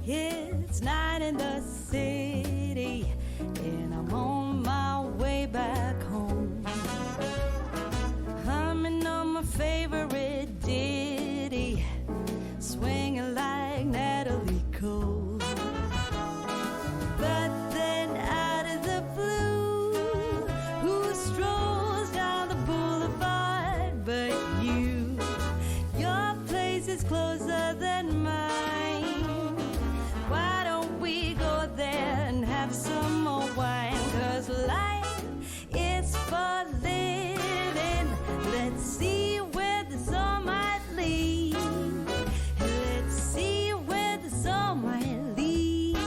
It's night in the city, and I'm on my way back home, humming on my favorite ditty, swinging like Natalie Cole. But then out of the blue, who strolls down the boulevard but you? Your place is closer than mine. Why don't we go there and have some more wine? 'Cause life is for living. Let's see where the sun might lead. Let's see where the sun might lead.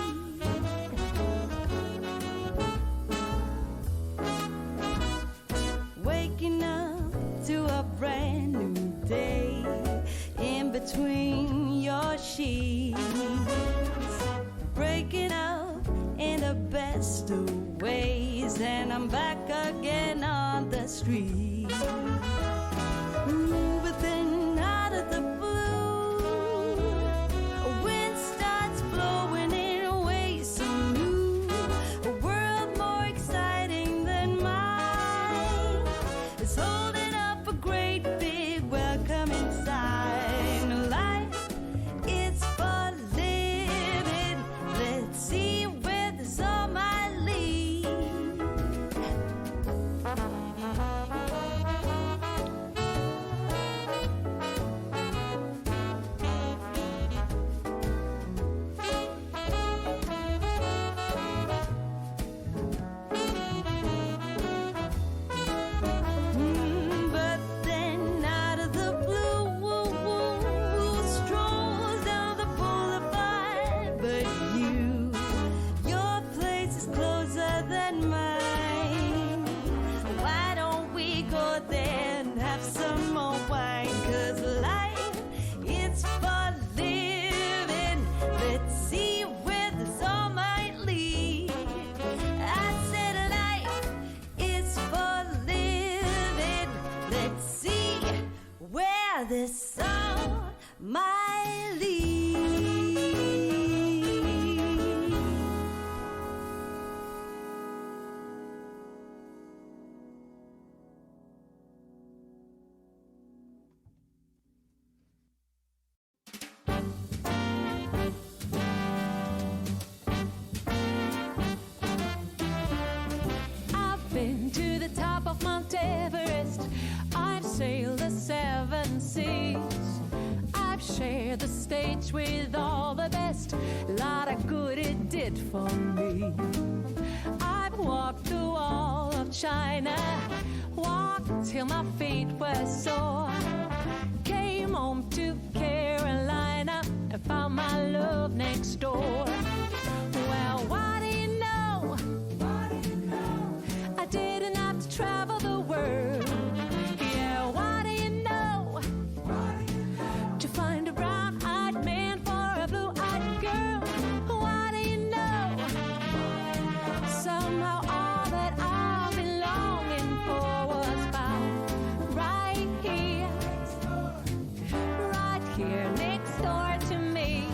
Waking up to a brand new day in between your sheets, breaking up in the best of ways, and I'm back again on the street. Ooh, but then out of the blue, a wind starts blowing in ways so new. A world more exciting than mine is holding up a great big welcoming sign. Life is for living. Let's see where the sun might lead. But then out of the blue, who strolls down the boulevard but you? Your place is closer than mine. Why don't we go there and have some more wine? 'Cause life is for living. Let's see where the sun might lead. I said life is for living. Let's see where the sun might lead. I've been to the top of Mount Everest. I've sailed the 7 seas. I've shared the stage with all the best. Lot of good it did for me. I've walked the wall of China, walked till my feet were sore. Came home to Carolina and found my love next door. Well, what do you know? I didn't have to travel the world. Yeah, what do you know? To find a brown-eyed man for a blue-eyed girl. What do you know? Somehow all that I've been longing for was found right here next door to me.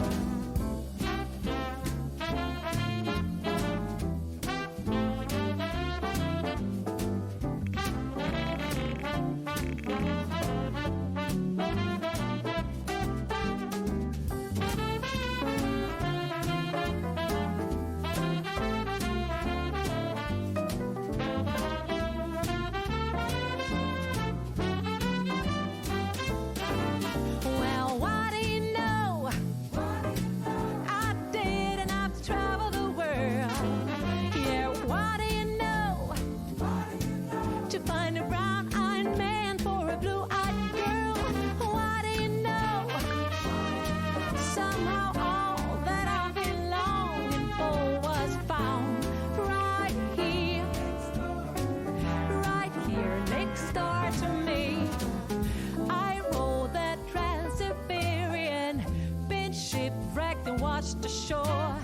Well, what do you know? I didn't have to travel the world. Yeah, what do you know? To find a brown-eyed man for a blue-eyed girl. What do you know? Somehow all that I've been longing for was found right here next door to me. I rode that Trans-Siberian, been shipwrecked and washed ashore.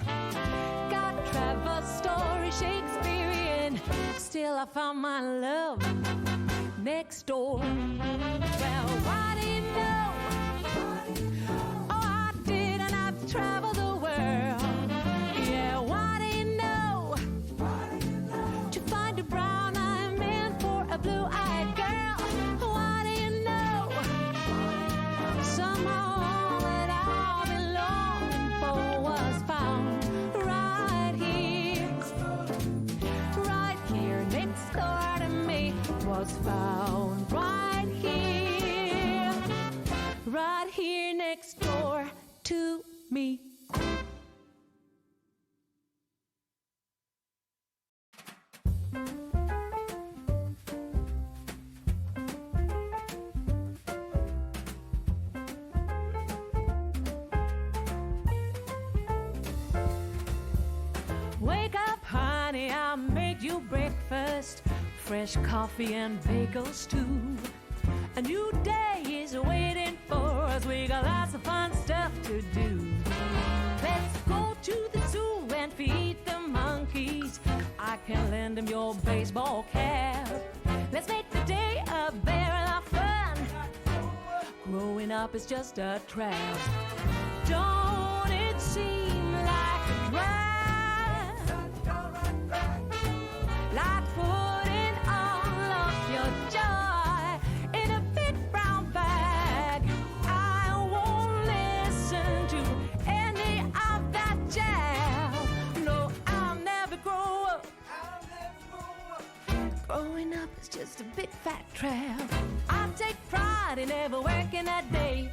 Got travel story Shakespearean, still I found my love next door. Well, why do you know? Oh, I did, and I've traveled the world. Yeah, why do you know? To find a brown-eyed man for a blue-eyed girl. Why do you know? Somehow all that I've been longing for was found right here next door to me. Was found right here next door to me. Wake up, honey, I made you breakfast. Fresh coffee and bagels too. A new day is waiting for us. We got lots of fun stuff to do. Let's go to the zoo and feed the monkeys. I can lend them your baseball cap. Let's make the day a barrel of fun. Growing up is just a trap. Don't it seem like a drag? Like putting all of your joy in a big brown bag. I won't listen to any of that jazz. No, I'll never grow up. Growing up is just a big fat trap. I take pride in never working a day.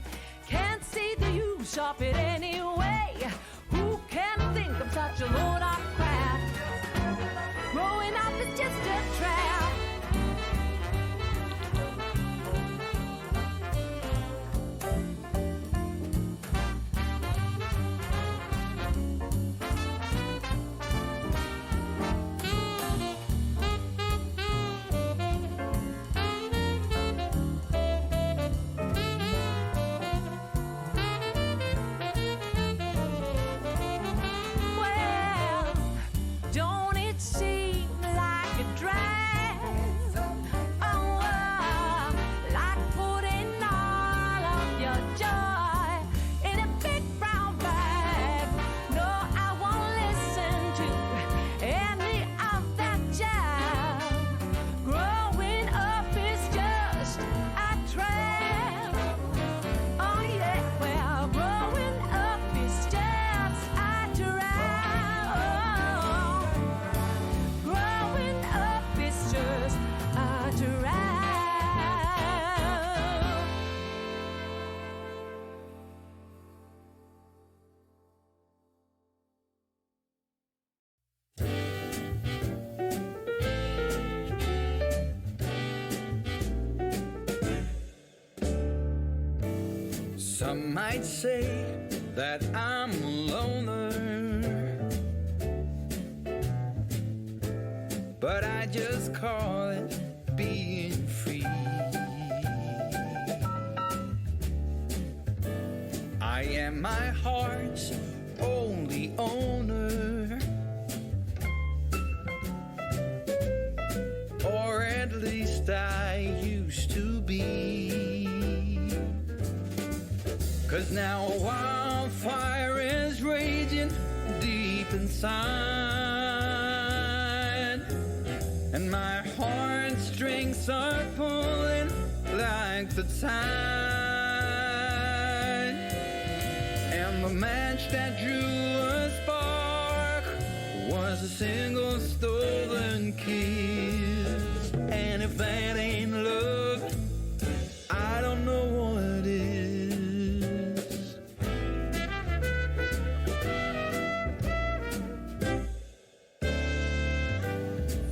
Can't see the use of it anyway. Who can think of such a load of crap? Growing up is just a trap. Well, don't it seem like a drag? Oh, like putting all of your joy in a big brown bag. No, I won't listen to any of that jazz. Growing up is just a trap. Oh yeah, well, growing up is just a trap. Growing up is just a trap. Some might say that I'm a loner, but I just call it being free. I am my heart's only owner, or at least I used to be. 'Cause now a wildfire is raging deep inside, and my heartstrings are pulling like the tide. And the match that drew a spark was a single stolen kiss. And if that ain't love, I don't know what is.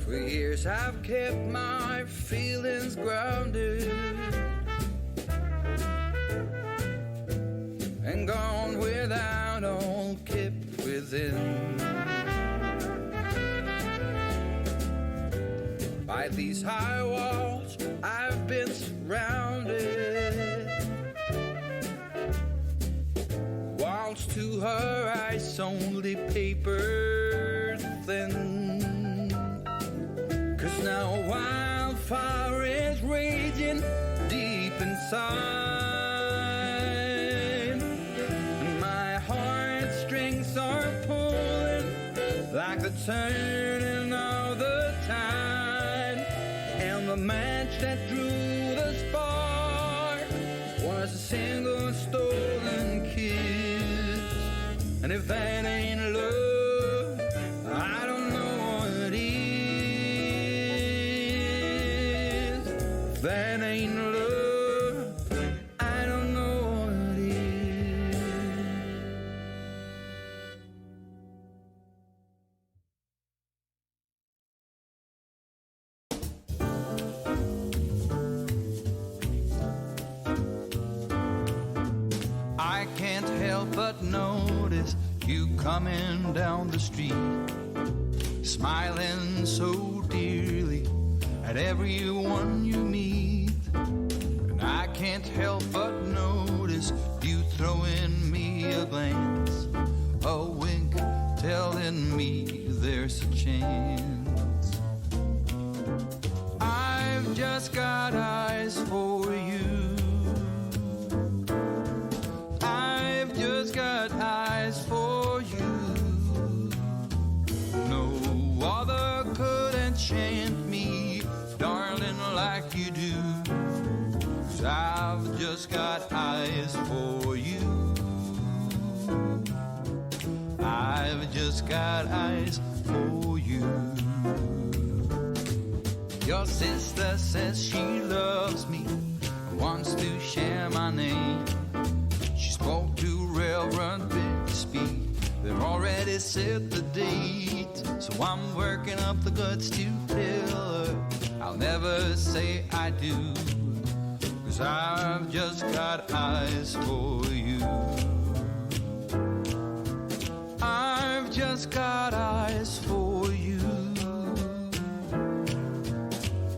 For years I've kept my feelings grounded and gone without, all kept within. By these high walls I've been surrounded, whilst to her eyes only paper thin. 'Cause now a side. And my heartstrings are pulling like the turning of the tide. And the match that drew the spark was a single stolen kiss. And if that ain't love, I don't know what is. If that ain't love, I don't know what is. I can't help but notice you coming down the street, smiling so dearly at everyone you meet. And I can't help but notice you throwing me a glance, a wink telling me there's a chance. I've just got eyes for you. I've just got eyes for you. No other could enchant me, darling, like you do. 'Cause I've just got eyes for you. I've just got eyes for you. Your sister says she loves me, wants to share my name. She spoke to Reverend Bixby, they've already set the date. So I'm working up the guts to tell her I'll never say I do. 'Cause I've just got eyes for you. I've just got eyes for you.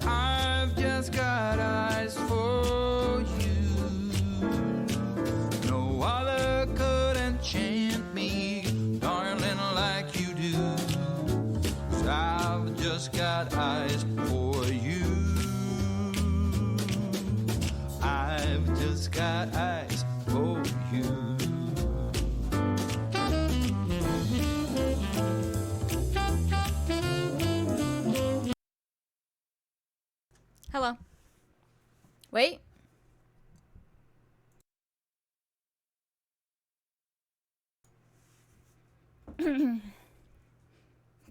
I've just got eyes for you. No other could enchant me, darling, like you do. 'Cause I've just got eyes for you. I've just got eyes for you. Hello. Wait.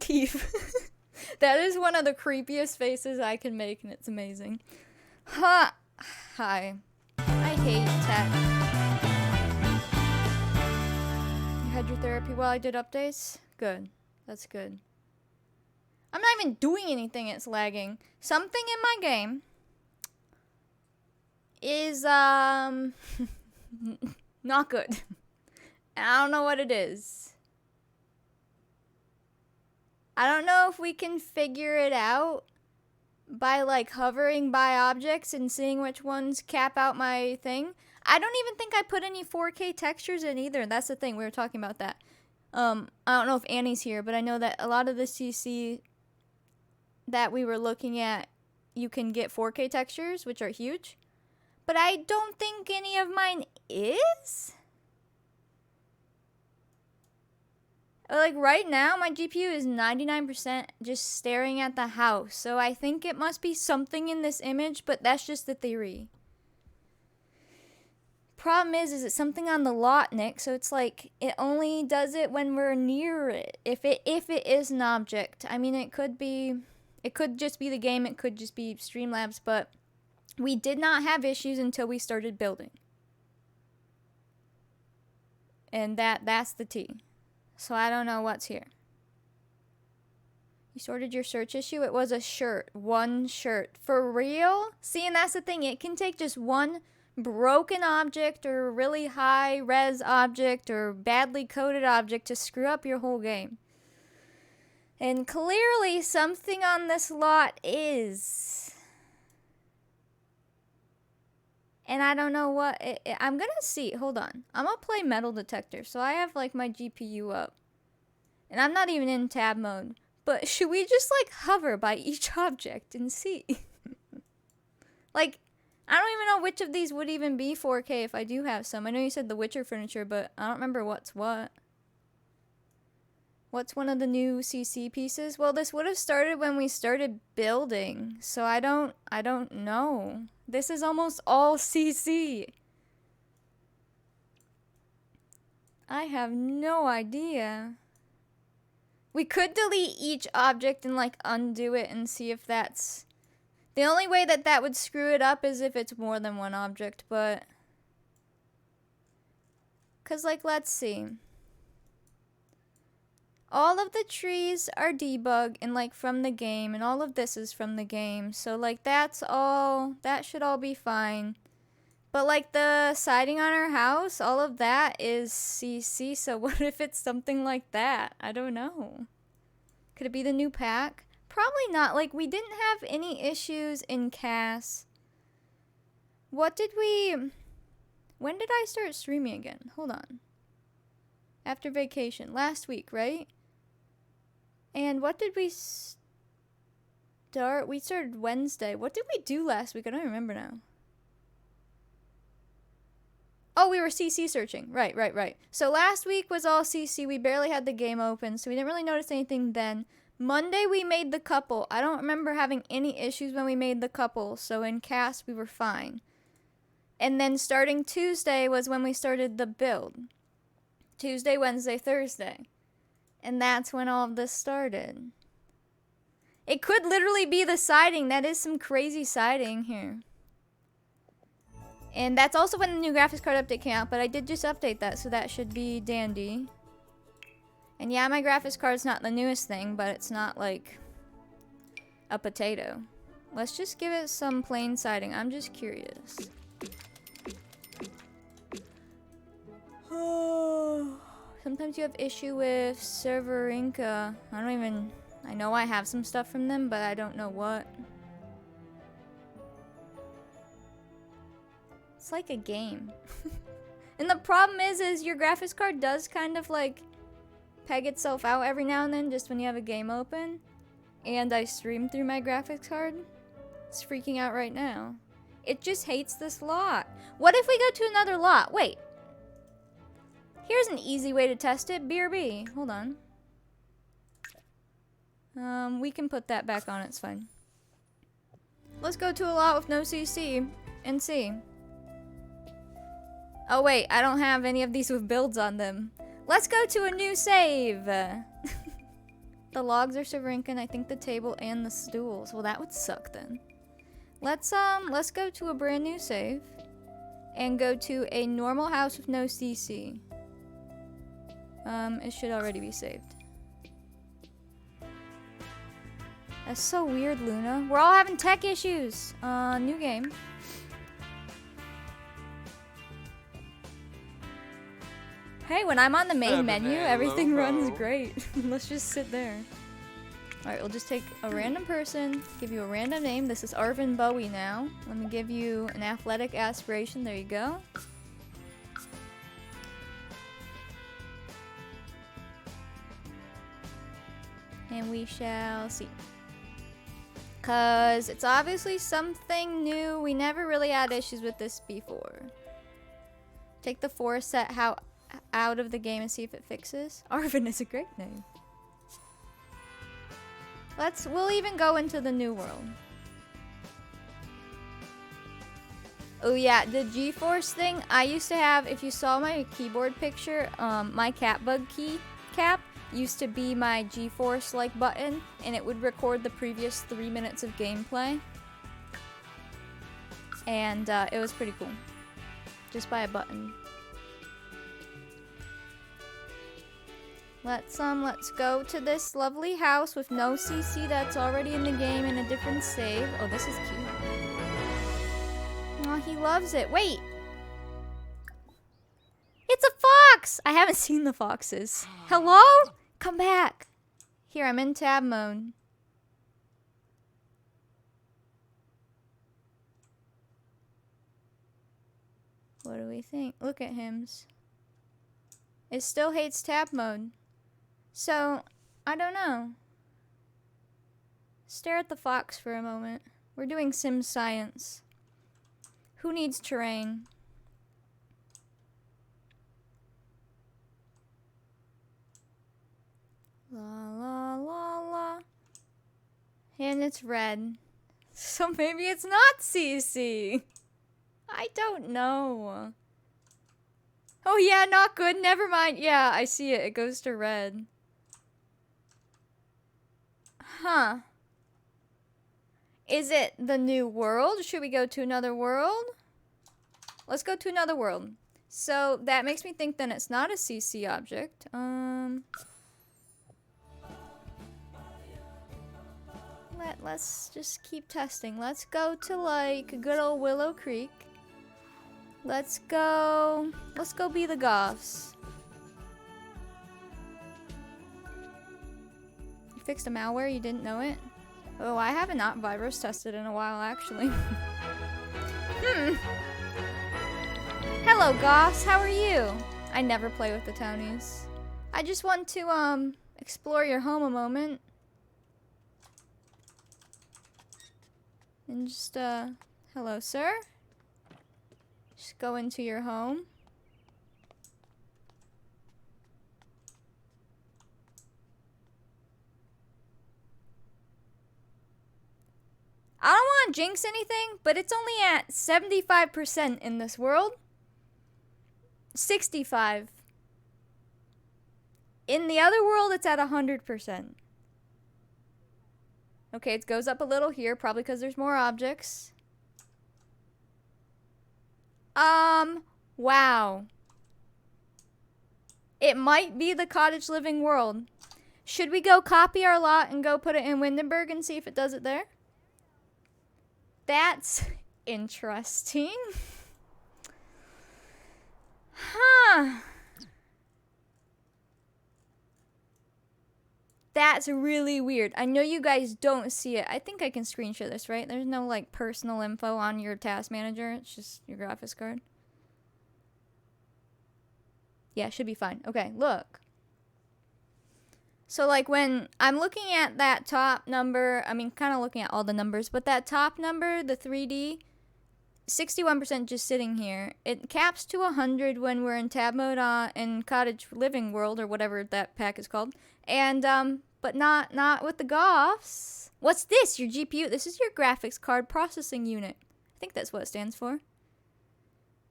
Keith. That is one of the creepiest faces I can make, and it's amazing. Ha! Hi. I hate tech. You had your therapy while I did updates? Good. That's good. I'm not even doing anything, it's lagging. Something in my game is, not good. I don't know what it is. I don't know if we can figure it out by, like, hovering by objects and seeing which ones cap out my thing. I don't even think I put any 4K textures in either. That's the thing. We were talking about that. I don't know if Annie's here, but I know that a lot of the CC that we were looking at, you can get 4K textures, which are huge. But I don't think any of mine is. Like, right now, my GPU is 99% just staring at the house. So I think it must be something in this image, but that's just the theory. Problem is it's something on the lot, Nick, so it's like, it only does it when we're near it. If it is an object. I mean, it could just be the game, it could just be Streamlabs, but we did not have issues until we started building. And that's the T. So I don't know what's here. You sorted your search issue? It was a shirt. One shirt. For real? See, and that's the thing. It can take just one broken object or really high res object or badly coded object to screw up your whole game. And clearly something on this lot is. And I don't know what I'm gonna see. Hold on. I'm gonna play metal detector. So I have like my GPU up. And I'm not even in tab mode. But should we just like hover by each object and see? Like, I don't even know which of these would even be 4K if I do have some. I know you said the Witcher furniture, but I don't remember what's what. What's one of the new CC pieces? Well, this would have started when we started building, so I don't know. This is almost all CC. I have no idea. We could delete each object and like undo it and see if that's... The only way that that would screw it up is if it's more than one object, but... Cause like, let's see. All of the trees are debug and like from the game, and all of this is from the game. So like that's all, that should all be fine. But like the siding on our house, all of that is CC, so what if it's something like that? I don't know. Could it be the new pack? Probably not. Like, we didn't have any issues in CAS. What did we... When did I start streaming again? Hold on. After vacation. Last week, right? And what did we start? We started Wednesday. What did we do last week? I don't remember now. Oh, we were CC searching. Right. So last week was all CC. We barely had the game open, so we didn't really notice anything then. Monday we made the couple. I don't remember having any issues when we made the couple, so in CAS we were fine. And then starting Tuesday was when we started the build. Tuesday, Wednesday, Thursday. And that's when all of this started. It could literally be the siding. That is some crazy siding here. And that's also when the new graphics card update came out, but I did just update that, so that should be dandy. And yeah, my graphics card's not the newest thing, but it's not like a potato. Let's just give it some plain siding. I'm just curious. Sometimes you have issue with Serverinka. I know I have some stuff from them, but I don't know what. It's like a game. And the problem is your graphics card does kind of like peg itself out every now and then just when you have a game open. And I stream through my graphics card. It's freaking out right now. It just hates this lot. What if we go to another lot? Wait. Here's an easy way to test it. BRB. Hold on. We can put that back on. It's fine. Let's go to a lot with no CC and see. Oh wait, I don't have any of these with builds on them. Let's go to a new save. The logs are Severinkin, I think the table and the stools. Well, that would suck then. Let's go to a brand new save and go to a normal house with no CC. It should already be saved. That's so weird, Luna. We're all having tech issues. New game. Hey, when I'm on the main menu, everything runs great. Let's just sit there. Alright, we'll just take a random person, give you a random name. This is Arvin Bowie now. Let me give you an athletic aspiration. There you go. And we shall see. Because it's obviously something new. We never really had issues with this before. Take the forest set out of the game and see if it fixes. Arvin is a great name. We'll even go into the new world. Oh yeah, the GeForce thing, I used to have, if you saw my keyboard picture, my catbug key cap used to be my GeForce like button, and it would record the previous 3 minutes of gameplay. And it was pretty cool. Just by a button. Let's go to this lovely house with no CC that's already in the game in a different save. Oh, this is cute. Oh, he loves it. Wait! It's a fox! I haven't seen the foxes. Hello? Come back. Here, I'm in tab mode. What do we think? Look at him. It still hates tab mode. So, I don't know. Stare at the fox for a moment. We're doing sim science. Who needs terrain? La la la la. And it's red. So maybe it's not CC. I don't know. Oh yeah, not good. Never mind. Yeah, I see it. It goes to red. Huh. Is it the new world? Should we go to another world? Let's go to another world. So that makes me think then it's not a CC object. Let's just keep testing. Let's go to like good old Willow Creek. Let's go be the Goths. You fixed a malware, you didn't know it? Oh, I haven't not virus tested in a while actually. Hello Goths, how are you? I never play with the townies. I just want to explore your home a moment. And just, hello, sir. Just go into your home. I don't want to jinx anything, but it's only at 75% in this world. 65. In the other world, it's at 100%. Okay, it goes up a little here, probably because there's more objects. Wow. It might be the cottage living world. Should we go copy our lot and go put it in Windenburg and see if it does it there? That's interesting. Huh. That's really weird. I know you guys don't see it. I think I can screenshot this, right? There's no like personal info on your task manager. It's just your graphics card. Yeah, should be fine. Okay, look. So like when I'm looking at that top number, I mean kind of looking at all the numbers, but that top number, the 3D, 61% just sitting here. It caps to 100 when we're in tab mode in Cottage Living World or whatever that pack is called. And but not with the Goths. What's this? Your GPU? This is your graphics card processing unit. I think that's what it stands for.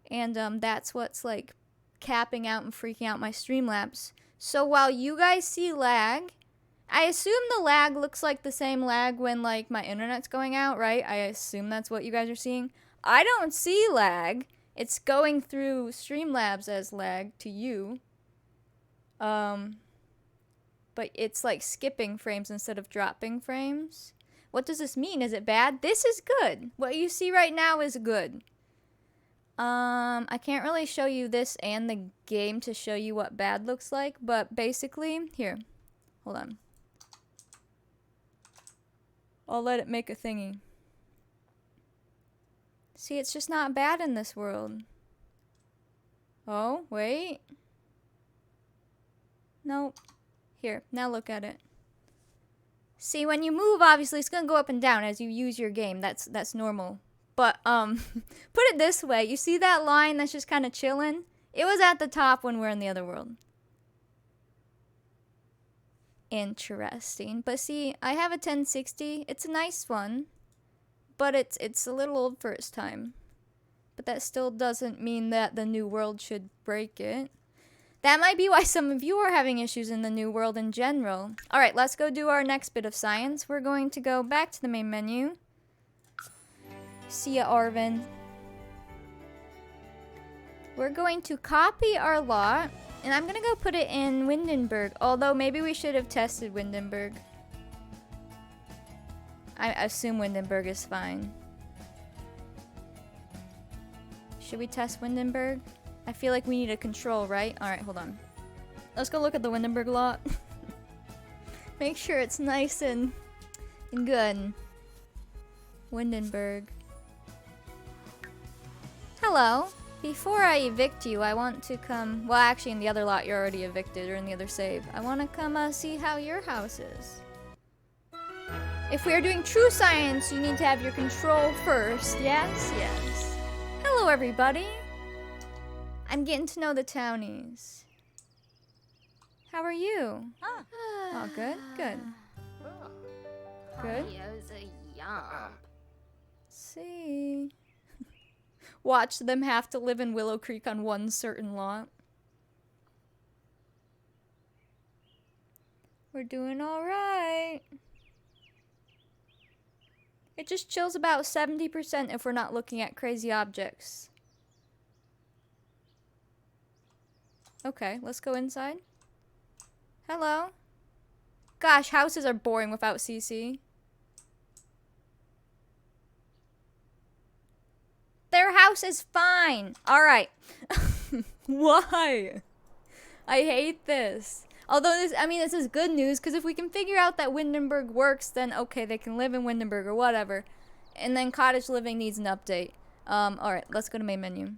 And that's what's like capping out and freaking out my Streamlabs. So while you guys see lag, I assume the lag looks like the same lag when like my internet's going out, right? I assume that's what you guys are seeing. I don't see lag. It's going through Streamlabs as lag to you. But it's like skipping frames instead of dropping frames. What does this mean? Is it bad? This is good. What you see right now is good. I can't really show you this and the game to show you what bad looks like, but basically, here, hold on. I'll let it make a thingy. See, it's just not bad in this world. Oh, wait. Nope. Here, now look at it. See, when you move, obviously, it's gonna go up and down as you use your game. That's normal. But, put it this way. You see that line that's just kind of chilling? It was at the top when we're in the other world. Interesting. But see, I have a 1060. It's a nice one. But it's a little old for its time. But that still doesn't mean that the new world should break it. That might be why some of you are having issues in the new world in general. Alright, let's go do our next bit of science. We're going to go back to the main menu. See ya, Arvin. We're going to copy our lot. And I'm going to go put it in Windenburg. Although, maybe we should have tested Windenburg. I assume Windenburg is fine. Should we test Windenburg? I feel like we need a control, right? Alright, hold on. Let's go look at the Windenburg lot. Make sure it's nice and good. Windenburg. Hello. Before I evict you, I want to come... Well, actually, in the other lot, you're already evicted, or in the other save. I want to come see how your house is. If we are doing true science, you need to have your control first. Yes, yes. Hello, everybody. I'm getting to know the townies. How are you? Oh, good, good. Good. See. Watch them have to live in Willow Creek on one certain lot. We're doing alright. It just chills about 70% if we're not looking at crazy objects. Okay, let's go inside. Hello. Gosh, houses are boring without CC. Their house is fine. Alright. Why? I hate this. Although this, I mean, this is good news, because if we can figure out that Windenburg works, then okay, they can live in Windenburg or whatever. And then cottage living needs an update. Alright, let's go to main menu.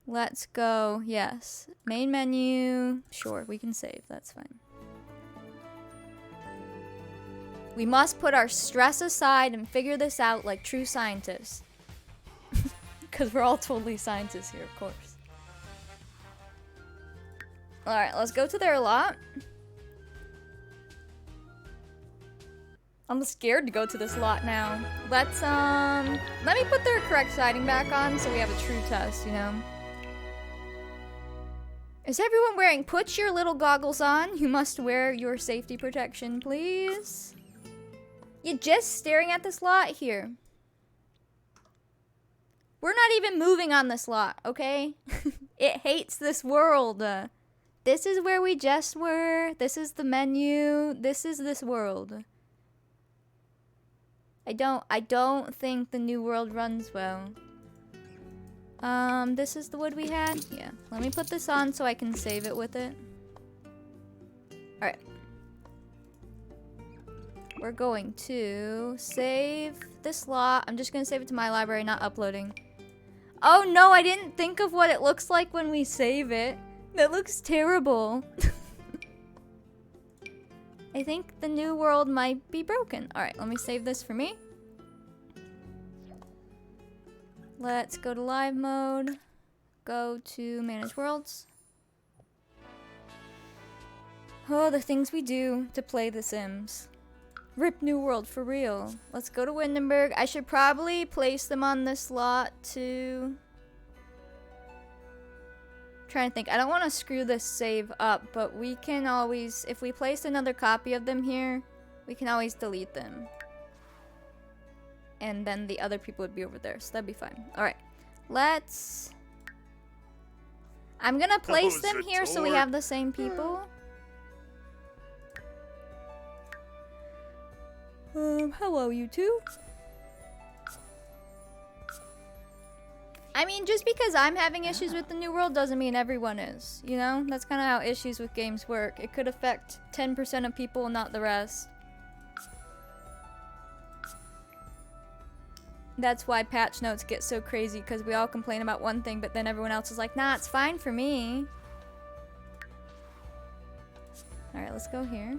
Let's go, yes. Main menu. Sure, we can save, that's fine. We must put our stress aside and figure this out like true scientists. Because we're all totally scientists here, of course. Alright, let's go to their lot. I'm scared to go to this lot now. Let's, let me put their correct siding back on so we have a true test, you know? Is everyone wearing, put your little goggles on. You must wear your safety protection, please. You're just staring at this lot here. We're not even moving on this lot, okay? It hates this world. This is where we just were. This is the menu. This is this world. I don't think the new world runs well. This is the wood we had? Yeah. Let me put this on so I can save it with it. Alright. We're going to save this lot. I'm just gonna save it to my library, not uploading. Oh no, I didn't think of what it looks like when we save it. That looks terrible. I think the new world might be broken. Alright, let me save this for me. Let's go to live mode. Go to manage worlds. Oh, the things we do to play The Sims. Rip New World for real. Let's go to Windenburg. I should probably place them on this lot too. Trying to think. I don't want to screw this save up, but we can always, if we place another copy of them here, we can always delete them. And then the other people would be over there, so that'd be fine. Alright. Let's... I'm gonna place them here so we have the same people. Hello, you two. I mean, just because I'm having issues with the new world doesn't mean everyone is, you know? That's kind of how issues with games work. It could affect 10% of people, not the rest. That's why patch notes get so crazy, because we all complain about one thing, but then everyone else is like, nah, it's fine for me. Alright, let's go here.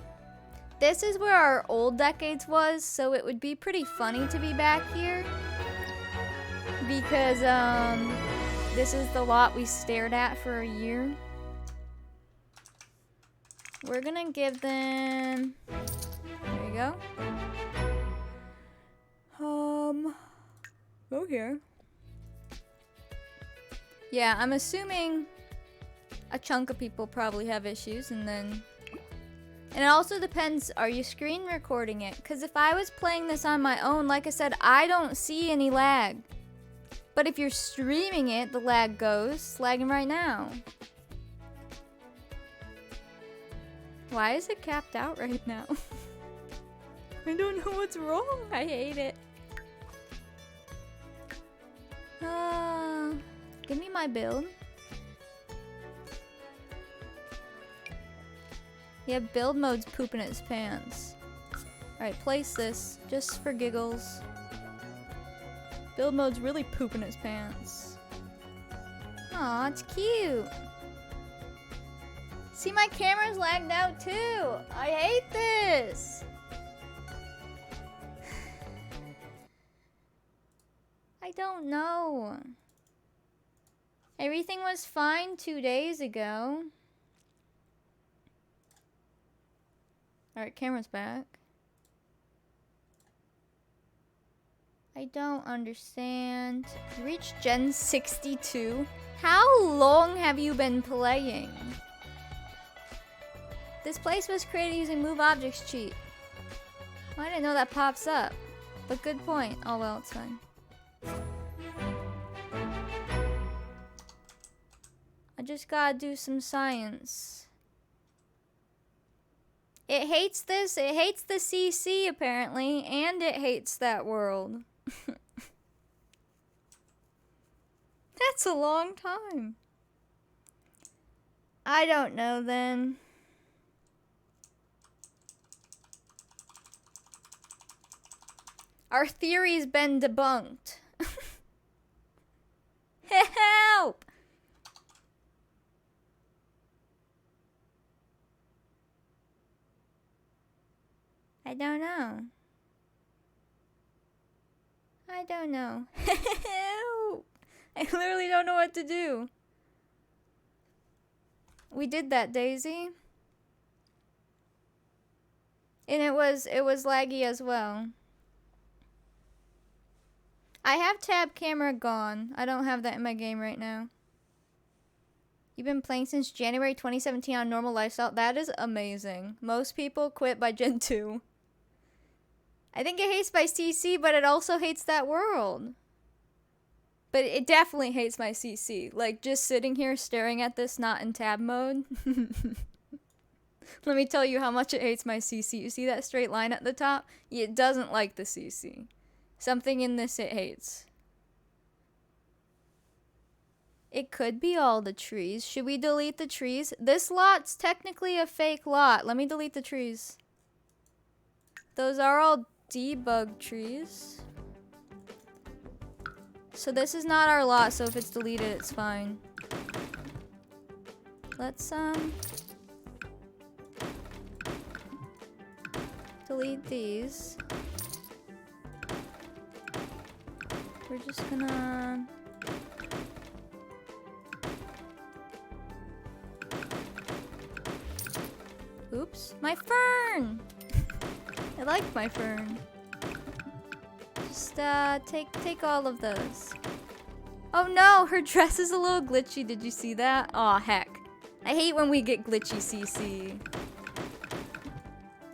This is where our old decades was, so it would be pretty funny to be back here. Because, this is the lot we stared at for a year. We're gonna give them... There you go. Go here. Yeah, I'm assuming a chunk of people probably have issues, and then... And it also depends, are you screen recording it? Because if I was playing this on my own, like I said, I don't see any lag. But if you're streaming it, the lag goes. It's lagging right now. Why is it capped out right now? I don't know what's wrong. I hate it. Give me my build. Yeah, build mode's pooping its pants. Alright, place this just for giggles. Build mode's really pooping its pants. Aw, it's cute. See, my camera's lagged out too. I hate this. I don't know. Everything was fine 2 days ago. Alright, camera's back. I don't understand. You reached Gen 62? How long have you been playing? This place was created using Move Objects cheat. Well, I didn't know that pops up. But good point. Oh well, it's fine. I just gotta do some science. It hates this, it hates the CC apparently, and it hates that world. That's a long time. I don't know then. Our theory's been debunked. Help! I don't know. I don't know. Help! I literally don't know what to do. We did that, Daisy. And it was laggy as well. I have tab camera gone. I don't have that in my game right now. You've been playing since January 2017 on normal lifestyle. That is amazing. Most people quit by Gen 2. I think it hates my CC, but it also hates that world. But it definitely hates my CC. Like, just sitting here staring at this not in tab mode. Let me tell you how much it hates my CC. You see that straight line at the top? It doesn't like the CC. Something in this it hates. It could be all the trees. Should we delete the trees? This lot's technically a fake lot. Let me delete the trees. Those are all debug trees. So this is not our lot, so if it's deleted, it's fine. Let's, delete these. We're just gonna... Oops, my fern! I like my fern. Just, take all of those. Oh no, her dress is a little glitchy. Did you see that? Aw, heck. I hate when we get glitchy CC.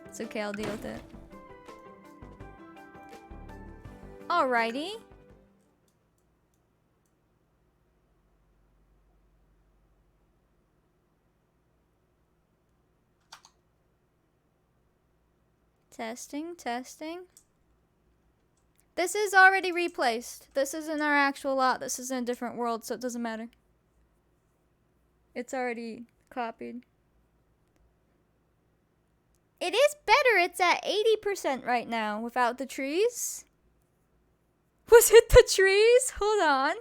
It's okay, I'll deal with it. Alrighty. Testing, testing. This is already replaced. This isn't our actual lot. This is in a different world, so it doesn't matter. It's already copied. It is better. It's at 80% right now without the trees. Was it the trees? Hold on.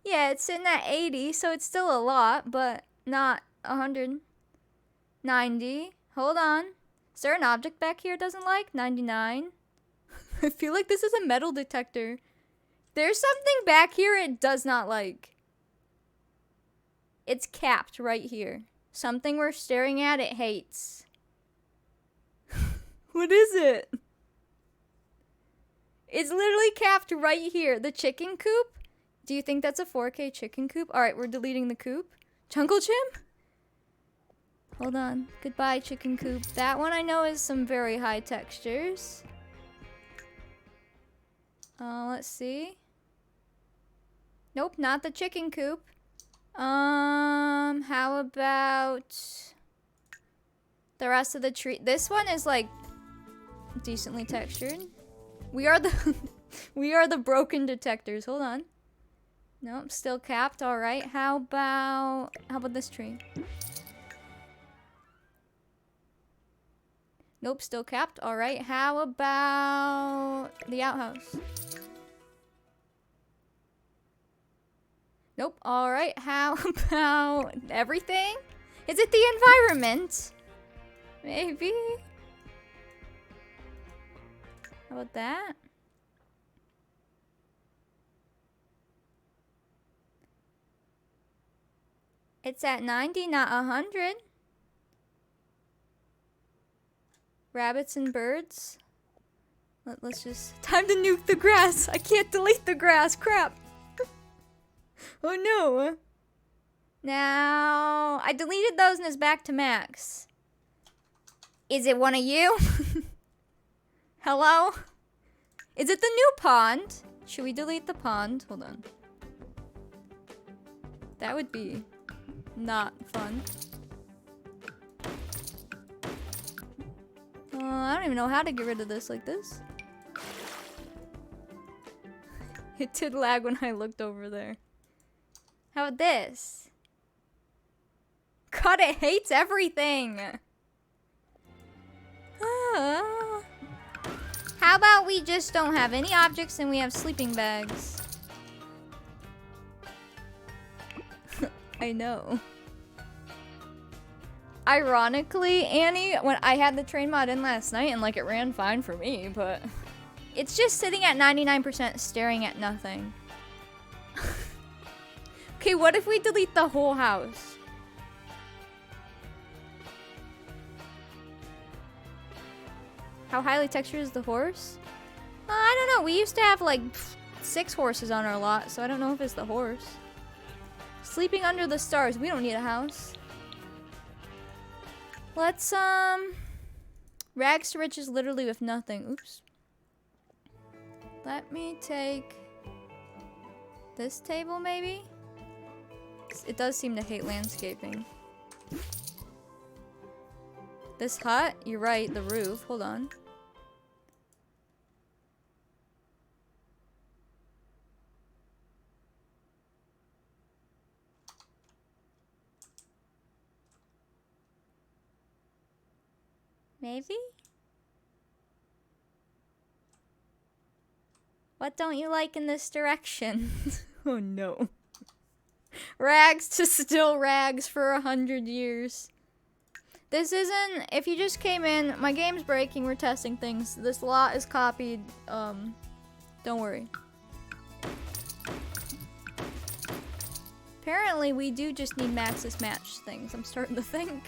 Yeah, it's sitting at 80, so it's still a lot, but not 190. Hold on. Is there an object back here it doesn't like? 99. I feel like this is a metal detector. There's something back here it does not like. It's capped right here. Something we're staring at it hates. What is it? It's literally capped right here. The chicken coop? Do you think that's a 4K chicken coop? Alright, we're deleting the coop. Jungle Gym? Hold on. Goodbye, chicken coop. That one I know is some very high textures. Let's see. Nope, not the chicken coop. How about the rest of the tree? This one is like decently textured. We are the broken detectors. Hold on. Nope, still capped. All right. How about this tree? Nope, still capped. All right. How about the outhouse? Nope. All right. How about everything? Is it the environment? Maybe. How about that? It's at 90, not 100. Rabbits and birds. Let's just... Time to nuke the grass. I can't delete the grass. Crap. Oh no. Now, I deleted those and it's back to max. Is it one of you? Hello? Is it the new pond? Should we delete the pond? Hold on. That would be not fun. I don't even know how to get rid of this like this. It did lag when I looked over there. How about this? God, it hates everything. How about we just don't have any objects and we have sleeping bags? I know. Ironically, Annie, when I had the train mod in last night and like it ran fine for me, but it's just sitting at 99% staring at nothing. Okay, what if we delete the whole house? How highly textured is the horse? I don't know. We used to have like 6 horses on our lot, so I don't know if it's the horse. Sleeping under the stars. We don't need a house. Let's, rags to riches literally with nothing. Oops. Let me take this table, maybe? It does seem to hate landscaping. This hut? You're right, the roof. Hold on. Maybe? What don't you like in this direction? Oh no. Rags to still rags for 100 years. This isn't, if you just came in, my game's breaking, we're testing things. This lot is copied, don't worry. Apparently we do just need Maxis match things, I'm starting to think.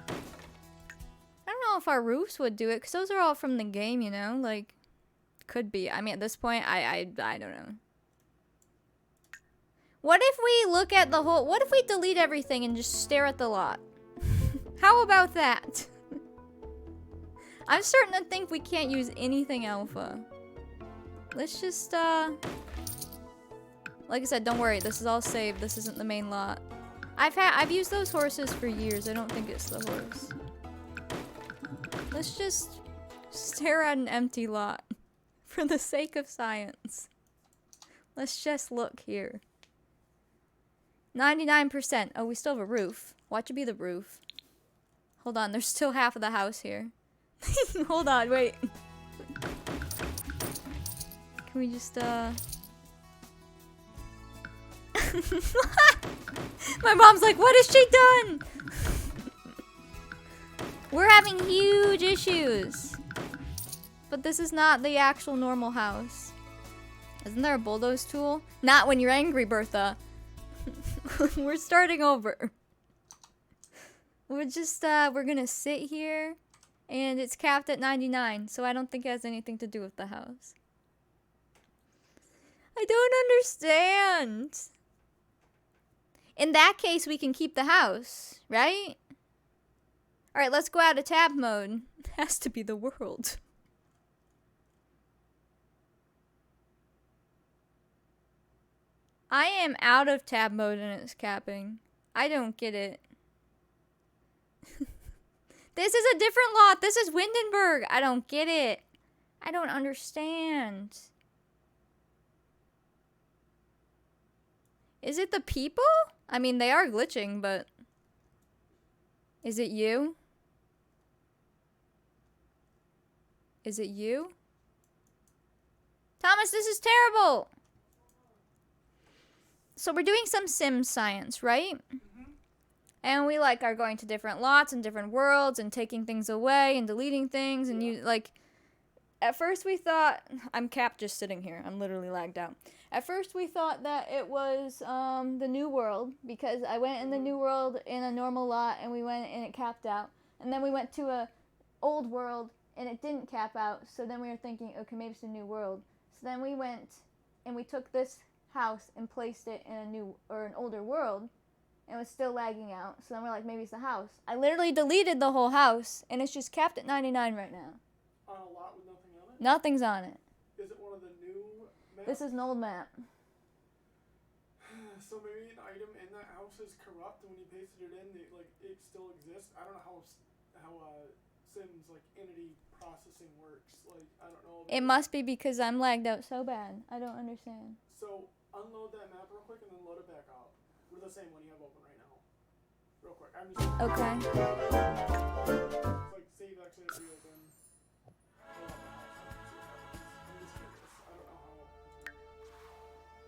I don't know if our roofs would do it, because those are all from the game, you know? Like, could be. I mean, at this point, I don't know. What if we look at the whole... What if we delete everything and just stare at the lot? How about that? I'm starting to think we can't use anything alpha. Let's just, like I said, don't worry. This is all saved. This isn't the main lot. I've used those horses for years. I don't think it's the horse. Let's just stare at an empty lot. For the sake of science. Let's just look here. 99%. Oh, we still have a roof. Watch it be the roof. Hold on, there's still half of the house here. Hold on, wait. Can we just, My mom's like, what has she done? We're having huge issues. But this is not the actual normal house. Isn't there a bulldoze tool? Not when you're angry, Bertha. We're starting over. We're just, we're gonna sit here. And it's capped at 99. So I don't think it has anything to do with the house. I don't understand. In that case, we can keep the house, right? Alright, let's go out of tab mode. It has to be the world. I am out of tab mode and it's capping. I don't get it. This is a different lot. This is Windenburg. I don't get it. I don't understand. Is it the people? I mean, they are glitching, but... Is it you? Is it you? Thomas, this is terrible! So we're doing some sim science, right? Mm-hmm. And we like are going to different lots and different worlds and taking things away and deleting things and you like At first we thought, I'm capped just sitting here. I'm literally lagged out. At first we thought that it was the new world, because I went in the new world in a normal lot and we went and it capped out. And then we went to a old world and it didn't cap out. So then we were thinking, okay, maybe it's a new world. So then we went and we took this house and placed it in a new or an older world, and it was still lagging out. So then we're like, maybe it's the house. I literally deleted the whole house and it's just capped at 99 right now. On a lot with nothing on it? Nothing's on it. Is it one of the new maps? This is an old map. So maybe an item in that house is corrupt, and when you pasted it in, it still exists. I don't know how Sims entity processing works. I don't know. It must be because I'm lagged out so bad. I don't understand. So unload that map real quick and then load it back up. With the same one you have open right now. Real quick. I'm just Okay. it's save exit reopen. I'm just curious. I don't know how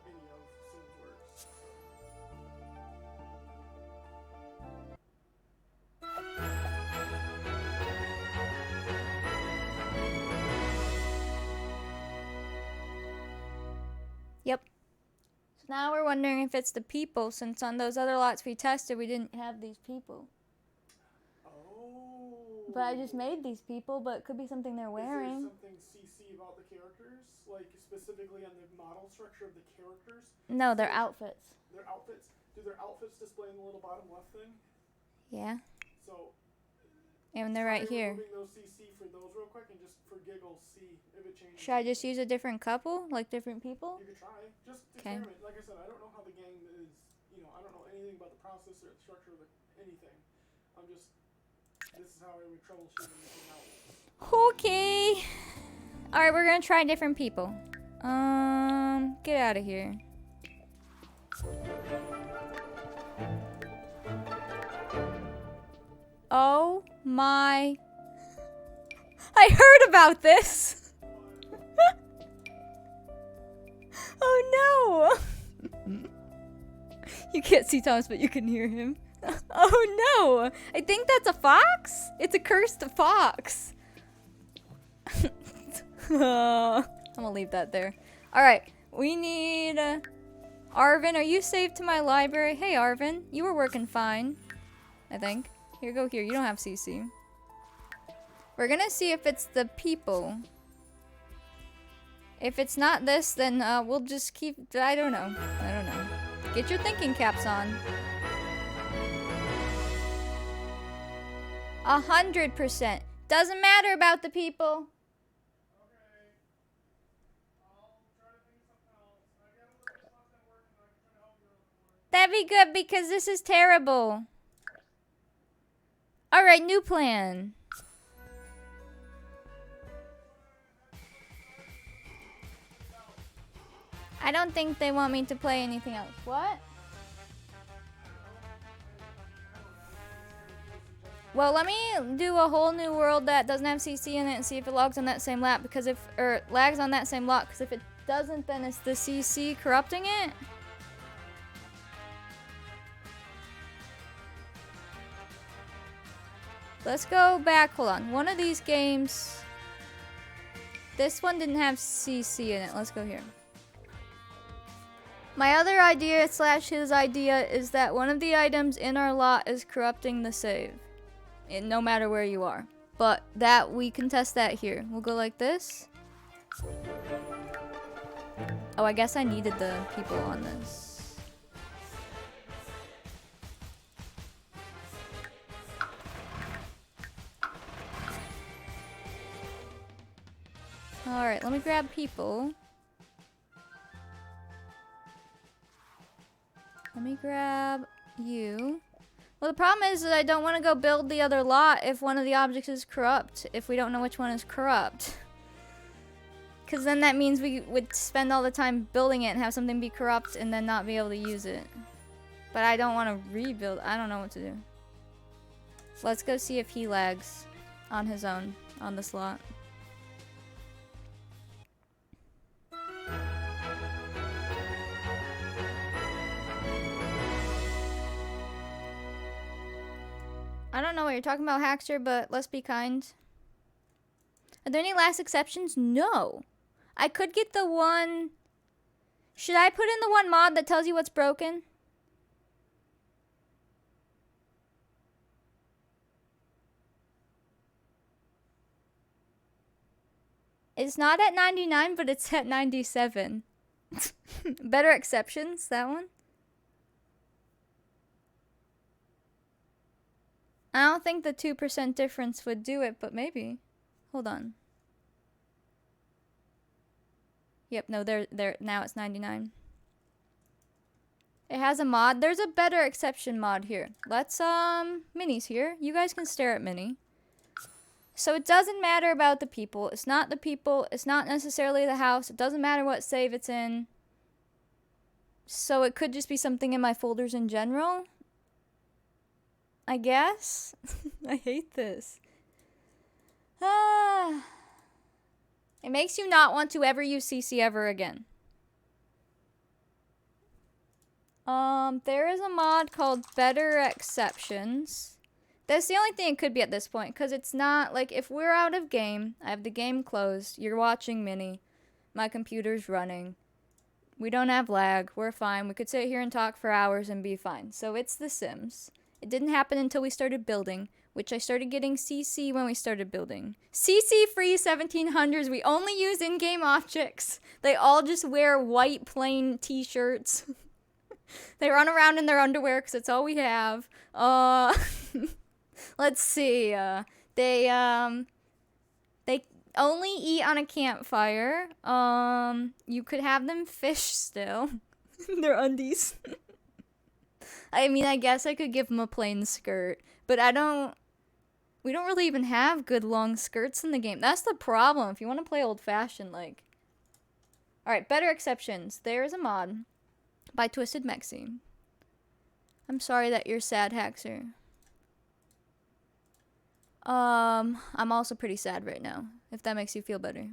any of Sims works. Yep. So now we're wondering if it's the people, since on those other lots we tested, we didn't have these people. Oh. But I just made these people, but it could be something they're wearing. Is there something CC about the characters? Specifically on the model structure of the characters? No, they're outfits. Their outfits? Do their outfits display in the little bottom left thing? Yeah. So... And they're right here. Removing those CC for those real quick and just for giggles see if it changes. Should I just use a different couple? Like different people? You could try. Just Okay. experiment. Like I said, I don't know how the game is, I don't know anything about the process or the structure of anything. This is how I would troubleshoot anything else. Okay. Alright, we're gonna try different people. Get out of here. Oh my. I heard about this. Oh no. You can't see Thomas, but you can hear him. Oh no. I think that's a fox. It's a cursed fox. I'm gonna leave that there. Alright, we need Arvin. Are you saved to my library? Hey Arvin, you were working fine, I think. Here, go here. You don't have CC. We're gonna see if it's the people. If it's not this, then we'll just keep... I don't know. I don't know. Get your thinking caps on. 100%. Doesn't matter about the people. That'd be good because this is terrible. Alright, new plan. I don't think they want me to play anything else. What? Well, let me do a whole new world that doesn't have CC in it and see if it logs on that same lap, because lags on that same lot, because if it doesn't, then it's the CC corrupting it. Let's go back. Hold on. One of these games. This one didn't have CC in it. Let's go here. My other idea / his idea is that one of the items in our lot is corrupting the save. No matter where you are. But that we can test that here. We'll go like this. Oh, I guess I needed the people on this. Alright, let me grab people. Let me grab you. Well, the problem is that I don't want to go build the other lot if one of the objects is corrupt, if we don't know which one is corrupt. Because then that means we would spend all the time building it and have something be corrupt and then not be able to use it. But I don't want to rebuild. I don't know what to do. Let's go see if he lags on his own on this lot. I don't know what you're talking about, Hackster, but let's be kind. Are there any last exceptions? No. I could get the one... Should I put in the one mod that tells you what's broken? It's not at 99, but it's at 97. Better exceptions, that one? I don't think the 2% difference would do it, but maybe. Hold on. Yep, no, there now it's 99. It has a mod. There's a better exception mod here. Let's Mini's here. You guys can stare at Mini. So it doesn't matter about the people. It's not the people. It's not necessarily the house. It doesn't matter what save it's in. So it could just be something in my folders in general. I guess. I hate this. It makes you not want to ever use CC ever again. There is a mod called Better Exceptions. That's the only thing it could be at this point, because it's not, like, if we're out of game, I have the game closed, you're watching Mini, my computer's running, we don't have lag, we're fine, we could sit here and talk for hours and be fine. So it's The Sims. It didn't happen until we started building, which I started getting CC when we started building. CC free 1700s, we only use in-game objects. They all just wear white plain t-shirts. They run around in their underwear because it's all we have. Let's see. They only eat on a campfire. You could have them fish still. Their undies. I mean, I guess I could give them a plain skirt, but we don't really even have good long skirts in the game. That's the problem. If you want to play old-fashioned, like. Alright, Better Exceptions. There's a mod by Twisted Mexi. I'm sorry that you're sad, Haxer. I'm also pretty sad right now, if that makes you feel better.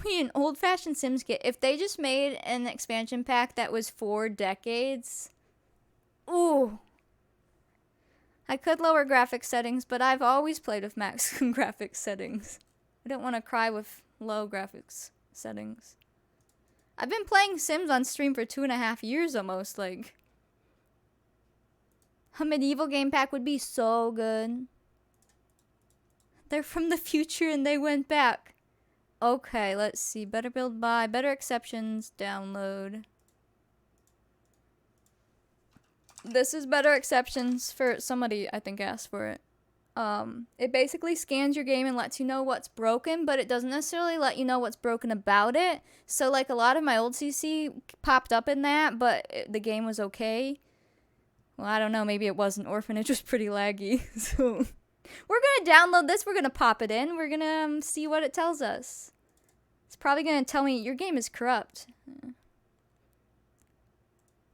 We need an old-fashioned Sims kit. If they just made an expansion pack that was 4 decades... Ooh. I could lower graphics settings, but I've always played with max graphics settings. I don't want to cry with low graphics settings. I've been playing Sims on stream for 2.5 years almost, like. A medieval game pack would be so good. They're from the future and they went back. Okay, let's see. Better build by, Better Exceptions, download. This is Better Exceptions for somebody, I think, asked for it. It basically scans your game and lets you know what's broken, but it doesn't necessarily let you know what's broken about it. So, like, a lot of my old CC popped up in that, but the game was okay. Well, I don't know. Maybe it wasn't. Orphanage was pretty laggy. So, we're going to download this. We're going to pop it in. We're going to see what it tells us. It's probably going to tell me your game is corrupt.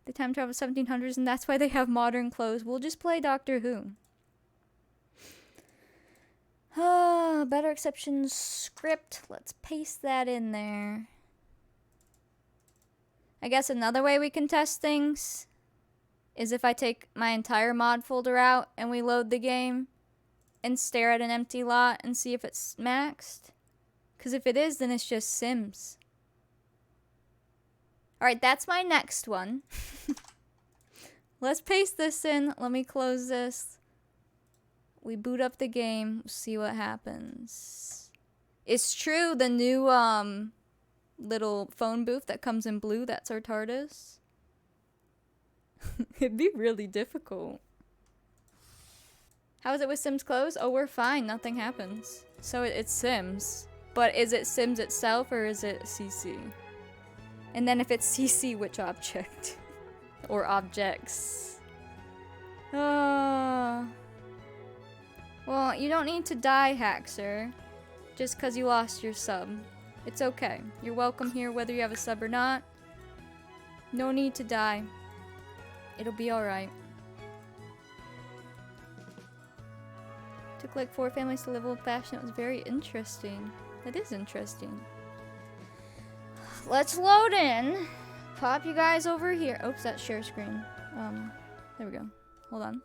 The time travel 1700s, and that's why they have modern clothes. We'll just play Doctor Who. Better Exceptions script. Let's paste that in there. I guess another way we can test things is if I take my entire mod folder out and we load the game and stare at an empty lot and see if it's maxed. Because if it is, then it's just Sims. Alright, that's my next one. Let's paste this in. Let me close this. We boot up the game. See what happens. It's true, the new little phone booth that comes in blue, that's our TARDIS. It'd be really difficult. How is it with Sims close? Oh, we're fine. Nothing happens. So it's Sims. But is it Sims itself or is it CC? And then if it's CC, which object? Or objects? Well, you don't need to die, Haxer. Just because you lost your sub. It's okay. You're welcome here whether you have a sub or not. No need to die. It'll be alright. Took like 4 families to live old-fashioned. It was very interesting. That is interesting. Let's load in. Pop you guys over here. Oops, that's share screen. There we go. Hold on.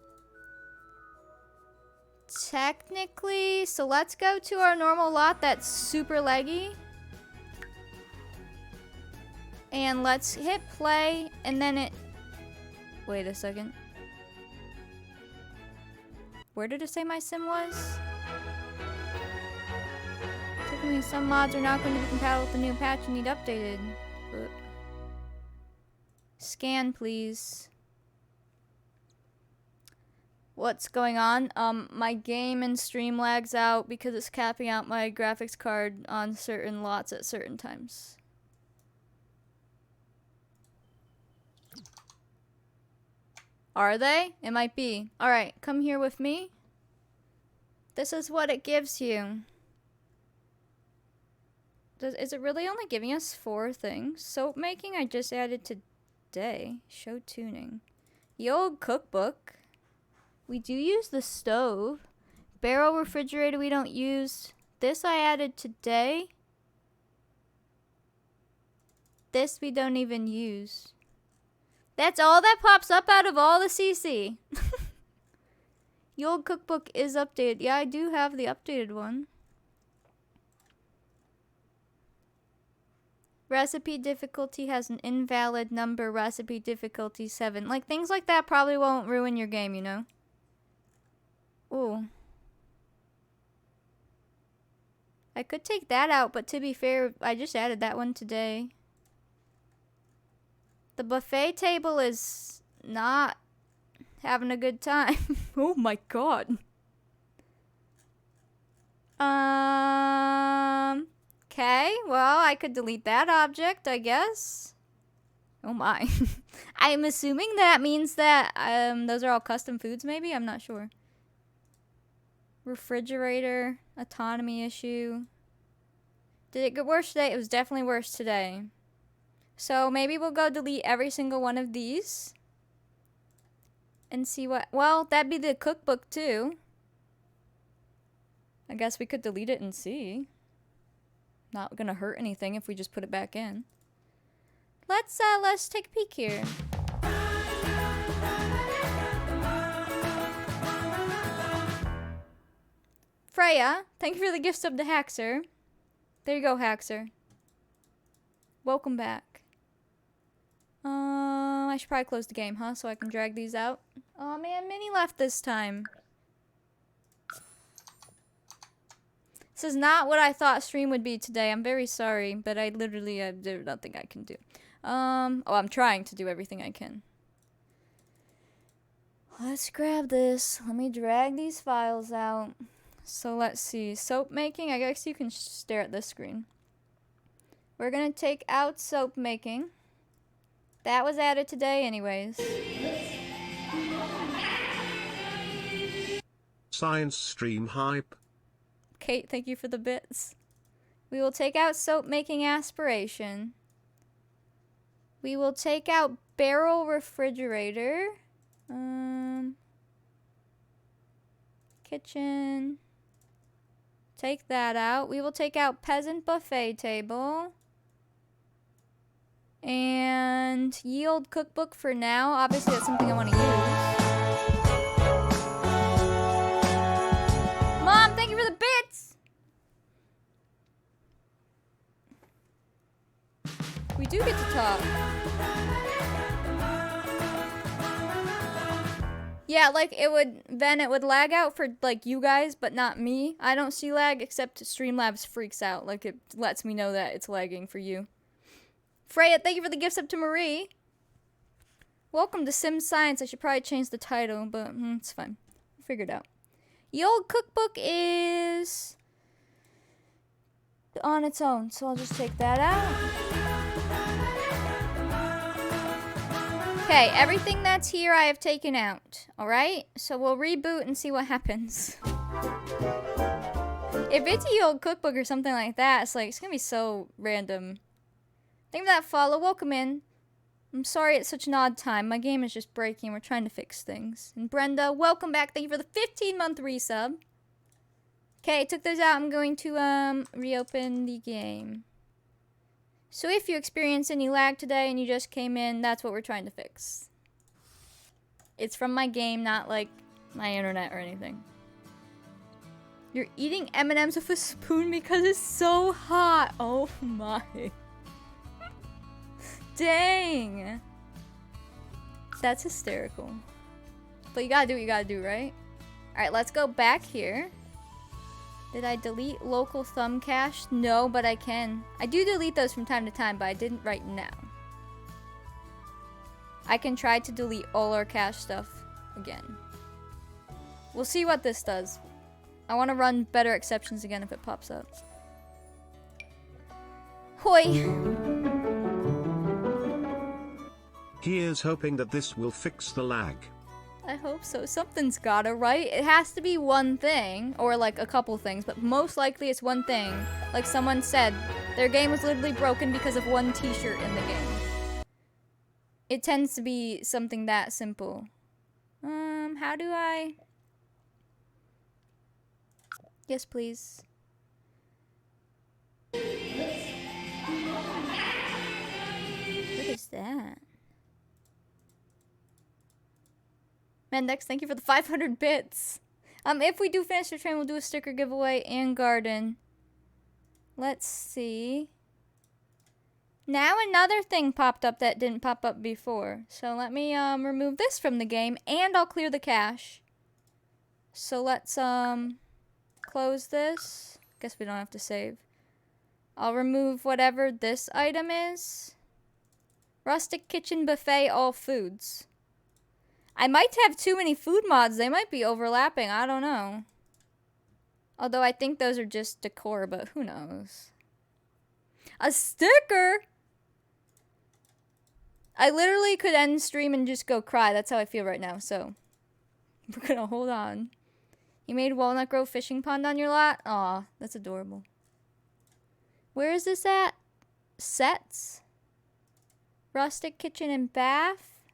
Technically, so let's go to our normal lot that's super laggy. And let's hit play, and then it... Wait a second. Where did it say my sim was? Technically, some mods are not going to be compatible with the new patch and need updated. Scan, please. What's going on? My game and stream lags out because it's capping out my graphics card on certain lots at certain times. Are they? It might be. Alright, come here with me. This is what it gives you. Is it really only giving us 4 things? Soap making I just added today. Show tuning. The old cookbook. We do use the stove. Barrel refrigerator we don't use. This I added today. This we don't even use. That's all that pops up out of all the CC. The old cookbook is updated. Yeah, I do have the updated one. Recipe difficulty has an invalid number. Recipe difficulty 7. Like, things like that probably won't ruin your game, you know? Ooh. I could take that out, but to be fair, I just added that one today. The buffet table is not having a good time. Oh my god. Okay, well, I could delete that object, I guess. Oh my. I'm assuming that means that those are all custom foods, maybe? I'm not sure. Refrigerator, autonomy issue. Did it get worse today? It was definitely worse today. So maybe we'll go delete every single one of these. And see what... Well, that'd be the cookbook too. I guess we could delete it and see. Not gonna hurt anything if we just put it back in. Let's take a peek here. Freya, thank you for the gift sub to Haxer. There you go, Haxer. Welcome back. I should probably close the game, huh? So I can drag these out. Oh man, Minnie left this time. This is not what I thought stream would be today. I'm very sorry, but I literally there's nothing I can do. Oh, I'm trying to do everything I can. Let's grab this. Let me drag these files out. So let's see. Soap making. I guess you can stare at this screen. We're gonna take out soap making. That was added today anyways. Science stream hype. Kate, thank you for the bits. We will take out soap making aspiration. We will take out barrel refrigerator. Kitchen. Take that out. We will take out peasant buffet table. And yield cookbook for now. Obviously that's something I want to use. Mom, thank you for the bits! We do get to talk. Yeah, like it would lag out for like you guys, but not me. I don't see lag except Streamlabs freaks out. Like it lets me know that it's lagging for you. Freya, thank you for the gifts up to Marie. Welcome to Sim Science. I should probably change the title, but it's fine. We'll figure it out. The old cookbook is on its own, so I'll just take that out. Okay, everything that's here I have taken out. Alright? So we'll reboot and see what happens. If it's the old cookbook or something like that, it's gonna be so random. Thank you for that follow. Welcome in. I'm sorry it's such an odd time. My game is just breaking. We're trying to fix things. And Brenda, welcome back. Thank you for the 15-month resub. Okay, took those out. I'm going to reopen the game. So if you experience any lag today and you just came in, that's what we're trying to fix. It's from my game, not like my internet or anything. You're eating M&Ms with a spoon because it's so hot. Oh my. Dang. That's hysterical. But you gotta do what you gotta do, right? Alright, let's go back here. Did I delete local thumb cache? No, but I can. I do delete those from time to time, but I didn't right now. I can try to delete all our cache stuff again. We'll see what this does. I want to run better exceptions again if it pops up. Hoi! Here's hoping that this will fix the lag. I hope so. Something's gotta, right? It has to be one thing, or like a couple things, but most likely it's one thing. Like someone said, their game was literally broken because of one t-shirt in the game. It tends to be something that simple. How do I... Yes, please. What is that? Mendex, thank you for the 500 bits. If we do finish the train, we'll do a sticker giveaway and garden. Let's see. Now another thing popped up that didn't pop up before. So let me remove this from the game and I'll clear the cache. So let's close this. Guess we don't have to save. I'll remove whatever this item is. Rustic Kitchen Buffet All Foods. I might have too many food mods. They might be overlapping. I don't know. Although I think those are just decor, but who knows. A sticker? I literally could end stream and just go cry. That's how I feel right now, so we're gonna hold on. You made Walnut Grove fishing pond on your lot? Aw, that's adorable. Where is this at? Sets? Rustic Kitchen and Bath?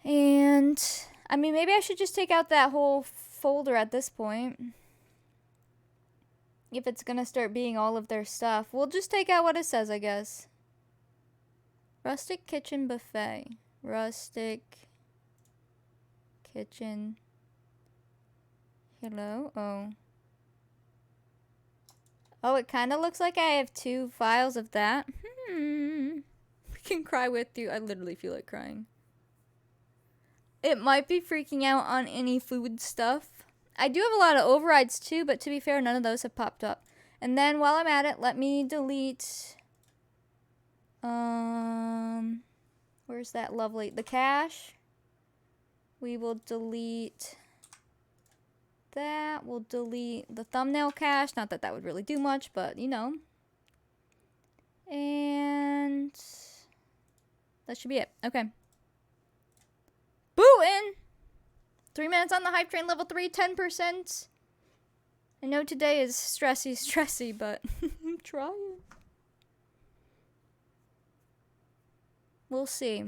And, I mean, maybe I should just take out that whole folder at this point. If it's gonna start being all of their stuff. We'll just take out what it says, I guess. Rustic Kitchen Buffet. Rustic Kitchen. Hello? Oh. Oh, it kind of looks like I have 2 files of that. We can cry with you. I literally feel like crying. It might be freaking out on any food stuff. I do have a lot of overrides too, but to be fair, none of those have popped up. And then while I'm at it, let me delete... where's that lovely... The cache. We will delete... that. We'll delete the thumbnail cache. Not that that would really do much, but you know. And... that should be it. Okay. Bootin'! 3 minutes on the hype train, level 3, 10%. I know today is stressy, but I'm trying. We'll see.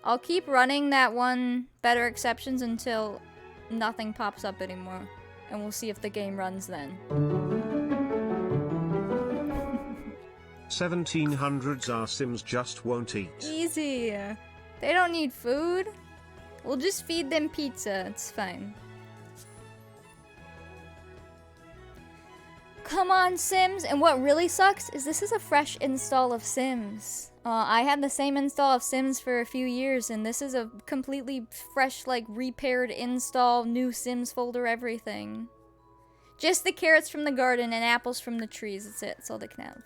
I'll keep running that one better exceptions until nothing pops up anymore. And we'll see if the game runs then. 1700s our Sims just won't eat. Easy. They don't need food. We'll just feed them pizza. It's fine. Come on, Sims. And what really sucks is this is a fresh install of Sims. I had the same install of Sims for a few years, and this is a completely fresh, like, repaired install, new Sims folder, everything. Just the carrots from the garden and apples from the trees. That's it. That's all they can have.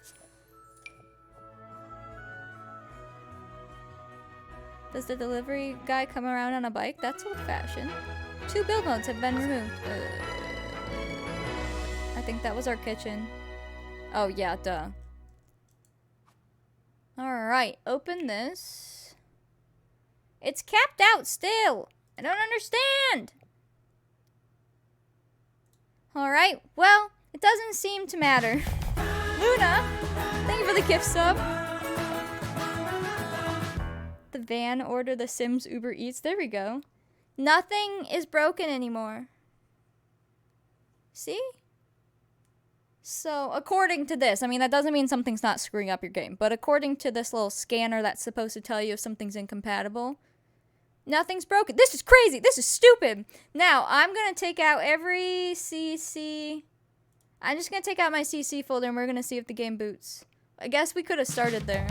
Does the delivery guy come around on a bike? That's old-fashioned. 2 build modes have been removed. I think that was our kitchen. Oh, yeah, duh. Alright, open this. It's capped out still. I don't understand. Alright, well, it doesn't seem to matter. Luna, thank you for the gift sub. The van order the Sims Uber Eats. There we go. Nothing is broken anymore. See? So, according to this, I mean, that doesn't mean something's not screwing up your game, but according to this little scanner that's supposed to tell you if something's incompatible, Nothing's broken. This is crazy. This is stupid. Now, I'm going to take out every CC. I'm just going to take out my CC folder and we're going to see if the game boots. I guess we could have started there.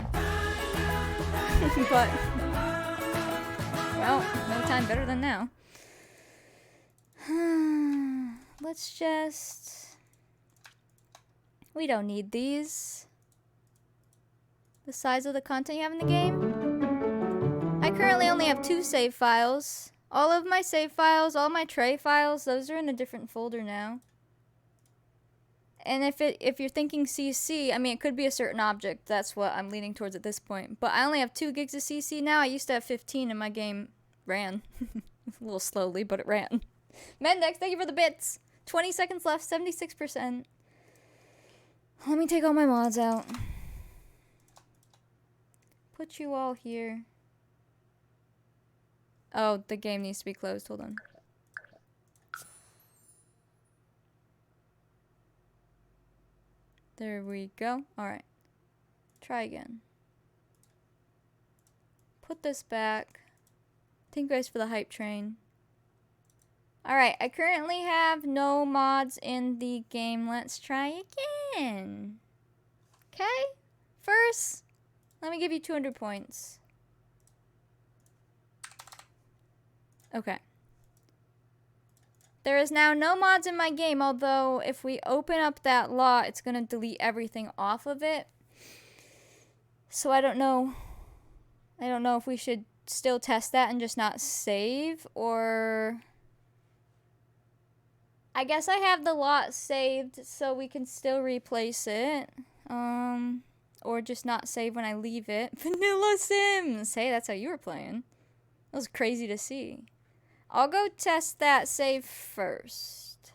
But, well, no time better than now. Let's just... We don't need these. The size of the content you have in the game. I currently only have 2 save files. All of my save files, all my tray files, those are in a different folder now. And if you're thinking CC, I mean, it could be a certain object. That's what I'm leaning towards at this point. But I only have 2 gigs of CC now. I used to have 15 and my game ran. A little slowly, but it ran. Mendex, thank you for the bits. 20 seconds left, 76%. Let me take all my mods out. Put you all here. Oh, the game needs to be closed. Hold on. There we go. Alright. Try again. Put this back. Thank you guys for the hype train. Alright, I currently have no mods in the game. Let's try again. Okay? First, let me give you 200 points. Okay. There is now no mods in my game, although if we open up that lot, it's going to delete everything off of it. So I don't know. I don't know if we should still test that and just not save, or... I guess I have the lot saved, so we can still replace it. Or just not save when I leave it. Vanilla Sims! Hey, that's how you were playing. That was crazy to see. I'll go test that save first.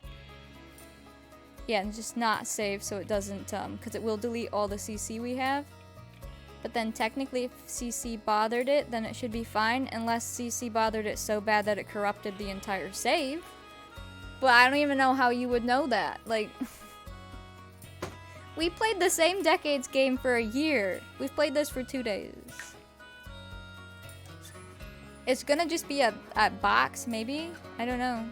Yeah, and just not save so it doesn't, because it will delete all the CC we have. But then technically if CC bothered it, then it should be fine, unless CC bothered it so bad that it corrupted the entire save. But I don't even know how you would know that. Like, we played the same Decades game for a year. We've played this for 2 days. It's gonna just be a box, maybe? I don't know.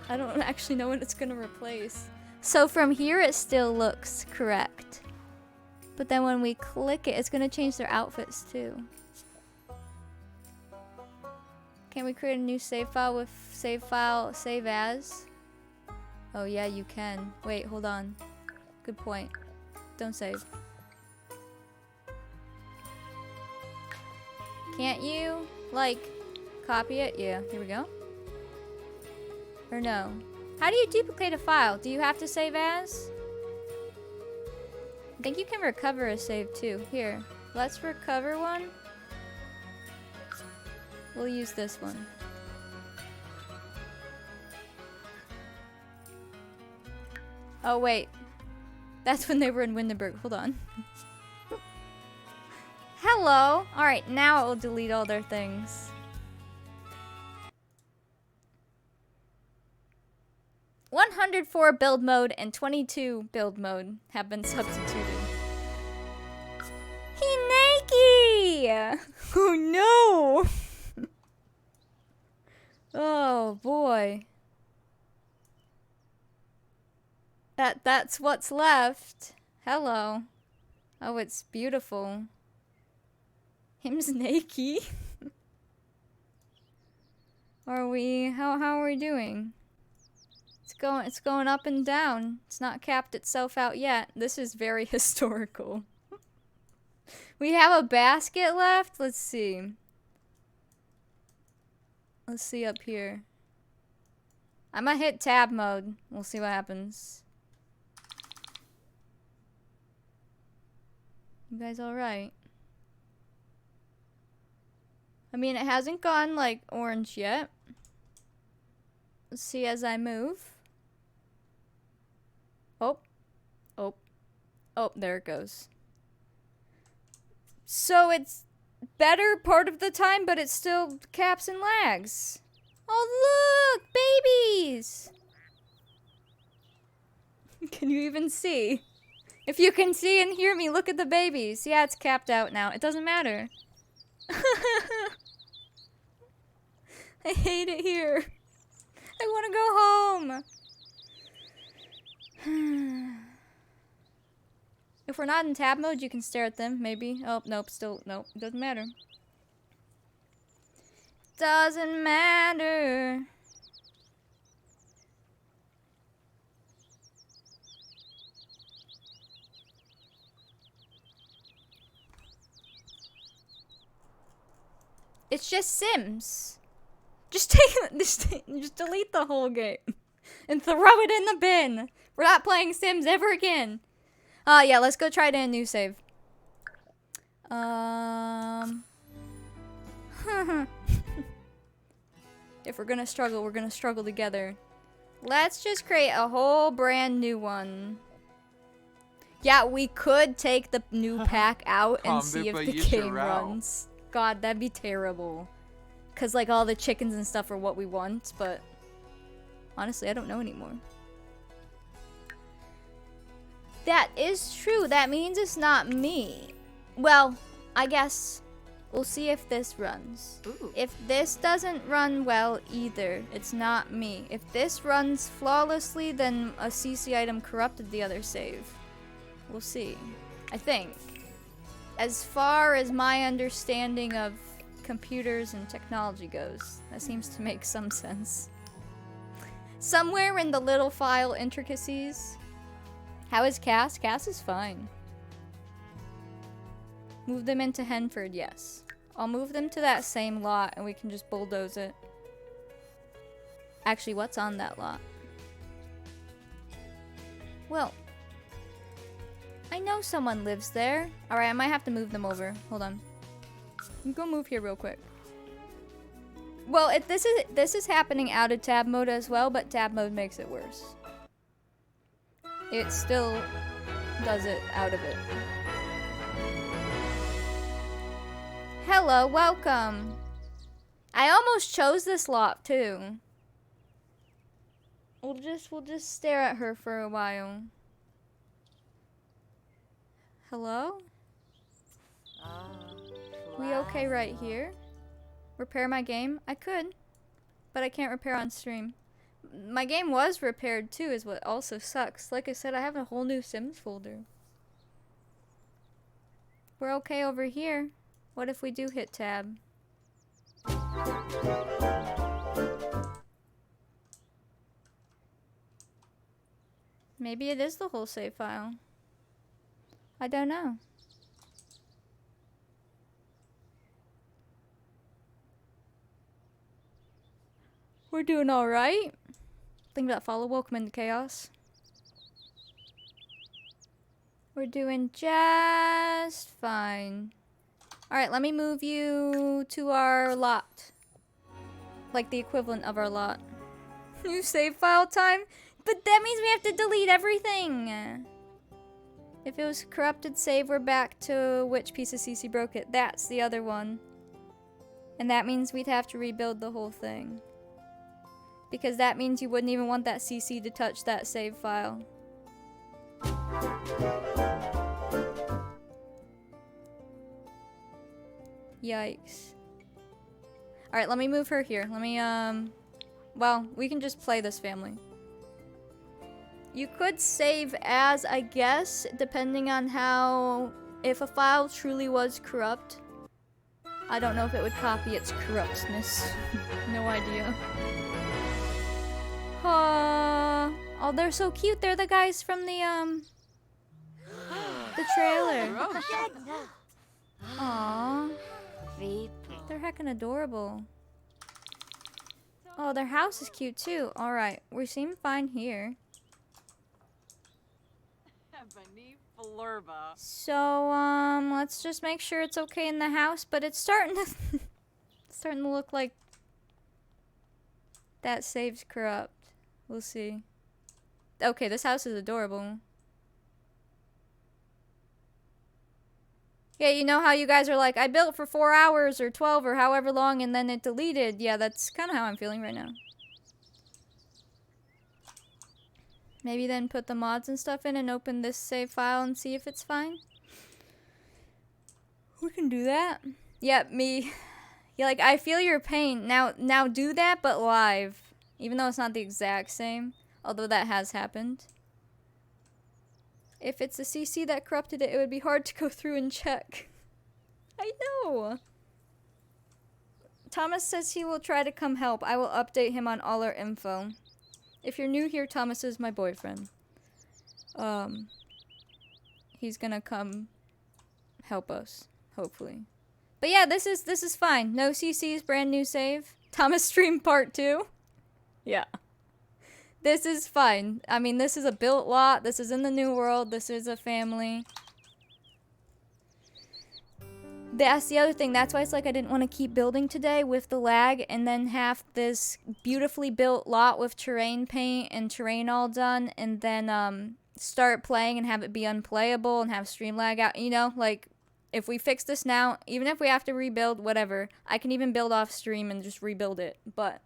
I don't actually know what it's gonna replace. So from here, it still looks correct. But then when we click it, it's gonna change their outfits too. Can we create a new save file with save as? Oh yeah, you can. Wait, hold on. Good point. Don't save. Can't you, like, copy it? Yeah, here we go. Or no. How do you duplicate a file? Do you have to save as? I think you can recover a save too. Here, let's recover one. We'll use this one. Oh wait. That's when they were in Windenburg. Hold on. Hello! Alright, now it will delete all their things. "104 build mode and 22 build mode have been substituted. Hineki! Oh no! Oh boy. That's what's left. Hello. Oh, it's beautiful. Him's naked. Are we? How are we doing? It's going up and down. It's not capped itself out yet. This is very historical. We have a basket left. Let's see. Let's see up here. I'm gonna hit tab mode. We'll see what happens. You guys all right? I mean, it hasn't gone, like, orange yet. Let's see as I move. Oh. Oh. Oh, there it goes. So it's better part of the time, but it still caps and lags. Oh, look! Babies! Can you even see? If you can see and hear me, look at the babies. Yeah, it's capped out now. It doesn't matter. I hate it here. I want to go home. If we're not in tab mode, you can stare at them, maybe. Oh, nope, still, nope, doesn't matter. Doesn't matter. It's just Sims. Just just delete the whole game and throw it in the bin. We're not playing Sims ever again. Yeah, let's go try to a new save. If we're gonna struggle, we're gonna struggle together. Let's just create a whole brand new one. Yeah, we could take the new pack out and see if the game runs. God, that'd be terrible. Cause like all the chickens and stuff are what we want, but honestly, I don't know anymore. That is true. That means it's not me. Well, I guess we'll see if this runs. Ooh. If this doesn't run well either, it's not me. If this runs flawlessly, then a CC item corrupted the other save. We'll see. I think. As far as my understanding of computers and technology goes, that seems to make some sense. Somewhere in the little file intricacies. How is Cass? Cass is fine. Move them into Henford, yes. I'll move them to that same lot and we can just bulldoze it. Actually, what's on that lot? Well, I know someone lives there. Alright, I might have to move them over. Hold on. Go move here real quick. Well, this is happening out of tab mode as well, but tab mode makes it worse. It still does it out of it. Hello, welcome. I almost chose this lot too. We'll just stare at her for a while. Hello? We okay right here? Repair my game? I could, but I can't repair on stream. My game was repaired too, is what also sucks. Like I said, I have a whole new Sims folder. We're okay over here. What if we do hit tab? Maybe it is the whole save file. I don't know. We're doing alright. Think about follow. Welcome into chaos. We're doing just fine. Alright, let me move you to our lot. Like the equivalent of our lot. New save file time? But that means we have to delete everything! If it was corrupted save, we're back to which piece of CC broke it. That's the other one. And that means we'd have to rebuild the whole thing. Because that means you wouldn't even want that CC to touch that save file. Yikes. Alright, let me move her here. Let me, well, we can just play this family. You could save as, I guess, depending on how... If a file truly was corrupt. I don't know if it would copy its corruptness. No idea. Oh, they're so cute. They're the guys from the trailer. Aww. They're heckin' adorable. Oh, their house is cute too. Alright, we seem fine here. So, let's just make sure it's okay in the house, but it's starting to starting to look like that save's corrupt. We'll see. Okay, this house is adorable. Yeah, you know how you guys are like, I built for 4 hours or 12 or however long and then it deleted. Yeah, that's kind of how I'm feeling right now. Maybe then put the mods and stuff in and open this save file and see if it's fine. We can do that. Yep, me. Yeah, like, I feel your pain. Now do that, but live. Even though it's not the exact same. Although that has happened. If it's a CC that corrupted it, it would be hard to go through and check. I know. Thomas says he will try to come help. I will update him on all our info. If you're new here, Thomas is my boyfriend. He's gonna come help us, hopefully. But yeah, this is fine. No CCs, brand new save. Thomas stream part 2. Yeah. This is fine. I mean, this is a built lot. This is in the new world. This is a family. That's the other thing. That's why it's like I didn't want to keep building today with the lag and then have this beautifully built lot with terrain paint and terrain all done and then start playing and have it be unplayable and have stream lag out. You know, like if we fix this now, even if we have to rebuild, whatever, I can even build off stream and just rebuild it. But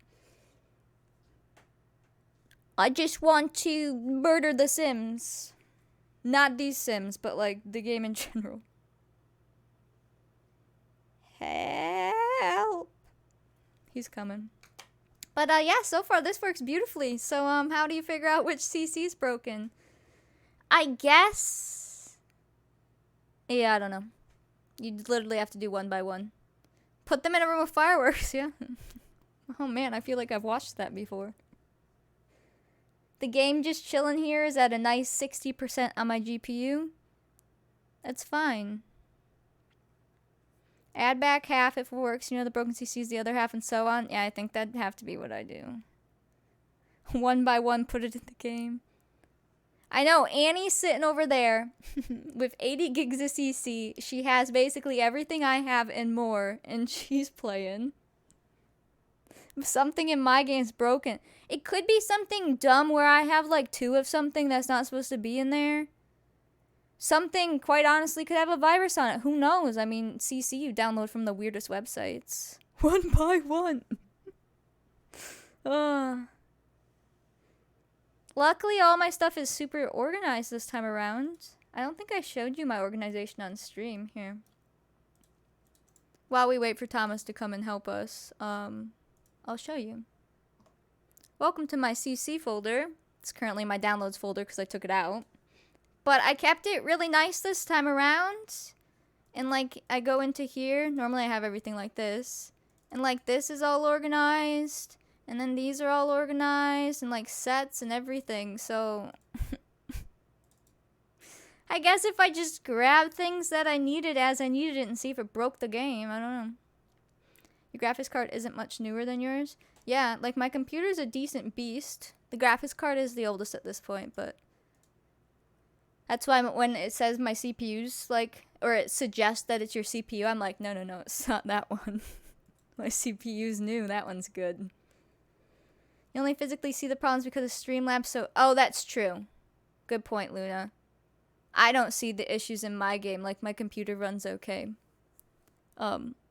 I just want to murder the Sims. Not these Sims, but like the game in general. Help. He's coming. But yeah, so far this works beautifully. So how do you figure out which CC's broken? I guess. Yeah, I don't know. You literally have to do one by one. Put them in a room of fireworks, yeah. Oh man, I feel like I've watched that before. The game just chilling here is at a nice 60% on my GPU. That's fine. Add back half if it works. You know, the broken CC's the other half and so on. Yeah, I think that'd have to be what I do. One by one, put it in the game. I know, Annie's sitting over there with 80 gigs of CC. She has basically everything I have and more, and she's playing. Something in my game's broken. It could be something dumb where I have like 2 of something that's not supposed to be in there. Something, quite honestly, could have a virus on it. Who knows? I mean, CC you download from the weirdest websites. One by one. Luckily, all my stuff is super organized this time around. I don't think I showed you my organization on stream. Here. While we wait for Thomas to come and help us, I'll show you. Welcome to my CC folder. It's currently my downloads folder because I took it out. But I kept it really nice this time around. And like, I go into here. Normally I have everything like this. And like, this is all organized. And then these are all organized. And like, sets and everything. So, I guess if I just grab things that I needed as I needed it and see if it broke the game. I don't know. Your graphics card isn't much newer than yours. Yeah, like my computer's a decent beast. The graphics card is the oldest at this point, but that's why when it says my CPU's like, or it suggests that it's your CPU, I'm like, no, it's not that one. My CPU's new, that one's good. You only physically see the problems because of Streamlabs, so, oh, that's true. Good point, Luna. I don't see the issues in my game, like my computer runs okay.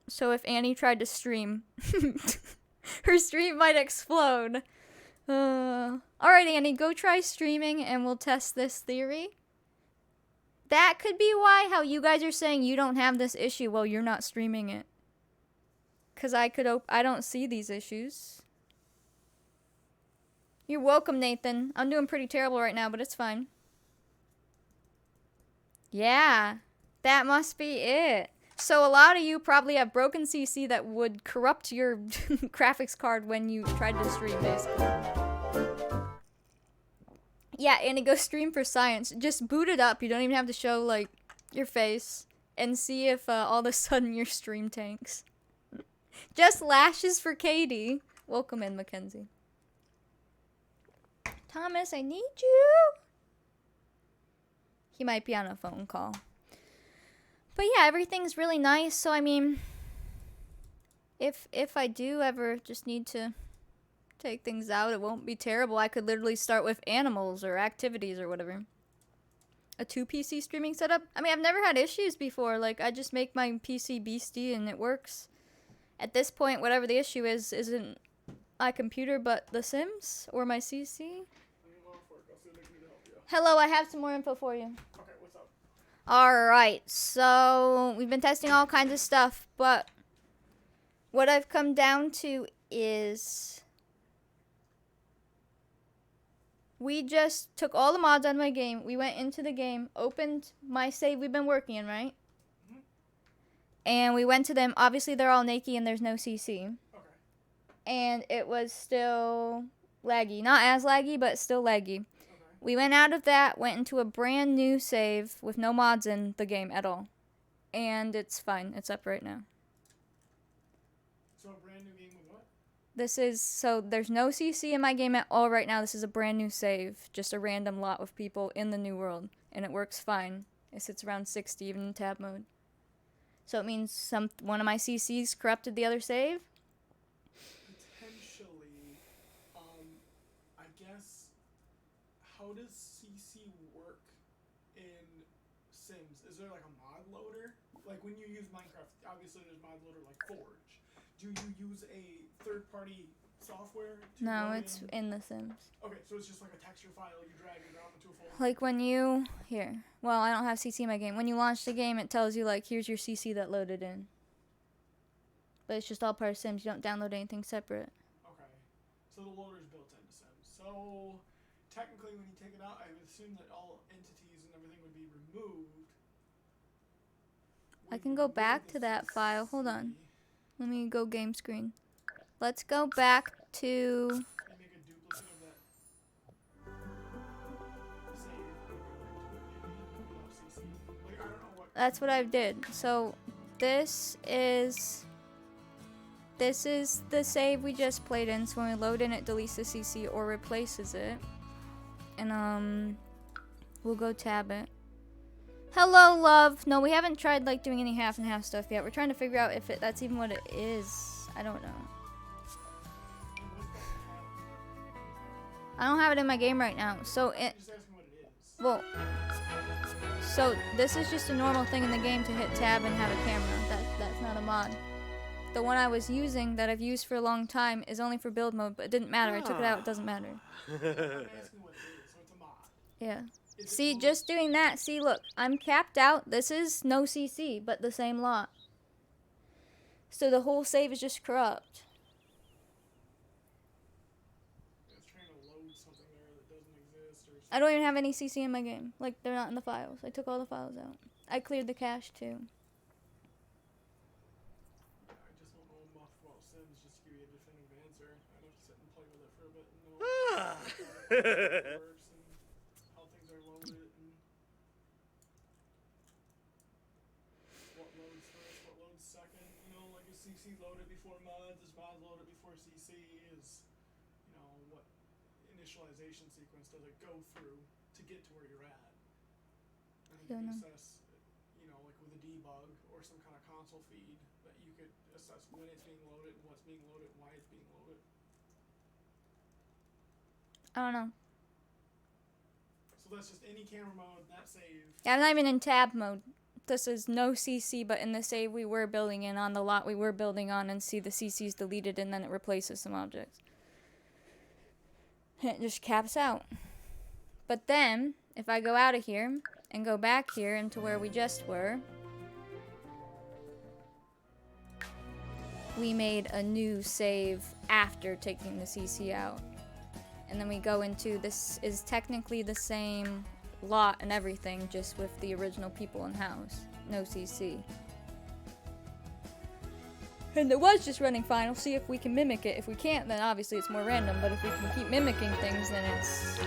So if Annie tried to stream, her stream might explode. Alright, Annie, go try streaming and we'll test this theory. That could be why how you guys are saying you don't have this issue while you're not streaming it. Because I don't see these issues. You're welcome, Nathan. I'm doing pretty terrible right now, but it's fine. Yeah, that must be it. So a lot of you probably have broken CC that would corrupt your graphics card when you tried to stream, basically. Yeah, and it goes stream for science. Just boot it up. You don't even have to show, like, your face. And see if all of a sudden your stream tanks. Just lashes for Katie. Welcome in, Mackenzie. Thomas, I need you. He might be on a phone call. But yeah, everything's really nice. So, I mean, if I do ever just need to take things out, it won't be terrible. I could literally start with animals or activities or whatever. A 2 PC streaming setup? I mean, I've never had issues before. Like, I just make my PC beastie and it works. At this point, whatever the issue is, isn't my computer but The Sims or my CC. Hello, I have some more info for you. Okay, what's up? Alright, so we've been testing all kinds of stuff, but what I've come down to is we just took all the mods out of my game. We went into the game, opened my save we've been working in, right? Mhm. And we went to them. Obviously, they're all naked and there's no CC. Okay. And it was still laggy. Not as laggy, but still laggy. Okay. We went out of that, went into a brand new save with no mods in the game at all. And it's fine. It's up right now. So a brand new game with what? This is, so there's no CC in my game at all right now. This is a brand new save. Just a random lot of people in the new world. And it works fine. It sits around 60 even in tab mode. So it means one of my CCs corrupted the other save. Potentially, I guess, how does CC work in Sims? Is there like a mod loader? Like when you use Minecraft, obviously there's mod loader like Forge. Do you use a third-party software? No, it's in The Sims. Okay, so it's just like a texture file you drag and drop into a folder. Like when you, here, well, I don't have CC in my game. When you launch the game, it tells you like, here's your CC that loaded in. But it's just all part of Sims. You don't download anything separate. Okay, so the loader is built into Sims. So technically, when you take it out, I would assume that all entities and everything would be removed. I can go back to that file. Hold on. Let me go game screen. Let's go back to... And make a duplicate of that save. Without CC. Like, I don't know what. That's what I did. So this is the save we just played in. So when we load in, it deletes the CC or replaces it. And we'll go tab it. Hello, love. No, we haven't tried like doing any half and half stuff yet. We're trying to figure out if that's even what it is. I don't know. I don't have it in my game right now. So Just ask me what it is. well, so this is just a normal thing in the game to hit tab and have a camera. That's not a mod. The one I was using that I've used for a long time is only for build mode, but it didn't matter. I took it out. It doesn't matter. I'm asking what it is, so it's a mod. Yeah. Is it See, loaded? just doing that. See, look, I'm capped out. This is no CC, but the same lot. So the whole save is just corrupt. It's trying to load something there that doesn't exist or I don't even have any CC in my game. Like, they're not in the files. I took all the files out. I cleared the cache, too. I just don't know enough about Sims just to give you a definitive answer. I'd have to sit and play with it for a bit and know how it works and how things are loaded and what loads first, what loads second. You know, like is CC loaded before mods? Is mods loaded before CC? Is, you know, what initialization sequence does it go through to get to where you're at? And you Don't can know. assess, you know, like with a debug or some kind of console feed that you could assess when it's being loaded and what's being loaded and why it's being loaded. I don't know. So that's just any camera mode, that save. Yeah, I'm not even in tab mode. This is no CC, but in the save we were building in on the lot we were building on, and see the CC's deleted and then it replaces some objects. And it just caps out. But then, if I go out of here and go back here into where we just were, we made a new save after taking the CC out. And then we go into, this is technically the same lot and everything, just with the original people in house. No CC. And it was just running fine. We'll see if we can mimic it. If we can't, then obviously it's more random. But if we can keep mimicking things, then it's...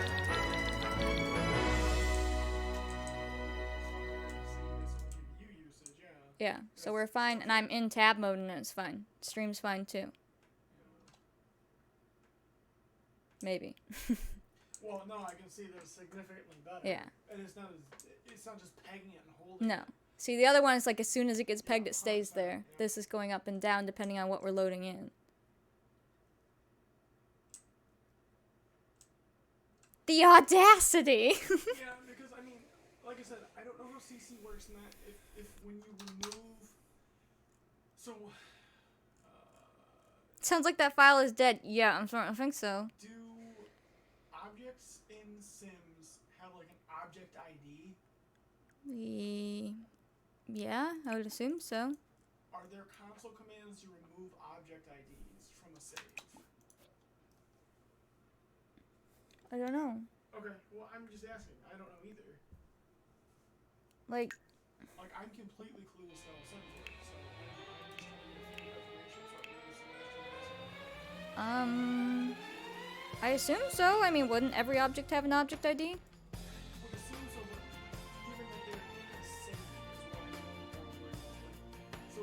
CPU usage, yeah. Yeah, so we're fine. And I'm in tab mode and it's fine. Stream's fine too. Maybe. Well, no, I can see that it's significantly better. Yeah. And it's not just pegging it and holding No. it. See, the other one is like as soon as it gets pegged, it stays there. This is going up and down depending on what we're loading in. The audacity! Yeah, because I mean, like I said, I don't know how CC works in that. If when you remove, so Sounds like that file is dead. Yeah, I'm starting to think so. do objects in Sims have like an object ID? Yeah, I would assume so. Are there console commands to remove object IDs from a save? I don't know. Okay, well, I'm just asking. I don't know either. Like, Like, I'm completely clueless to how Sims works, so I'm just trying to get a few information so I can use the suggestion. I assume so. I mean, wouldn't every object have an object ID? Well, it seems so, but given that they're in a save is what I don't so.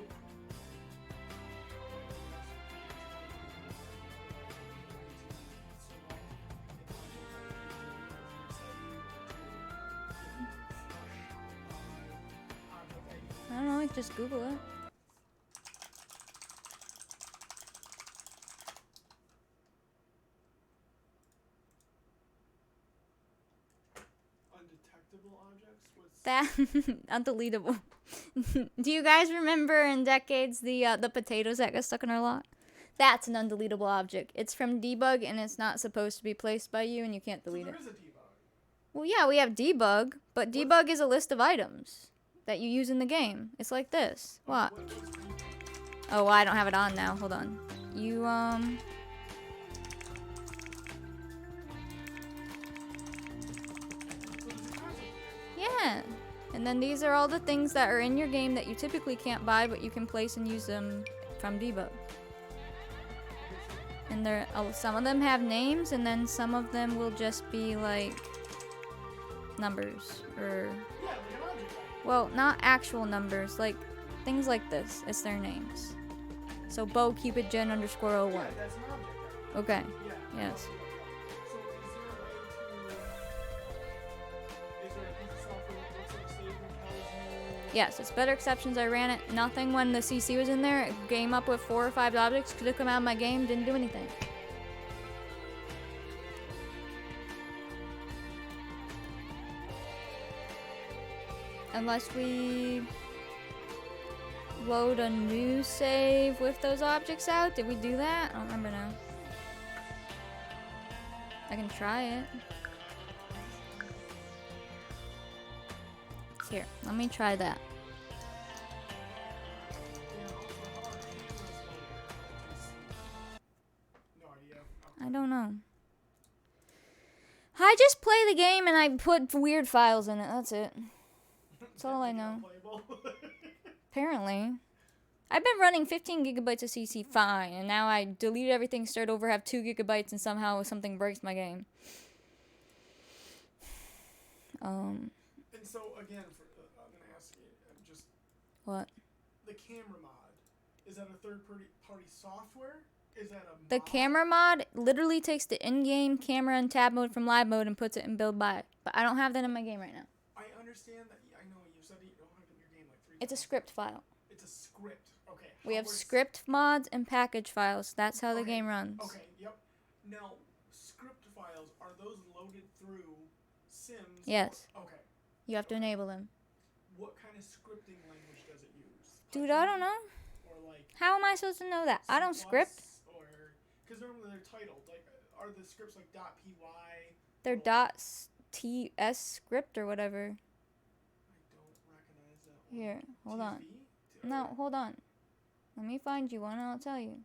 I don't know. I can just Google it. Undetectable objects? What's That undeletable. Do you guys remember in Decades the potatoes that got stuck in our lot? That's an undeletable object. It's from Debug and it's not supposed to be placed by you and you can't so delete there it. is a debug. Well, yeah, we have Debug, but Debug is a list of items that you use in the game. It's like this. What? What is debug? Oh, well, I don't have it on now. Hold on. You yeah. And then these are all the things that are in your game that you typically can't buy, but you can place and use them from Debug. And there, some of them have names, and then some of them will just be like numbers or, Yeah, like an object. well, not actual numbers, like things like this. It's their names. So Bo Cupid Gen underscore 01. Yeah, that's an object. Okay. Yeah. Yes. So is there a piece of software that looks like a save and tells you? Yes, it's better exceptions. I ran it. Nothing when the CC was in there. It came up with 4 or 5 objects. Could have come out of my game. Didn't do anything. Unless we load a new save with those objects out. Did we do that? I don't remember now. I can try it. Here, let me try that. No idea. I don't know. I just play the game and I put weird files in it. That's it. That's all I know. Apparently. I've been running 15 gigabytes of CC fine, and now I delete everything, start over, have 2 gigabytes, and somehow something breaks my game. And so again, I'm gonna ask you, just What? the camera mod. Is that a third-party software? Is that a mod? The camera mod literally takes the in-game camera and tab mode from live mode and puts it in build by. But I don't have that in my game right now. I understand that. I know you said you don't have it in your game like 3 It's a times. script file. It's a script. Okay. We How have is- script mods and package files. That's how the Okay, game runs. Okay. Yep. Now, script files, are those loaded through Sims? Yes. Okay. You have to enable them. What kind of scripting language does it use? Dude, I don't know. Or like How am I supposed to know that? I don't C++, script. Or because normally they're titled. Like, are the scripts like .py? They're or- .ts script or whatever. I don't recognize that one. Here, hold on. TSV? No, hold on. Let me find you one and I'll tell you.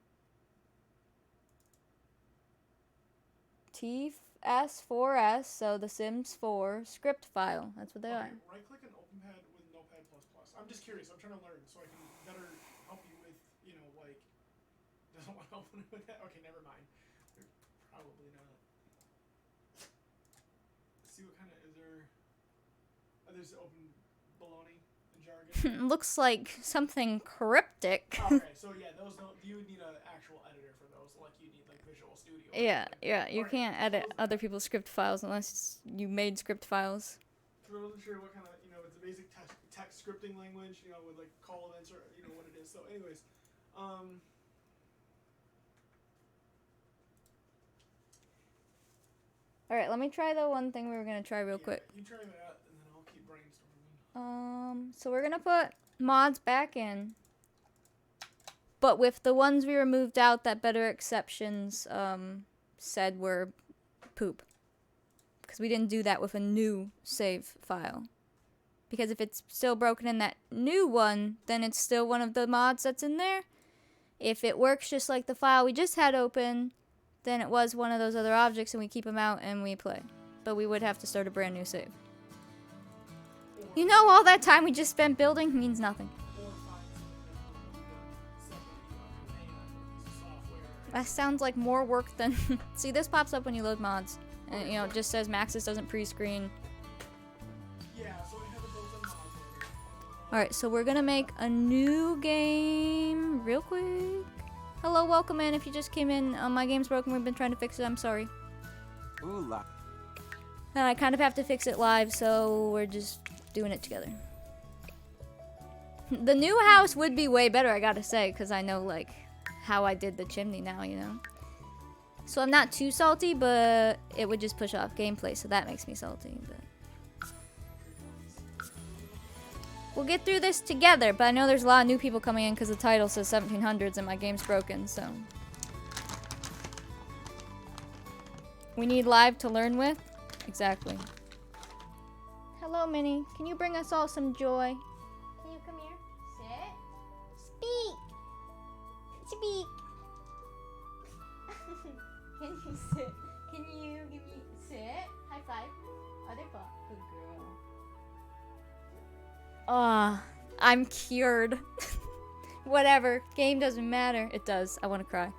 TS4S, so the Sims 4 script file. That's what they are. Okay, right-click an OpenPad with Notepad++. I'm just curious. I'm trying to learn so I can better help you with, like, doesn't want to open it with that? Okay, never mind. Probably not. See what kind of, is there, there's open baloney and jargon? Looks like something cryptic. Okay, so yeah, those don't, you would need an actual editor for those, like you need like Visual Studio. or Yeah, something. yeah. You Alright, can't edit close other people's script files unless you made script files. So I wasn't sure what kind of, it's a basic text scripting language, with like call events or, what it is. So anyways, Alright, let me try the one thing we were gonna try real yeah, quick. You try that, and then I'll keep brainstorming. So we're gonna put mods back in. But with the ones we removed out that better exceptions said were poop. Because we didn't do that with a new save file. Because if it's still broken in that new one, then it's still one of the mods that's in there. If it works just like the file we just had open, then it was one of those other objects and we keep them out and we play. But we would have to start a brand new save. You know, all that time we just spent building means nothing. That sounds like more work than... See, this pops up when you load mods. And, you know, it just says Maxis doesn't pre-screen. Yeah, so we have a built-in mod. Alright, so we're gonna make a new game real quick. Hello, welcome in. If you just came in, my game's broken. We've been trying to fix it. I'm sorry. Ooh la. And I kind of have to fix it live, so we're just doing it together. The new house would be way better, I gotta say, because I know, like, how I did the chimney now, you know? So I'm not too salty, but it would just push off gameplay, so that makes me salty. But we'll get through this together, but I know there's a lot of new people coming in because the title says 1700s and my game's broken, so. We need live to learn with? Exactly. Hello, Minnie. Can you bring us all some joy? Can you come here? Sit. Speak. Speak. Can you sit? Can you give me sit? High five. Other paw. Good girl. I'm cured. Whatever. Game doesn't matter. It does. I want to cry.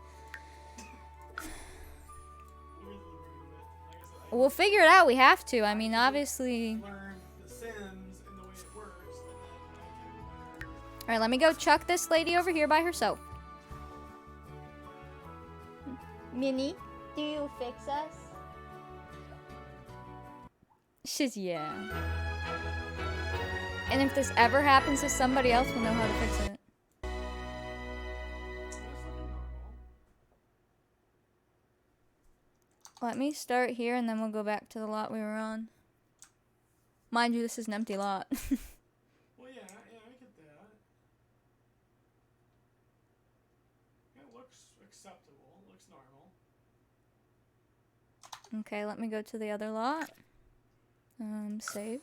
We'll figure it out. We have to. I mean, obviously. Learn the Sims and the way it works. Alright, let me go chuck this lady over here by herself. Minnie, do you fix us? She's yeah. And if this ever happens to somebody else, we'll know how to fix it. Let me start here and then we'll go back to the lot we were on. Mind you, this is an empty lot. Well, yeah, I get that. It looks acceptable. It looks normal. Okay, let me go to the other lot. Save.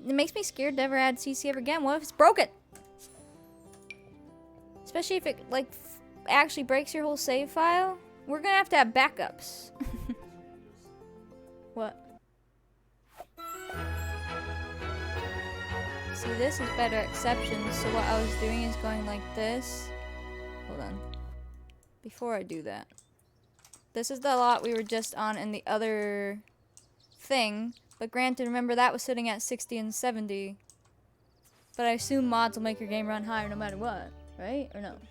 It makes me scared to ever add CC ever again. What if it's broken? Especially if it, like, actually breaks your whole save file. We're gonna have to have backups. What? See, this is better exceptions. So what I was doing is going like this. Hold on. Before I do that. This is the lot we were just on in the other thing. But granted, remember that was sitting at 60 and 70. But I assume mods will make your game run higher no matter what. Right? Or no? It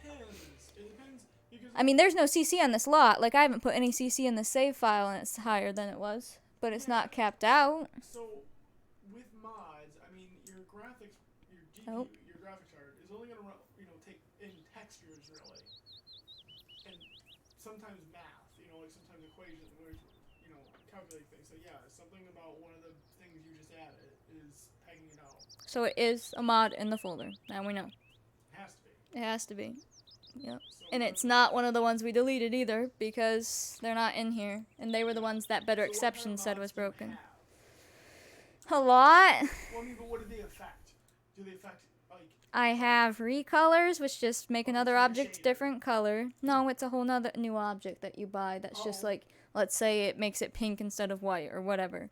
depends because I mean, there's no CC on this lot. Like, I haven't put any CC in the save file and it's higher than it was. But it's not capped out. so with mods, I mean your graphics, your GPU, Oh. your graphics card is only gonna run, take in textures really, and sometimes math, like sometimes equations, where calculate things. So yeah, something about one of the things you just added is pegging it out. So it is a mod in the folder. Now we know. It has to be. It has to be. Yep. So And it's not one of the ones we deleted either because they're not in here. And they were the ones that Better so what kind Exception of said mods was do you broken. have? A lot. Well, I mean, but what do they affect? Do they affect like? I have recolors, which just make another like a object shader. different color. No, it's a whole nother new object that you buy that's just Oh. like, let's say it makes it pink instead of white or whatever.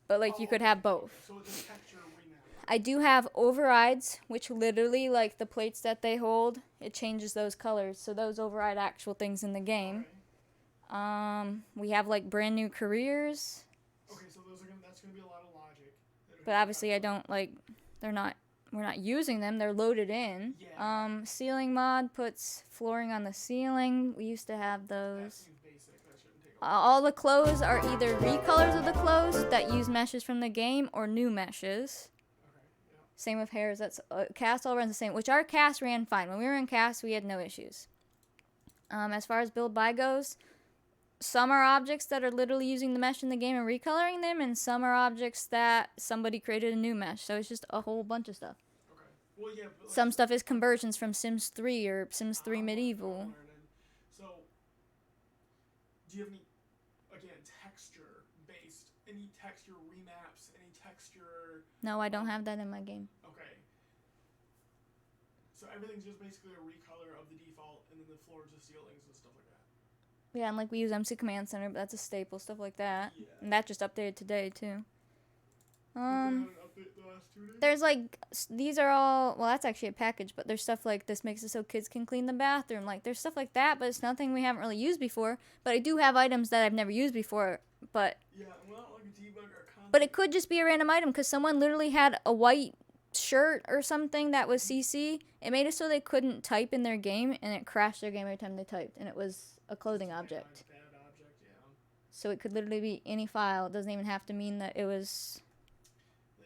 But like you could have both. So it's a texture remap. I do have overrides, which literally, like the plates that they hold, it changes those colors. So those override actual things in the game. We have like brand new careers, Okay, so that's gonna be a lot of logic. but obviously I don't like, we're not using them. They're loaded in. Yeah. Ceiling mod puts flooring on the ceiling. We used to have That those. seems basic. That shouldn't take a lot. All the clothes are either recolors of the clothes that use meshes from the game or new meshes. Okay. Yeah. Same with hairs. That's cast all runs the same, which our cast ran fine. When we were in cast, we had no issues. As far as build by goes, some are objects that are literally using the mesh in the game and recoloring them, and some are objects that somebody created a new mesh. So it's just a whole bunch of stuff. Okay. Well, yeah. But Some stuff is conversions from Sims 3 or Sims 3 Medieval. So, do you have any, again, texture any texture remaps, any texture. No, I don't have that in my game. Okay. So everything's just basically a recolor of the default, and then the floors and ceilings and stuff like that. Yeah, and like we use MC Command Center, but that's a staple, stuff like that. Yeah. And that just updated today too. They had an update the last 2 days? There's like these are all well, that's actually a package, but there's stuff like this makes it so kids can clean the bathroom. Like there's stuff like that, but it's nothing we haven't really used before. But I do have items that I've never used before. But Yeah, well, like a debugger content. But it could just be a random item because someone literally had a white shirt or something that was CC. It made it so they couldn't type in their game, and it crashed their game every time they typed, and it was a clothing object. Bad object, yeah. So it could literally be any file. It doesn't even have to mean that it was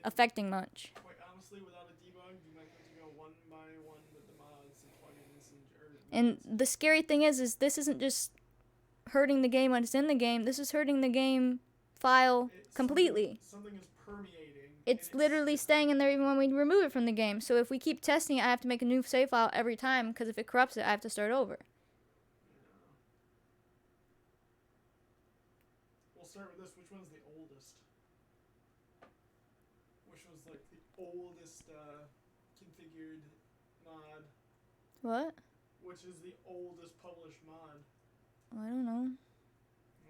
affecting much. Quite honestly, without a debug, you might have to go one by one with the mods and plugins And the scary thing is this isn't just hurting the game when it's in the game. This is hurting the game file completely. Something is permeating. It's literally staying in there even when we remove it from the game. So if we keep testing it, I have to make a new save file every time because if it corrupts it, I have to start over. We'll start with this. Which one's the oldest? Which was like the oldest configured mod? What? Which is the oldest published mod? I don't know.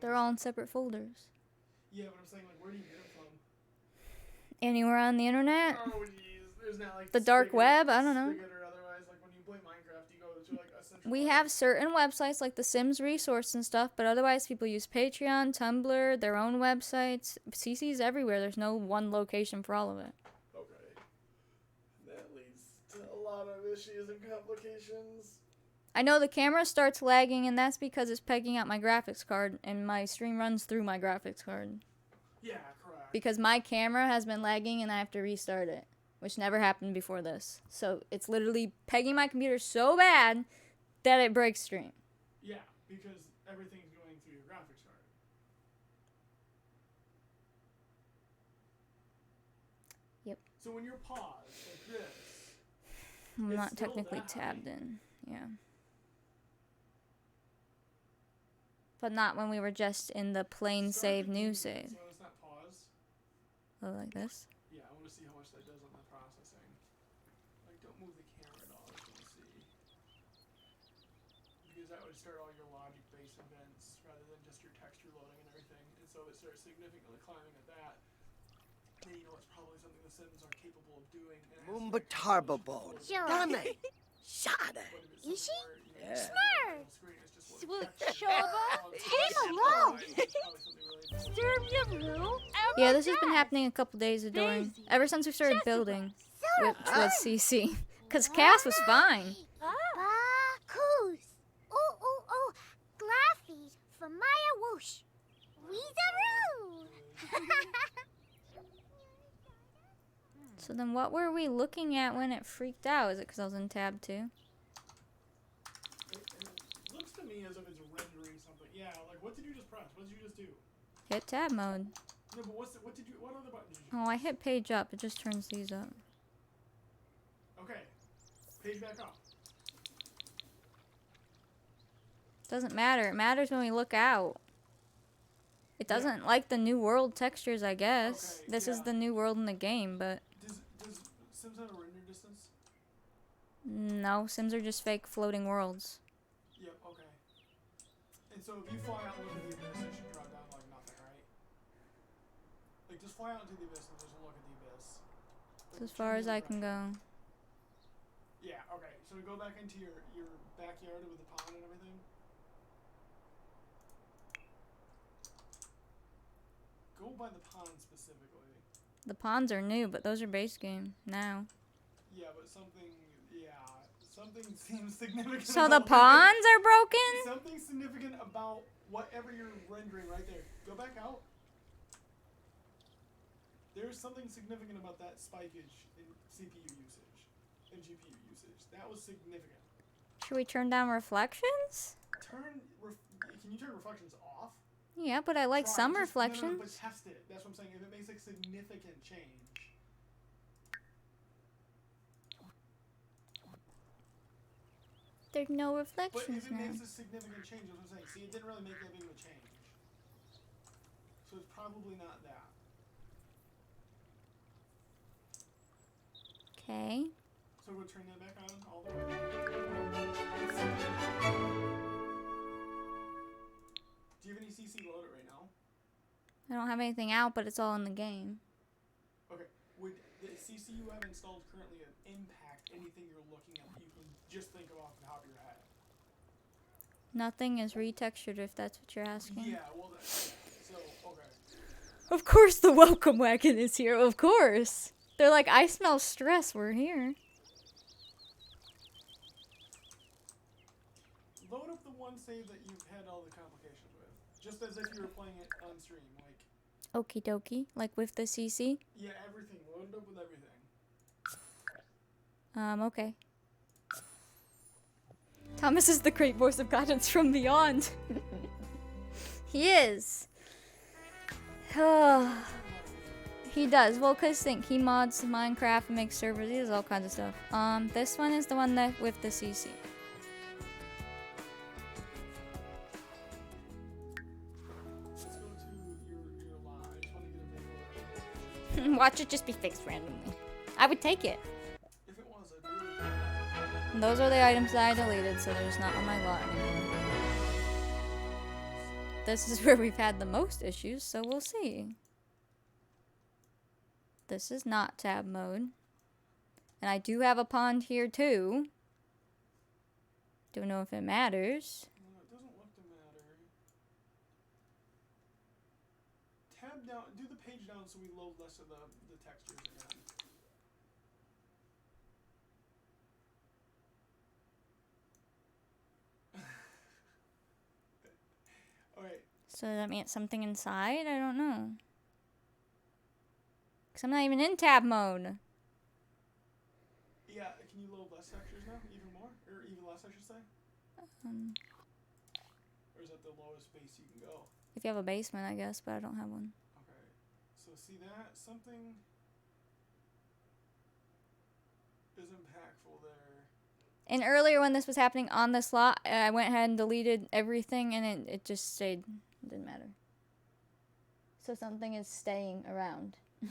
They're all in separate folders. Yeah, but I'm saying, like, where do you get it from? Anywhere on the internet? Oh, jeez. There's not, like, The dark Spigot- web? I don't know. Spigot or otherwise. Like, when you play Minecraft, you go to, like, a central... We have certain websites like the Sims resource and stuff, but otherwise people use Patreon, Tumblr, their own websites. CC's everywhere. There's no one location for all of it. Okay. That leads to a lot of issues and complications. I know the camera starts lagging, and that's because it's pegging out my graphics card, and my stream runs through my graphics card. Yeah, correct. Because my camera has been lagging, and I have to restart it, which never happened before this. So it's literally pegging my computer so bad that it breaks stream. Yeah, because everything's going through your graphics card. Yep. So when you're paused like this, I'm It's not still technically that tabbed high. in. Yeah. But not when we were just in the plain start save, the new game save. So it's not paused. Oh, like this? Yeah, I want to see how much that does on the processing. Like, don't move the camera at all. I just want to see. Because that would start all your logic-based events rather than just your texture loading and everything. And so it starts significantly climbing at that. Then you know it's probably something the Sims are capable of doing. And it has to Mumba be capable of Tarbabone. Sure. Dame. Shada. But if it's Is something she? where, you know, Yeah. it's on the screen, it's just what Swoop texture- Shoba, Oh, it's take just- a look. it's probably something really Stir your blue. Yeah, this has been happening a couple days during, Busy. ever since we started building, So which was CC. Because Cass was fine. Bakus. Oh, Glaffy for Maya Whoosh. Weezaroo. So then what were we looking at when it freaked out? Is it because I was in tab 2? It looks to me as if it's rendering something. Yeah, like what did you just press? What did you just do? Hit tab mode. No, but what other button did you Oh, I hit page up. It just turns these up. Okay. Page back up. Doesn't matter. It matters when we look out. It doesn't like the new world textures, I guess. Okay, This is yeah. the new world in the game, but Does Sims have a render distance? no, Sims are just fake floating worlds. Yep, okay. And so if you fly out and look at the abyss, it should drop down like nothing, right? Like just fly out into the abyss and just look at the abyss. It's as far as I can go. Yeah, okay. So we go back into your backyard with the pond and everything. Go by the pond specifically. The ponds are new, but those are base game now. Yeah, but something seems significant. So the about ponds are broken? Something significant about whatever you're rendering right there. Go back out. There's something significant about that spikeage in CPU usage and GPU usage. That was significant. Should we turn down reflections? Can you turn reflections off? Yeah, but I like Try, some just- reflections. No, but test it. That's what I'm saying. If it makes a significant change. There's no But reflections if it now. makes a significant change, that's what I'm saying. See, it didn't really make that big of a change. So So it's probably not that. Okay. So we'll turn that back on all the way. Do you have any CC loaded right now? I don't have anything out, but it's all in the game. Okay. Would the CC you have installed currently impact anything you're looking at that you can just think of off the top of your head? Nothing is retextured if that's what you're asking. Yeah, well, that's, so, okay. Of course the welcome wagon is here, of course. They're like, I smell stress, we're here. Load up the one save that you've had all the complications with. Just as if you were playing it on stream, like... Okie dokie, like with the CC? Yeah, everything. Load it up with everything. Okay. Thomas is the great voice of guidance from beyond. He is. He does. Well, cause think he mods Minecraft and makes servers. He does all kinds of stuff. This one is the one that with the CC. Let's go to your line. I just want to get a visual. Watch it just be fixed randomly. I would take it. If it was, I'd really like And those are the items that I deleted, so there's not on my lot anymore. This is where we've had the most issues, so we'll see. This is not tab mode. And I do have a pond here too. Don't know if it matters. No, it doesn't look to matter. Tab down, do the page down so we load less of the textures again. Alright, So that means something inside? I don't know. Because I'm not even in tab mode. yeah, can you load less textures now? Even more? Or even less, I should say? Or is that the lowest base you can go? If you have a basement, I guess, but I don't have one. Okay, so see that? Something is impactful there. And earlier when this was happening on the slot, I went ahead and deleted everything and it just stayed. It didn't matter. So something is staying around. I'm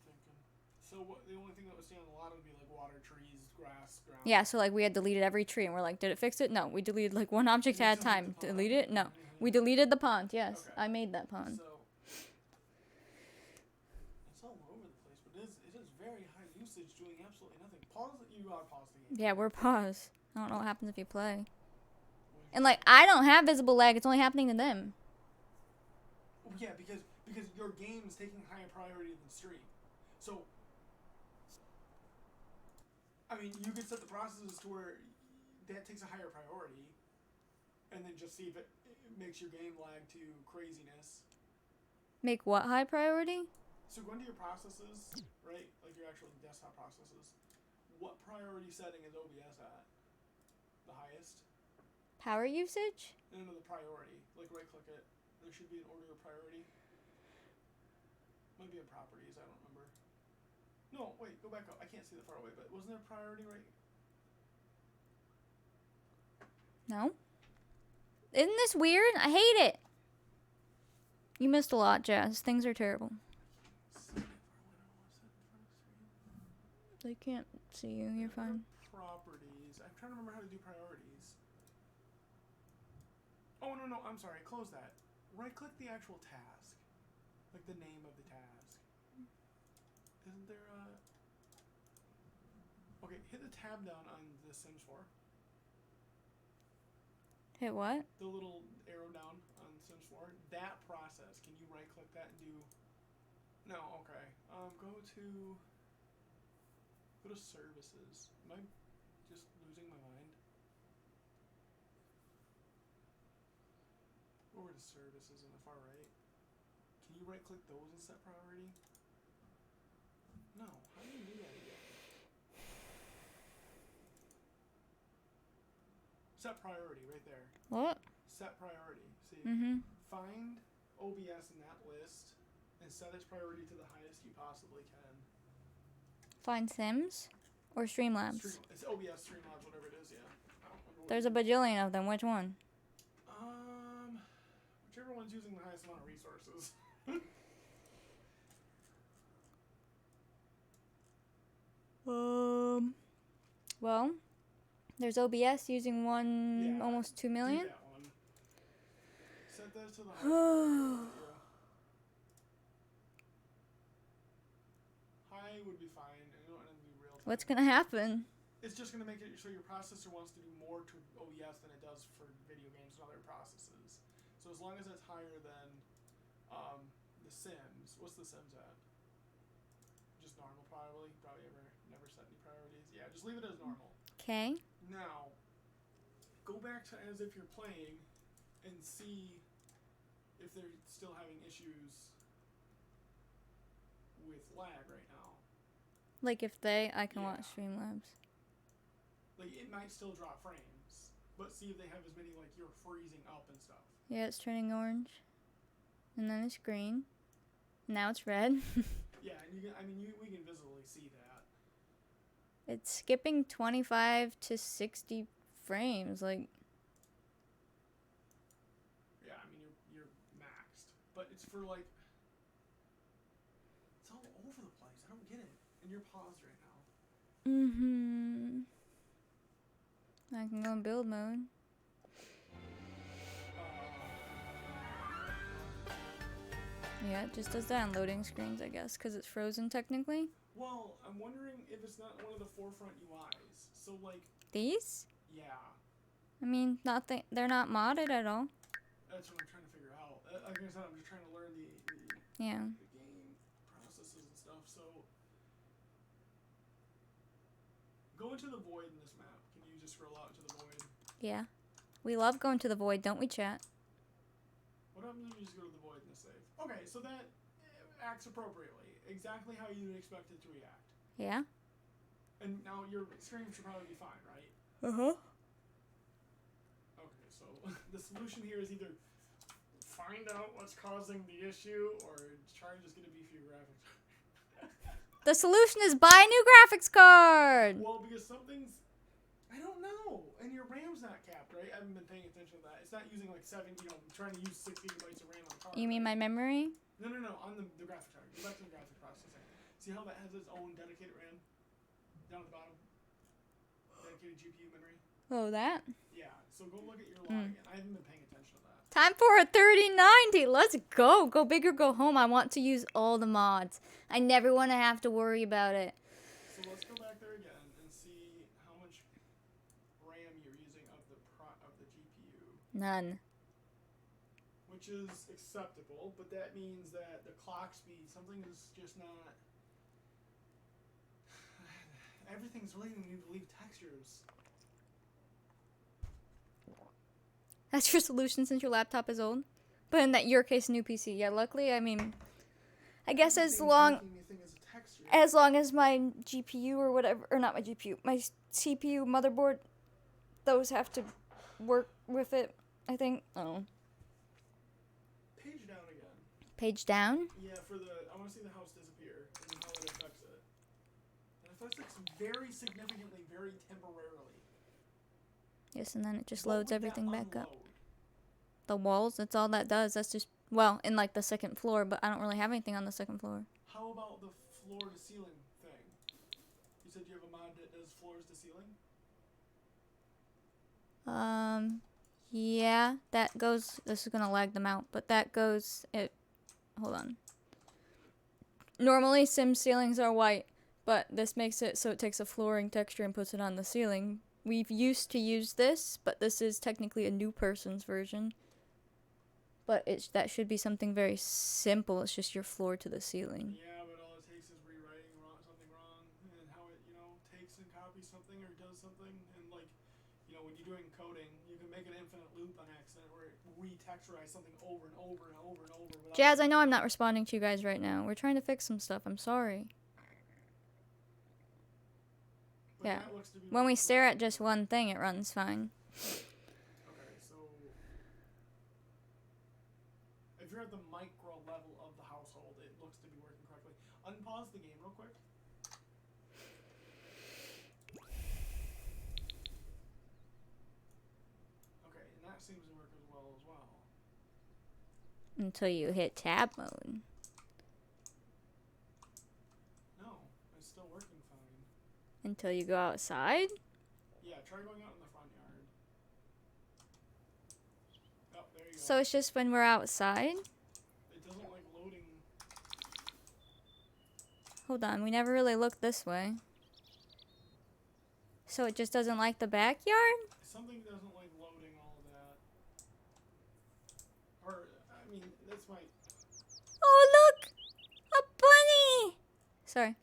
thinking. So what, the only thing that would stay on the lot would be like water, trees, grass, ground. Yeah, so like we had deleted every tree and we're like, did it fix it? No, we deleted like one object at a time. Delete it? No. We deleted the pond, yes. Okay. I made that pond. So it's all over the place, but it is very high usage doing absolutely nothing. Pause it, you are paused the game. Yeah, we're paused. I don't know what happens if you play. And like, I don't have visible lag. It's only happening to them. Yeah, because your game is taking higher priority than stream. So, I mean, you could set the processes to where that takes a higher priority, and then just see if it makes your game lag to craziness. Make what high priority? So go into your processes, right? Like your actual desktop processes. What priority setting is OBS at? The highest? Power usage? No, the priority. Like right click it. There should be an order of priority. Might be in properties, I don't remember. No, wait, go back up. I can't see that far away, but wasn't there a priority right? No. Isn't this weird? I hate it. You missed a lot, Jazz. Things are terrible. They can't see you. You're fine. Properties. I'm trying to remember how to do priorities. Oh, no, I'm sorry. Close that. Right-click the actual task. Like the name of the task. Isn't there a... Okay, hit the tab down on the Sims 4. Hit what? The little arrow down on Sims 4. That process. Can you right-click that and do... No, okay. Go to services. Am I just losing my mind? Go over to services on the far right. Can you right-click those and set priority? No. How do you do that again? Set priority right there. What? Set priority. See? Mm-hmm. Find OBS in that list and set its priority to the highest you possibly can. Find Sims? Or Streamlabs? It's OBS, Streamlabs, whatever it is, yeah. I don't remember There's a bajillion of them. Which one? Whichever one's using the highest amount of resources. Well, there's OBS using one Yeah, almost 2 do million. that one. Set that to the highest. High would be fine. I don't want it to be real time. What's gonna happen? It's just gonna make it so your processor wants to do more to OBS than it does for video games and other processes. So as long as it's higher than the Sims, what's the Sims at? Just normal probably. Probably never set any priorities. Yeah, just leave it as normal. Okay. Now, go back to as if you're playing and see if they're still having issues with lag right now. Like if I can watch Streamlabs. Like it might still drop frames, but see if they have as many like you're freezing up and stuff. Yeah, it's turning orange, and then it's green. Now it's red. Yeah, and we can visibly see that. It's skipping 25 to 60 frames. Like, Yeah, I mean you're maxed, but it's for like it's all over the place. I don't get it. And you're paused right now. I can go in build mode. Yeah, it just does that on loading screens, I guess, because it's frozen technically. Well, I'm wondering if it's not one of the forefront UIs. So like These? yeah, I mean, they're not modded at all. that's what I'm trying to figure out. Like I said, I'm just trying to learn the Yeah. game processes and stuff. So go into the void in this map. Can you just scroll out into the void? Yeah. We love going to the void, don't we, chat? What happens if you just go to the void in the save? Okay, so that acts appropriately. Exactly how you'd expect it to react. Yeah. And now your stream should probably be fine, right? Uh-huh. Okay, so the solution here is either find out what's causing the issue or try and just get a beefier graphics. The solution is buy a new graphics card! Well, because something's... I don't know. And your RAM's not capped, right? I haven't been paying attention to that. It's not using like 7, trying to use 6 gigabytes of RAM on the card. You mean my memory? No, on the graphics card. Go back to the graphics processing. See how that has its own dedicated RAM? Down at the bottom? Dedicated GPU memory? Oh, that? Yeah, so go look at your log again. I haven't been paying attention to that. Time for a 3090. Let's go. Go big or go home. I want to use all the mods. I never want to have to worry about it. So let's go back there again and see how much RAM you're using of the GPU. None. Which is acceptable, but that means that the clock speed, something is just not... Everything's letting you leave textures. That's your solution since your laptop is old? But in your case, new PC. Yeah, luckily, I mean... I guess as long as my GPU or whatever... Or not my GPU. My CPU, motherboard... Those have to work with it, I think. Oh. Page down again. Page down? Yeah, I want to see the house disappear and how it affects it. It affects it very significantly, very temporarily. Yes, and then it just What loads would everything that back up. unload? The walls, that's all that does. That's just, well, in like the second floor, but I don't really have anything on the second floor. How about the floor to ceiling thing? You said you have a mod that does floors to ceiling? Yeah, that goes, this is gonna lag them out, but that goes, hold on. Normally Sim ceilings are white, but this makes it so it takes a flooring texture and puts it on the ceiling. We've used to use this, but this is technically a new person's version. But that should be something very simple. It's just your floor to the ceiling. Yeah, but all it takes is rewriting something wrong, and how it, takes and copies something or does something, and like, when you're doing coding, you can make an infinite loop on accident where it retexturize something over and over and over and over. Jazz, I know I'm not responding to you guys right now. We're trying to fix some stuff. I'm sorry. But Yeah. that looks to be When we working stare at correctly. just one thing, it runs fine. Okay, so if you're at the micro level of the household, it looks to be working correctly. Unpause the game real quick. Okay, and that seems to work as well. Until you hit tab mode. No, it's still working fine. Until you go outside? Yeah, try going out in the front yard. Oh, there you go. So it's just when we're outside? It doesn't like loading. Hold on, we never really looked this way. So it just doesn't like the backyard? Something doesn't like loading all of that. Or, I mean, that's my... Oh, look! A bunny! Sorry.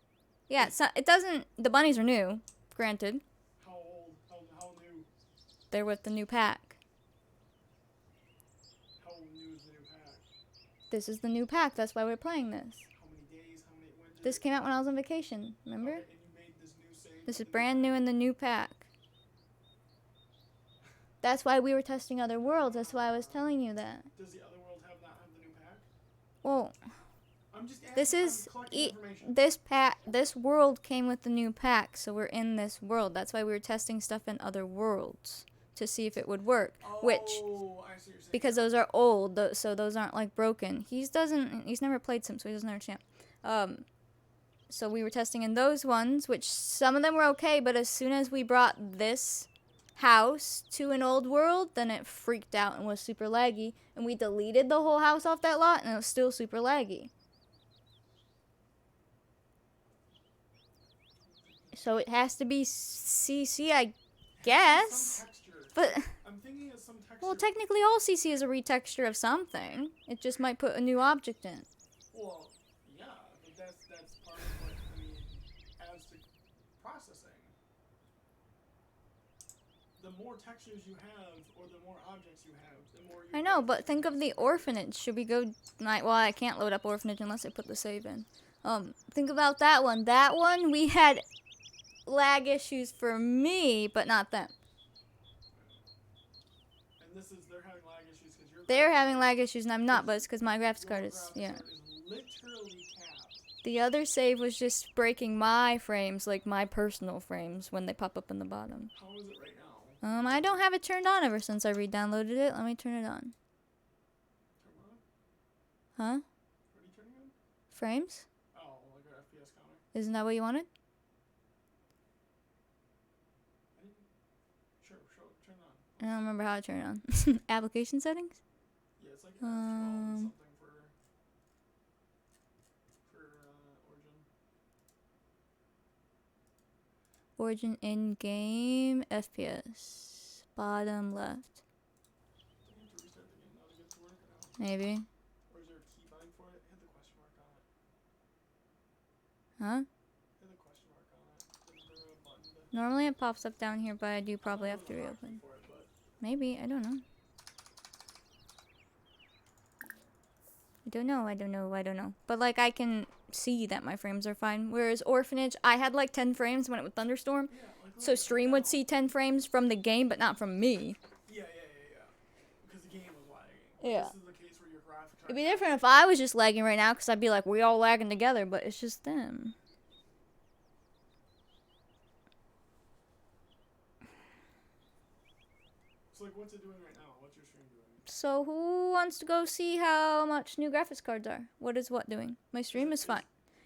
Yeah, it doesn't... The bunnies are new, granted. How old? How new? They're with the new pack. How new is the new pack? This is the new pack, that's why we're playing this. How many days? How many... When did This came out when I was on vacation, remember? Okay, and you made this new save? This is with the brand new in the new pack. That's why we were testing other worlds, that's why I was telling you that. Does the other world not have the new pack? Well, I'm just asking, this is... I'm collecting information. This world came with the new pack, so we're in this world. That's why we were testing stuff in other worlds. To see if it would work. Which... Oh, I see what you're saying. Because those are old, so those aren't like broken. He's never played Sims, so he doesn't understand. So we were testing in those ones, which some of them were okay, but as soon as we brought this house to an old world, then it freaked out and was super laggy, and we deleted the whole house off that lot, and it was still super laggy. So it has to be CC, I guess. Some texture. But... I'm thinking of some texture. Well, technically all CC is a retexture of something. It just might put a new object in. Well, yeah, but that's part of what adds to processing. The more textures you have, or the more objects you have, the more you... I know, but think of the orphanage. Should we go... Well, I can't load up orphanage unless I put the save in. Think about that one. That one, we had lag issues for me, but not them. And they're having lag issues because you're... They're having lag issues and I'm not, but it's because my graphics card is... Yeah. literally capped. The other save was just breaking my frames, like my personal frames, when they pop up in the bottom. How is it right now? I don't have it turned on ever since I re-downloaded it. Let me turn it on. Turn on? Huh? What are you turning on? Frames? Oh, like our FPS counter? Isn't that what you wanted? Sure, turn it on. I don't remember how to turn it on. Application settings? Yeah, it's like F12 or something for Origin. Origin in-game FPS. Bottom left. Do you have to restart the game now to get it to work or no? Maybe. Or is there a key button for it? Hit the question mark on it. Huh? Hit the question mark on it. Is there a button to... Normally it pops up down here, but I do probably have to reopen. For it, but Maybe. I don't know. I don't know. But like I can see that my frames are fine. Whereas Orphanage, I had like 10 frames when it was Thunderstorm. yeah, like So Stream would see 10 frames from the game, but not from me. Yeah. Because the game was lagging. Yeah. This is the case where your graphics It'd be different if I was just lagging right now, because I'd be like, we all lagging together, but it's just them. So like, what's it doing right now? What's your stream doing? So who wants to go see how much new graphics cards are? What is what doing? My stream is fine.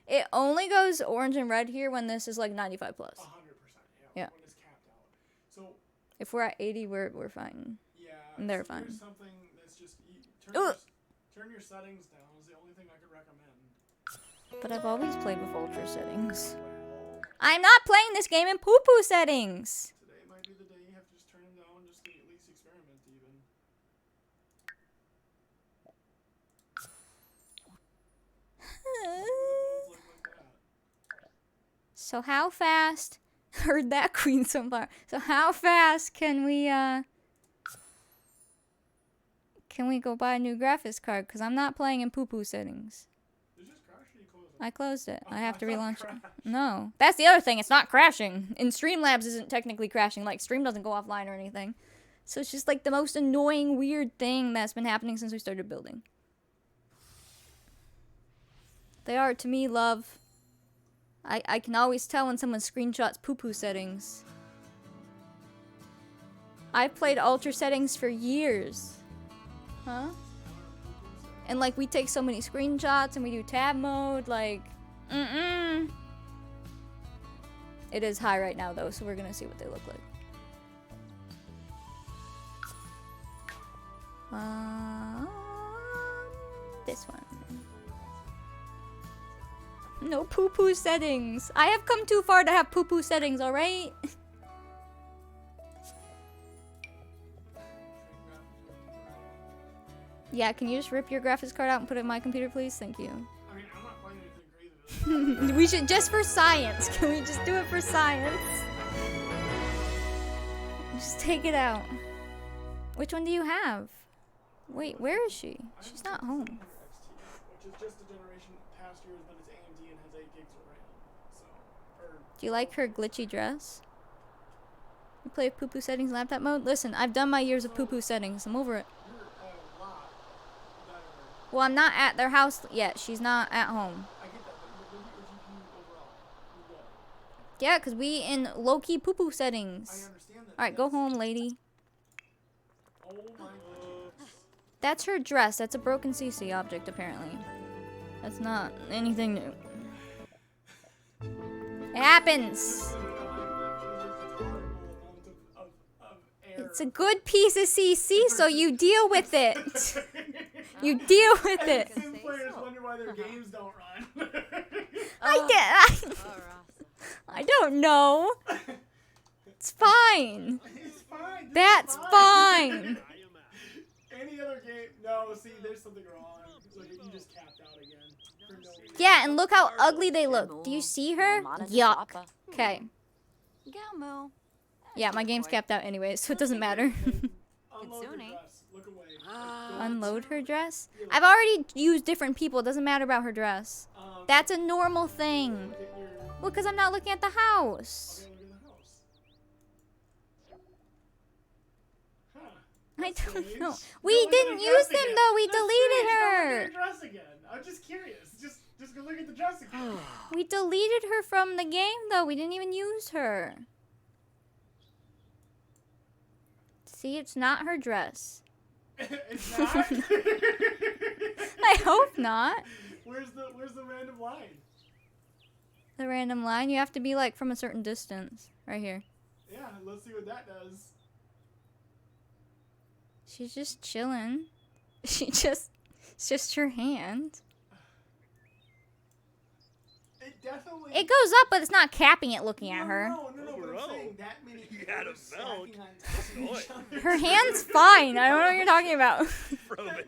It only goes orange and red here when this is like 95 plus. 100%. Yeah. When it's capped out. So If we're at 80, we're fine. yeah. And they're so fine. There's something that's just turn your settings down is the only thing I could recommend. But I've always played with ultra settings. Well, I'm not playing this game in poo-poo settings. today might be the day you have to just turn them down just to at least experiment even. Like that. So how fast... Heard that, Queen so far. So how fast can we go buy a new graphics card? Because I'm not playing in poo-poo settings. Did you just crash or you close it? I closed it. I Oh, have to I thought relaunch it. crashed. No. That's the other thing. It's not crashing. And Streamlabs isn't technically crashing. Like, Stream doesn't go offline or anything. So it's just like the most annoying, weird thing that's been happening since we started building. They are, to me, love. I can always tell when someone screenshots poo-poo settings. I've played ultra settings for years. Huh? And like we take so many screenshots and we do tab mode, like, It is high right now though, so we're gonna see what they look like. This one. No poo-poo settings. I have come too far to have poo-poo settings, alright? Yeah, can you just rip your graphics card out and put it in my computer, please? Thank you. I mean, I'm not playing anything crazy. We should, just for science. Can we just do it for science? Just take it out. Which one do you have? Wait, where is she? She's not home. XT, which is just a generation past years, but it's AMD and has 8 gigs of RAM. So, Do you like her glitchy dress? You play poo-poo settings laptop mode? Listen, I've done my years of poo-poo settings. I'm over it. you're a lot better. Well, I'm not at their house yet. She's not at home. I get that, but look at your GPU overall. You're good. Yeah, because we in low-key poo-poo I settings. understand that. Alright, go home, lady. Oh my goodness. That's her dress. That's a broken CC object, apparently. That's not anything new. It happens. It's a good piece of CC, so you deal with it. You deal with it. Sim players wonder why their games don't run. I don't know. It's fine. It's fine. This That's is fine. Any other game? No, see, there's something wrong. Look, you just capped out again. For no reason. Yeah, and look how ugly they look. Do you see her? Yuck. Okay. Galmo. Yeah, my game's capped out anyway, so it doesn't matter. Unload your dress. Look away. Unload her dress? I've already used different people. It doesn't matter about her dress. That's a normal thing. Look at your. Well, because I'm not looking at the house. Okay, look in the house. Huh. I don't Strange. know. Go We look at didn't the use dress them again. though. We That's deleted strange. Go look at her. your dress again. I'm just curious. Just go look at the dress again. We deleted her from the game though. We didn't even use her. See, it's not her dress. It's not. I hope not. Where's the random line? The random line, you have to be like from a certain distance. Right here. Yeah, let's see what that does. She's just chilling. It's just her hand. It definitely. It goes up, but it's not capping it looking at her. No, but I'm saying that many hairs stacking on top of each other. Her hand's fine. I don't know what you're talking about.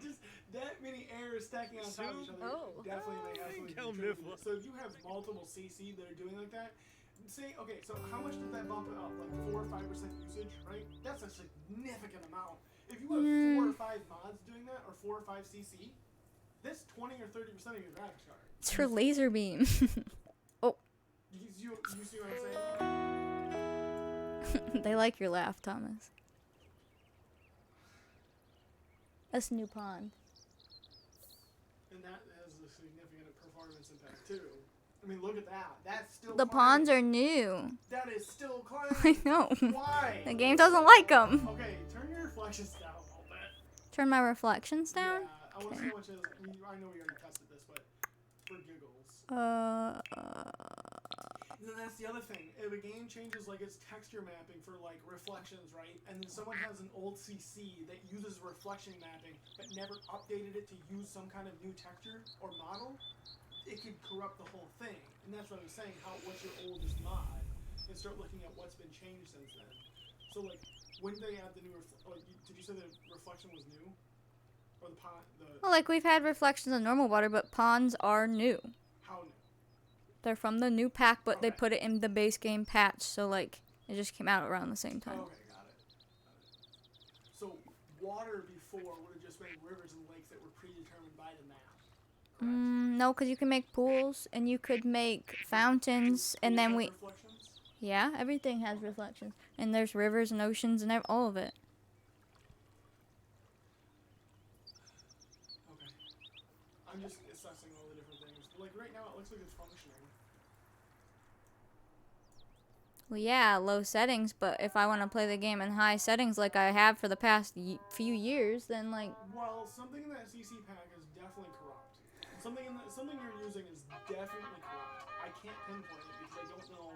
Just that many errors stacking on top of each other definitely may absolutely contribute. So if you have multiple CC that are doing like that, say, okay, so how much did that bump it up? Like 4 or 5% usage, right? That's a significant amount. If you have 4 or 5 mods doing that, or 4 or 5 CC, that's 20 or 30% of your graphics card. It's her laser beam. Oh. You see what I'm saying? They like your laugh, Thomas. That's new pond. And that has a significant performance impact too. I mean, look at that. That's still The climbing. ponds are new. That is still I climbing. know. Why? The game doesn't like them. Okay, turn your reflections down a little bit. Turn my reflections down. Yeah, I want to see how much is. I know we already tested this, but for giggles. And then that's the other thing. If a game changes like its texture mapping for like reflections, right? And then someone has an old CC that uses reflection mapping but never updated it to use some kind of new texture or model, it could corrupt the whole thing. And that's what I'm saying. What's your oldest mod? And start looking at what's been changed since then. So like, when they add the new did you say the reflection was new? Or the pond? Well, like we've had reflections on normal water, but ponds are new. How new? They're from the new pack, but they Okay. put it in the base game patch, so like it just came out around the same time. Okay, got it. So water before would have just been rivers and lakes that were predetermined by the map. Correct? No, because you can make pools and you could make fountains, and then we. Reflections? Yeah, everything has reflections, and there's rivers and oceans and all of it. Okay. I'm just assessing all the different things. Like right now, it looks like it's functioning. Well, yeah, low settings, but if I want to play the game in high settings like I have for the past few years, then like Well, something in that CC pack is definitely corrupt. Something you're using is definitely corrupt. I can't pinpoint it because I don't know.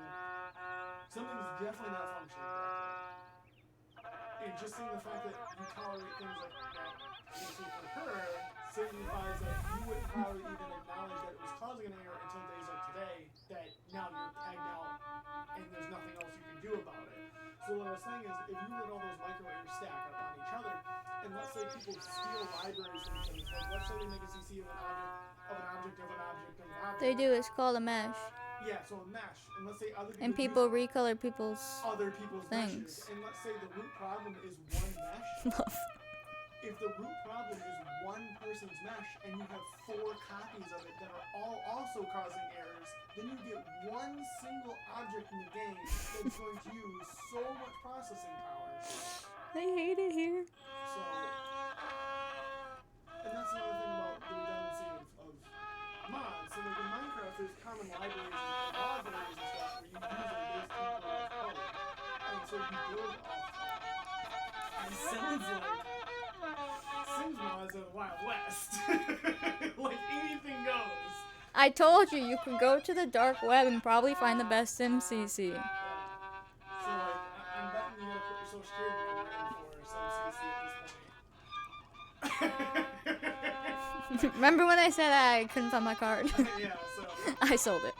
Something's definitely not functioning correctly. And just seeing the fact that you tolerate things like that CC for her signifies that you wouldn't probably even acknowledge that it was causing an error until days like today. That now you're pegged out and there's nothing else you can do about it. So what I was saying is, if you let all those micro errors stack up on each other, and let's say people steal libraries from each other, like let's say they make a CC of an object. they do, it's called a mesh. Yeah, so a mesh, and let's say other people And people recolor people's other people's things. meshes, and let's say the root problem is one mesh. If the root problem is one person's mesh, and you have 4 copies of it that are all also causing errors, then you get one single object in the game that's going to use so much processing power. I hate it here. So, and that's another thing about the redundancy of mods. So like in Minecraft, there's common libraries and mod libraries and stuff where you use a base template of code. And so you build off that. And it sounds like Sims mods are the Wild West. Like anything goes. I told you could go to the dark web and probably find the best Sim CC. So like, I'm betting you gotta put your social security number in for some CC at this point. Remember when I said I couldn't find my card? Yeah, so. I sold it.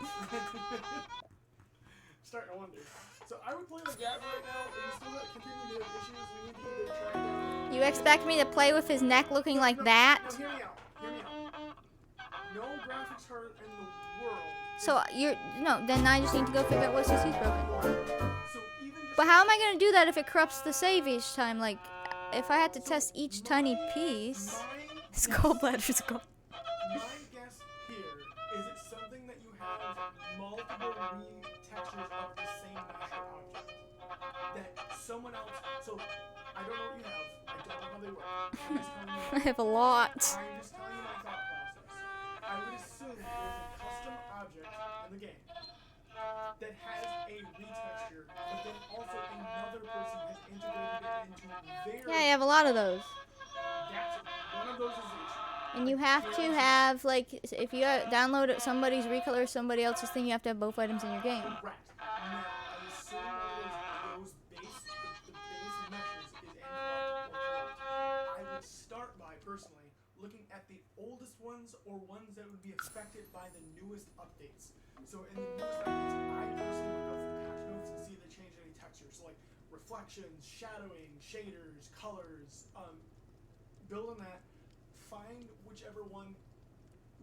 Starting to wonder. So I would play the Gab right now, and you still continue to have issues. We need to either track down. You expect me to play with his neck looking like that? No, hear me out. Hear me out. No graphics card in the world. So then I just need to go figure out what CC's broken. So even just But how am I gonna do that if it corrupts the save each time? Like, if I had to test each tiny piece, his gallbladder's gone. my guess here is it's something that you have multiple retextures of the same measure object. That someone else. So I don't know what you have. I don't know how they work. I'm just telling you. I have a lot. I'm just telling you my thought process. I would assume that there's a custom object in the game that has a retexture, but then also another person has integrated it into their. Yeah, I have a lot of those. That's one of those is the issue. And you have to have, like, if you download somebody's recolor or somebody else's thing, you have to have both items in your game. Correct. Now, I assume one of those the base meshes is incorrect or corrupt. I would start by, personally, looking at the oldest ones or ones that would be affected by the newest updates. So in the newest updates, I personally would go through patch notes and see if they changed any textures. So like reflections, shadowing, shaders, colors, build on that, find whichever one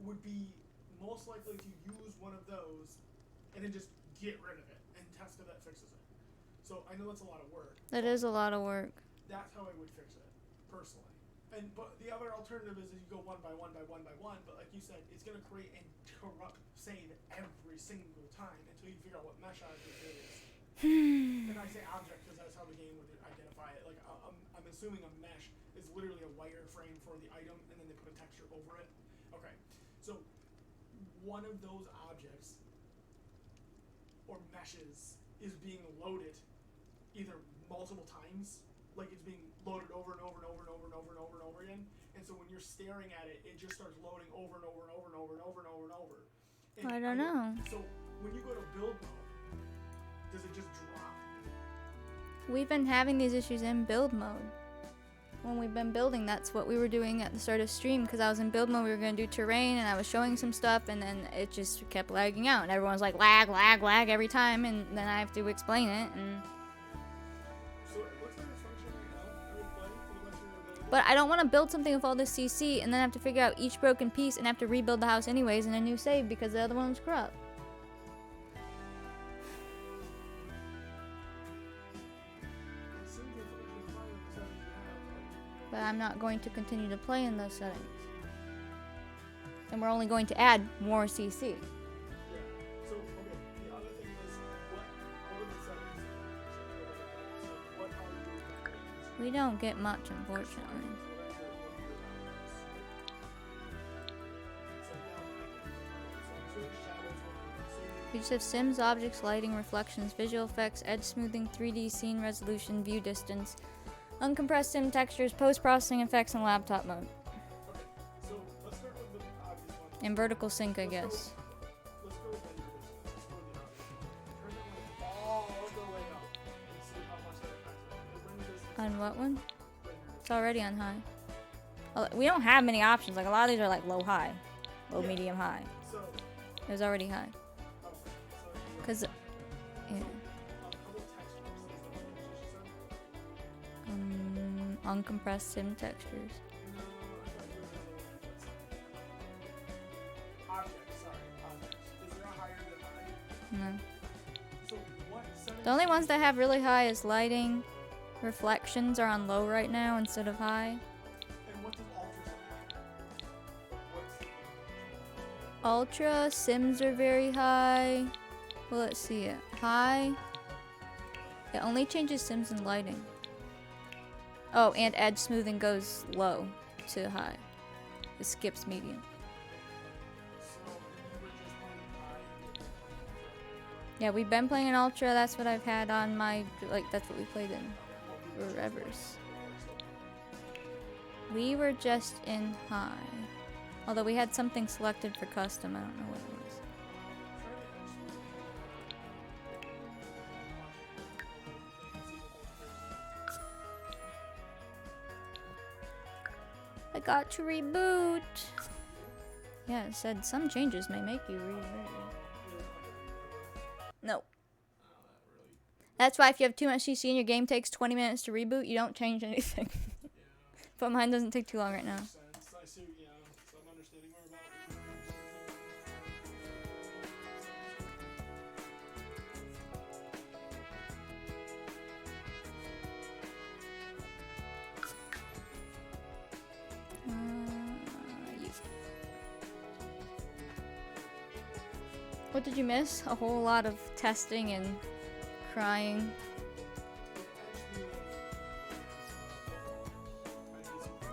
would be most likely to use one of those, and then just get rid of it and test if that fixes it. So I know that's a lot of work. That is a lot of work. That's how I would fix it, personally. But the other alternative is you go one by one by one by one, but like you said, it's going to create and corrupt save every single time until you figure out what mesh object it is. And I say object because that's how the game would identify it. Like I'm assuming a mesh is literally a wireframe for the item, and then they put a texture over it. Okay, so one of those objects or meshes is being loaded either multiple times, like it's being loaded over and over and over and over and over and over and over again. And so when you're staring at it, it just starts loading over and over and over and over and over and over and over. And I don't know. So when you go to build mode, does it just drop? We've been having these issues in build mode. When we've been building, that's what we were doing at the start of stream, because I was in build mode, we were going to do terrain, and I was showing some stuff, and then it just kept lagging out, and everyone's like, lag, lag, lag every time, and then I have to explain it, and... So it looks like it's functioning right now. It will play for the rest of your building. But I don't want to build something with all this CC, and then have to figure out each broken piece, and have to rebuild the house anyways in a new save, because the other one was corrupt. It seems to function fine with the settings you have. But I'm not going to continue to play in those settings. And we're only going to add more CC. Yeah. So, okay, the other thing is, what are the settings? So, what are your settings? We don't get much, unfortunately. So now I can, so shadows what you can see. We just have sims, objects, lighting, reflections, visual effects, edge smoothing, 3D scene resolution, view distance, uncompressed sim textures, post-processing effects, and laptop mode. Okay, so let's start with the obvious one. And vertical sync, I guess. Let's go with linear distance. Let's go with the obvious one. Turn that one all the way up and see how much that affects it. The linear distance. On what one? Linear It's already on high. Oh, we don't have many options. Like, a lot of these are like low, high. Low, Yeah. medium, high. So, It was already high. okay. So you Because, yeah. public text boxes, is that what you said? Uncompressed sim textures. No, I thought you were objects, sorry, objects. Is there a higher than high? No. So what settings? The only ones that have really high is lighting. Reflections are on low right now instead of high. And what does ultrasound mean? What's Ultra, sims are very high. Well, let's see it. High. It only changes sims and lighting. Oh, and edge smoothing goes low to high. It skips medium. so you were just wanting high? Yeah, we've been playing in ultra. That's what I've had on my, like, that's what we played in forevers. We were just in high. Although we had something selected for custom. I don't know what it was. I got to reboot. Yeah, it said some changes may make you reboot. No. That's why if you have too much CC and your game takes 20 minutes to reboot, you don't change anything. But mine doesn't take too long right now. Sense. I see, yeah. So I'm understanding more about You. What did you miss? A whole lot of testing and crying.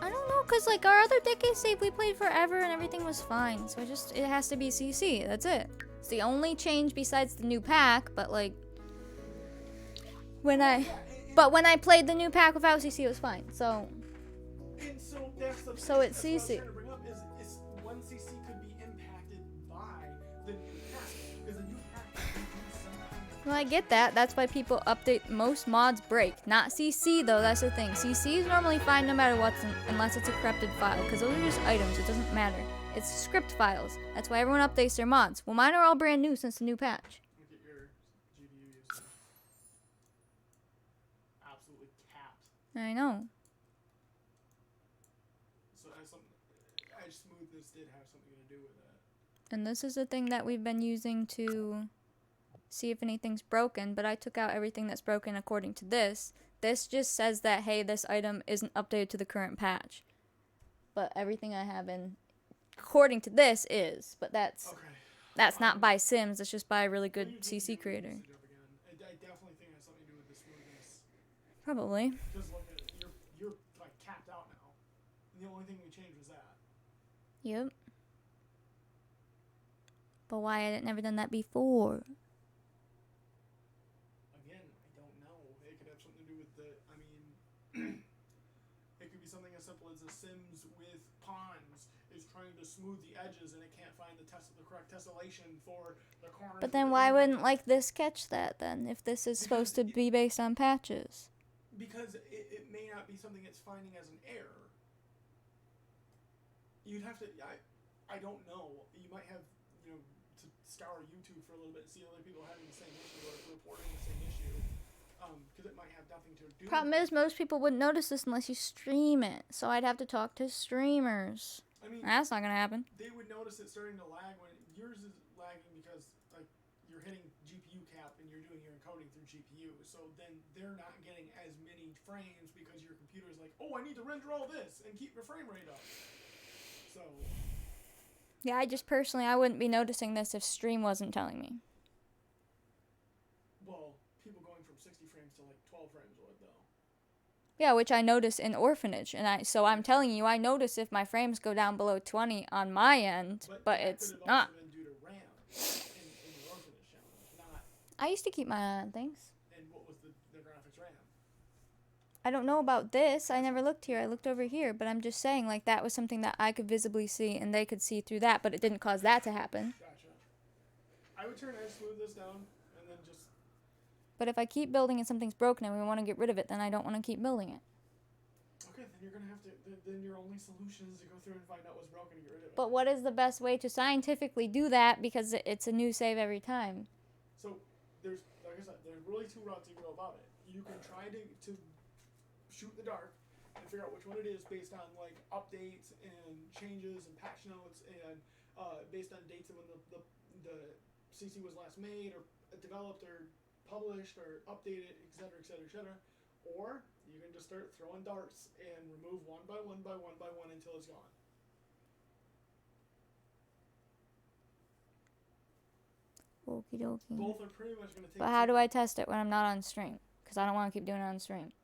I don't know, cause like our other decade save we played forever and everything was fine. So it has to be CC. That's it. It's the only change besides the new pack. But like when I played the new pack without CC, it was fine. So And so that's the So it's that's what I was CC. trying to bring up is one CC could be impacted by the new pack. Because the new pack can do some kind of well, I get that. That's why people update. Most mods break. Not CC though. That's the thing. CC is normally fine no matter what, unless it's a corrupted file. Because those are just items. It doesn't matter. It's script files. That's why everyone updates their mods. Well, mine are all brand new since the new patch. look at your GPU usage. Absolutely capped. I know. So it has some edge smoothness did have something to do with that. And this is the thing that we've been using to see if anything's broken, but I took out everything that's broken according to this. This just says that, hey, this item isn't updated to the current patch. But everything I have in, according to this, is. But that's Okay. not by Sims, it's just by a really You good did CC your creator. usage up again. I definitely think it has something to do with the smoothness. Probably. Just look at it. You're like capped out now. And the only thing we changed was that. Yep. But why had it never done that before? Again, I don't know. It could have something to do with the. I mean, it could be something as simple as The Sims with pawns is trying to smooth the edges and it can't find the correct tessellation for the corners. But then why wouldn't like this catch that then, if this is supposed to be based on patches? Because it may not be something it's finding as an error. You'd have to. I don't know. You might have to scour YouTube for a little bit and see other people having the same issue or reporting the same issue. Because it might have nothing to do. Problem is, most people wouldn't notice this unless you stream it. So I'd have to talk to streamers. I mean, That's not gonna happen. they would notice it starting to lag when yours is lagging because like you're hitting GPU cap and you're doing your encoding through GPU. So then they're not getting as many frames because your computer's like, oh, I need to render all this and keep your frame rate up. So Yeah, I just personally, I wouldn't be noticing this if stream wasn't telling me. well, people going from 60 frames to like 12 frames would though. Yeah, which I notice in Orphanage, and so I'm telling you, I notice if my frames go down below 20 on my end, but that it's could have not. also been due to RAM in the Orphanage I used to keep my eye on things. And what was the graphics RAM? I don't know about this. I never looked here. I looked over here, but I'm just saying, like, that was something that I could visibly see, and they could see through that, but it didn't cause that to happen. Gotcha. I would turn edge smooth this down, and then just... But if I keep building and something's broken and we want to get rid of it, then I don't want to keep building it. Okay, then you're gonna have to... Then your only solution is to go through and find out what's broken and get rid of it. But what is the best way to scientifically do that, because it's a new save every time? So, there's, like I said, there's really two routes you can go about it. You can try to shoot in the dark and figure out which one it is based on like updates and changes and patch notes and based on dates of when the CC was last made or developed or published or updated, etc., etc., etc. Or you can just start throwing darts and remove one by one by one by one until it's gone. Okie dokie. Both are pretty much going to take... But how do I test it when I'm not on stream? Because I don't want to keep doing it on stream.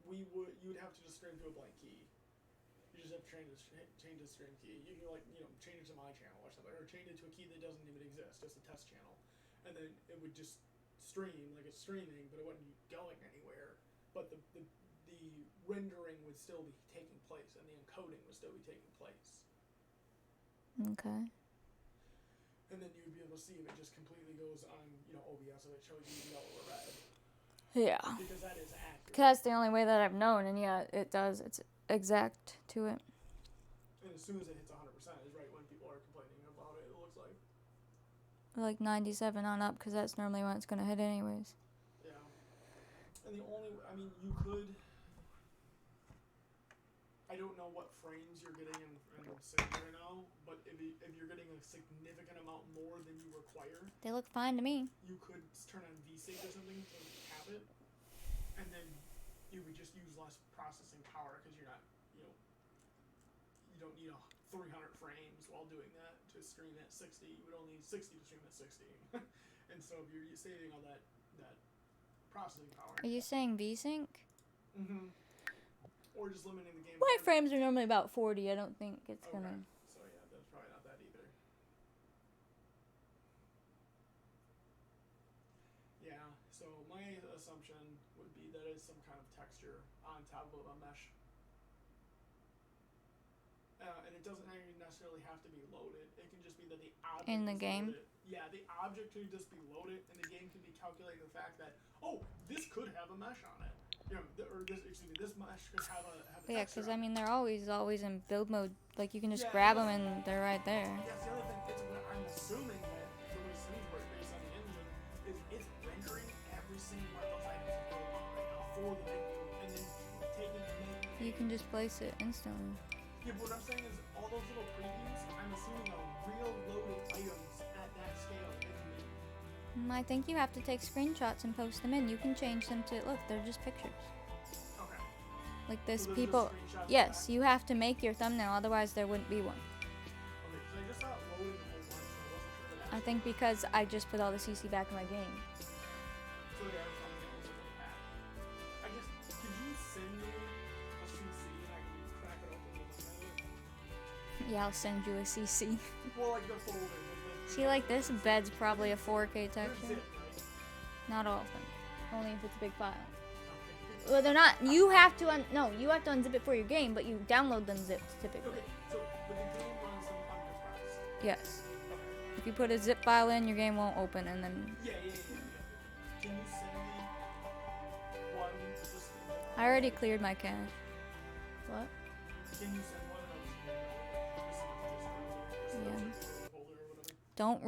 You would have to just stream to a blank key. You just have to change the stream key. You can change it to my channel or something, or change it to a key that doesn't even exist, just a test channel, and then it would just stream like it's streaming, but it wouldn't be going anywhere. But the rendering would still be taking place, and the encoding would still be taking place. Okay. And then you'd be able to see if it just completely goes on, OBS, if it shows you yellow or red. Yeah. Because that is accurate. That's the only way that I've known, and yeah, it does. It's exact to it. And as soon as it hits 100% is right when people are complaining about it looks like. Like 97 on up, because that's normally when it's going to hit anyways. Yeah. And you could... I don't know what frames you're getting in Sim right now, but if you're getting a significant amount more than you require... They look fine to me. You could turn on VSync or something to cap it, and then you would just use less processing power because you're not, you don't need 300 frames while doing that to stream at 60. You would only need 60 to stream at 60. And so if you're saving all that processing power. Are you saying VSync? Mm-hmm. Or just limiting the game. My frames are normally about 40. I don't think it's okay. gonna... So yeah, that's probably not that either. Yeah, so my assumption would be that it's some kind of texture on top of a mesh. And it doesn't necessarily have to be loaded. It can just be that the object in the is game? loaded. Yeah, the object can just be loaded, and the game can be calculating the fact that, oh, this could have a mesh on it. This mesh could have a Yeah, texture because, on it. they're always in build mode. Like, you can just grab them and they're right there. That's the other thing. I'm assuming that the way Sims work based on the engine is it's rendering every single one of those items right now for the menu, and then taking and making. You can just place it instantly. Yeah, but what I'm saying is all those little previews, I'm assuming are real loaded items at that scale in the menu. I think you have to take screenshots and post them in. You can change them to, look, they're just pictures. Okay. Like this, So those are people, screenshots of yes, that? you have to make your thumbnail, otherwise there wouldn't be one. Okay, so I just saw it loading the whole one, so I wasn't sure that I think because I just put all the CC back in my game. So yeah, thumbnails are really bad. I guess, could you send me a CC and I can crack it open and look at it? Yeah, I'll send you a CC. Well, like the folder. See, like this bed's probably a 4K They're texture. zip, right? Not all of them. Only if it's a big file. Okay. Well, they're not. You have to you have to unzip it for your game, but you download them zipped typically. Okay, so but the game runs them uncompressed. Yes. Okay. If you put a zip file in, your game won't open, and then Yeah. Can you send me one just I already cleared my cache. What? Can you send one of those? Yeah. Folder or whatever. Don't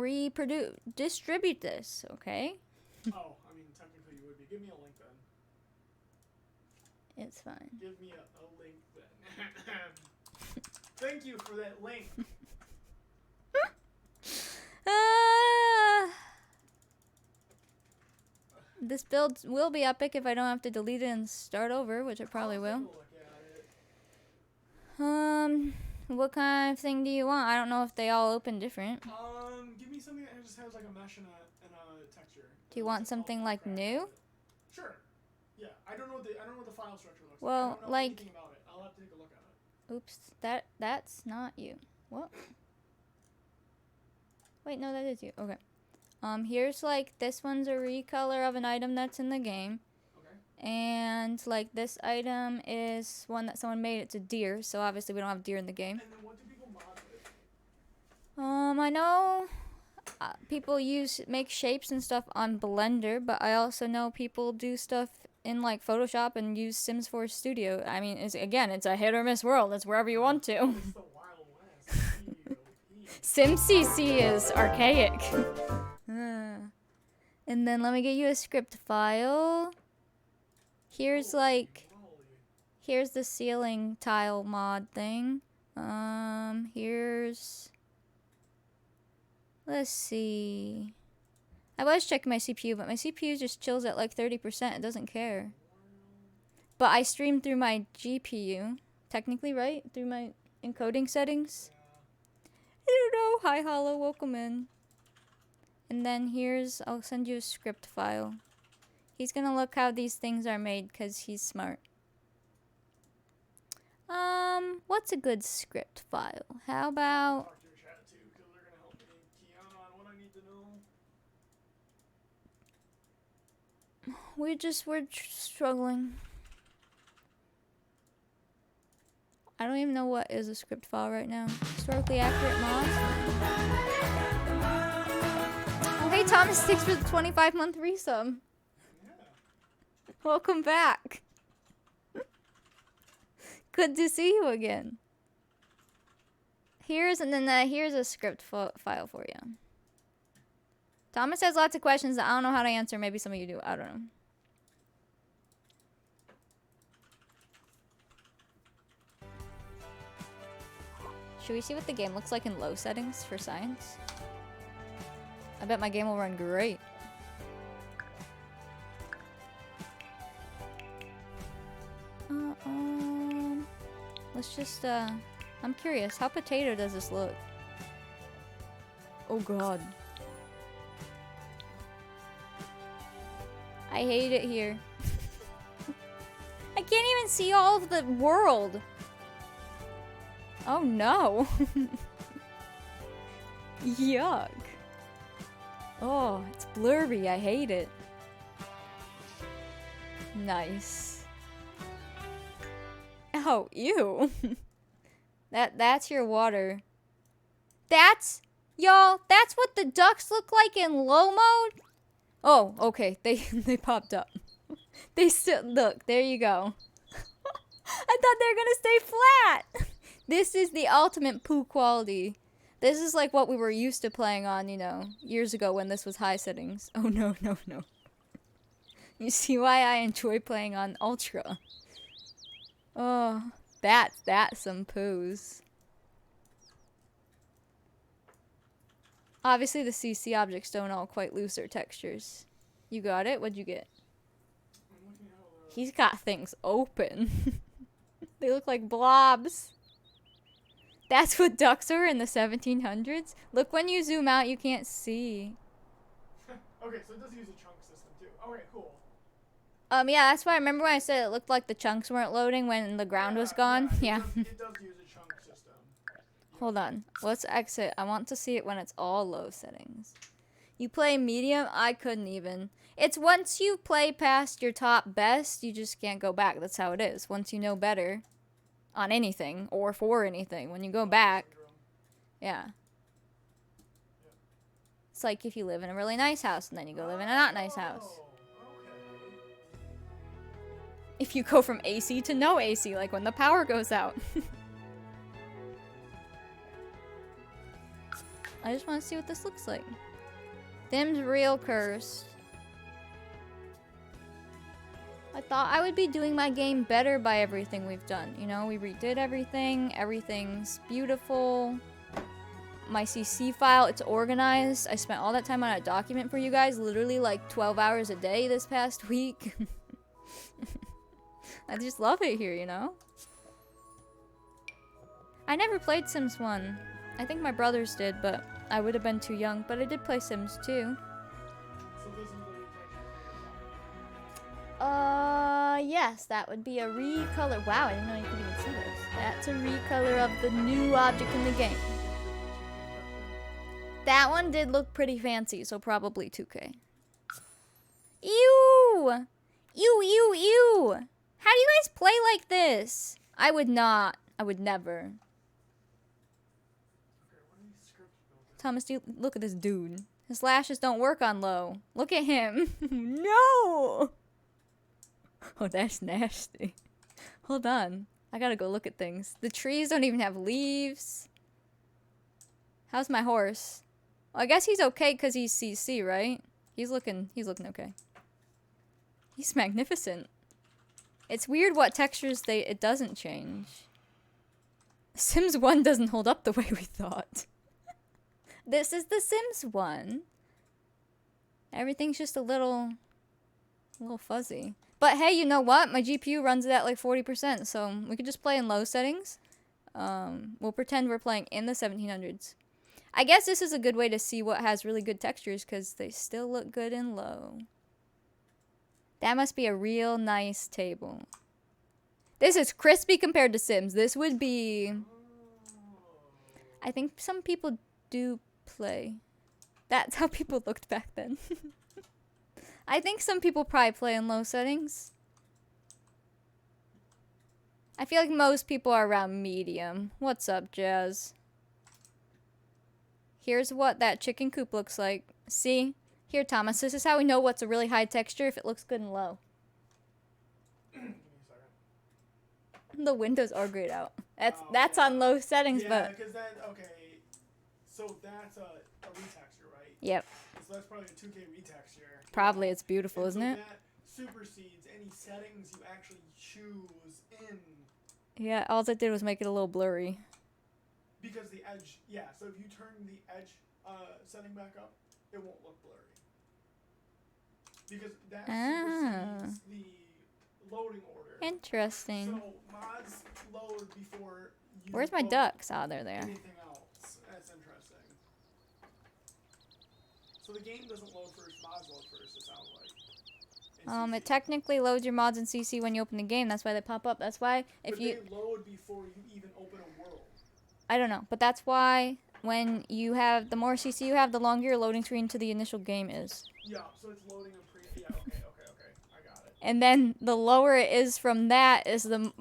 distribute this, okay? Oh, I mean, technically you would be. Give me a link then. It's fine. Give me a link then. Thank you for that link. This build will be epic if I don't have to delete it and start over, which I probably I'll will. take a look at it. What kind of thing do you want? I don't know if they all open different. Give me something that just has like a mesh and a texture. Do you want something like new? Sure. Yeah. I don't know what the file structure looks Well, like. I don't know like- anything about it. I'll have to take a look at it. Oops, that's not you. What? Wait, no, that is you. Okay. Here's like this one's a recolor of an item that's in the game. Okay. And like this item is one that someone made. It's a deer, so obviously we don't have deer in the game. And then what do people mod with? I know people make shapes and stuff on Blender, but I also know people do stuff in like Photoshop and use Sims 4 Studio. I mean, it's a hit or miss world. It's wherever you want to. It's the Wild West. SimCC is archaic. And then let me get you a script file. Here's here's the ceiling tile mod thing. Let's see. I was checking my CPU, but my CPU just chills at like 30%. It doesn't care. But I stream through my GPU, technically, right? Through my encoding settings. I don't know. Hi, Hollow. Welcome in. And then I'll send you a script file. He's gonna look how these things are made because he's smart. What's a good script file? How about... Talk to your chat too, because they're gonna help me key on what I need to know. We're struggling. I don't even know what is a script file right now. Historically accurate mods. Oh, hey Thomas, thanks for the 25-month resub. Yeah. Welcome back. Good to see you again. Here's a script file for you. Thomas has lots of questions that I don't know how to answer. Maybe some of you do. I don't know. Should we see what the game looks like in low settings for science? I bet my game will run great. Let's just, I'm curious. How potato does this look? Oh god. I hate it here. I can't even see all of the world. Oh no. Yuck. Oh, it's blurry. I hate it. Nice. Oh, ew. That's your water. Y'all, that's what the ducks look like in low mode? Oh, okay. They popped up. They still look, there you go. I thought they were gonna stay flat. This is the ultimate poo quality. This is like what we were used to playing on, years ago when this was high settings. Oh no. You see why I enjoy playing on ultra. Oh, that's some poos. Obviously the CC objects don't all quite lose their textures. You got it? What'd you get? He's got things open. They look like blobs. That's what ducks were in the 1700s? Look, when you zoom out, you can't see. Okay, so it does use a chunk system too. Okay, cool. Yeah, that's why I remember when I said it looked like the chunks weren't loading when the ground was gone. Yeah. It does use a chunk system. Hold on. Let's exit. I want to see it when it's all low settings. You play medium? I couldn't even. It's once you play past your top best, you just can't go back. That's how it is. Once you know better on anything or for anything, when you go back, yeah. It's like if you live in a really nice house and then you go live in a not nice house. If you go from AC to no AC, like when the power goes out. I just want to see what this looks like. Them's real cursed. I thought I would be doing my game better by everything we've done. We redid everything. Everything's beautiful. My CC file, it's organized. I spent all that time on a document for you guys, literally like 12 hours a day this past week. I just love it here, I never played Sims 1. I think my brothers did, but I would have been too young. But I did play Sims 2. So this is the Yes, that would be a recolor. Wow, I didn't know you could even see this. That's a recolor of the new object in the game. That one did look pretty fancy, so probably 2K. Ew! Ew, ew, ew! How do you guys play like this? I would not. I would never. Thomas, look at this dude. His lashes don't work on low. Look at him. No! Oh, that's nasty. Hold on. I gotta go look at things. The trees don't even have leaves. How's my horse? Well, I guess he's okay because he's CC, right? He's looking okay. He's magnificent. It's weird what textures it doesn't change. Sims 1 doesn't hold up the way we thought. This is the Sims 1. Everything's just a little fuzzy. But hey, you know what? My GPU runs it at like 40%, so we could just play in low settings. We'll pretend we're playing in the 1700s. I guess this is a good way to see what has really good textures, because they still look good in low. That must be a real nice table. This is crispy compared to Sims. This would be... I think some people do play. That's how people looked back then. I think some people probably play in low settings. I feel like most people are around medium. What's up, Jazz? Here's what that chicken coop looks like. See? Here, Thomas, this is how we know what's a really high texture if it looks good and low. The windows are grayed out. That's on low settings, yeah, but... because that, okay, so that's a retexture, right? Yep. So that's probably a 2K retexture. Probably. It's beautiful, and isn't so it? that supersedes any settings you actually choose in. Yeah, all it did was make it a little blurry. Because the edge, yeah, so if you turn the edge setting back up, it won't look blurry. Because that supersedes the loading order. Interesting. So mods load before you Where's my load ducks? Oh, they're there. anything else. That's interesting. So the game doesn't load first, mods load first, it sounds like. It technically loads your mods in CC when you open the game. That's why they pop up. That's why if you... They load before you even open a world. I don't know, but that's why when you have... The more CC you have, the longer your loading screen to the initial game is. Yeah, so it's loading in pre... Yeah, okay. I got it. And then the lower it is from that is the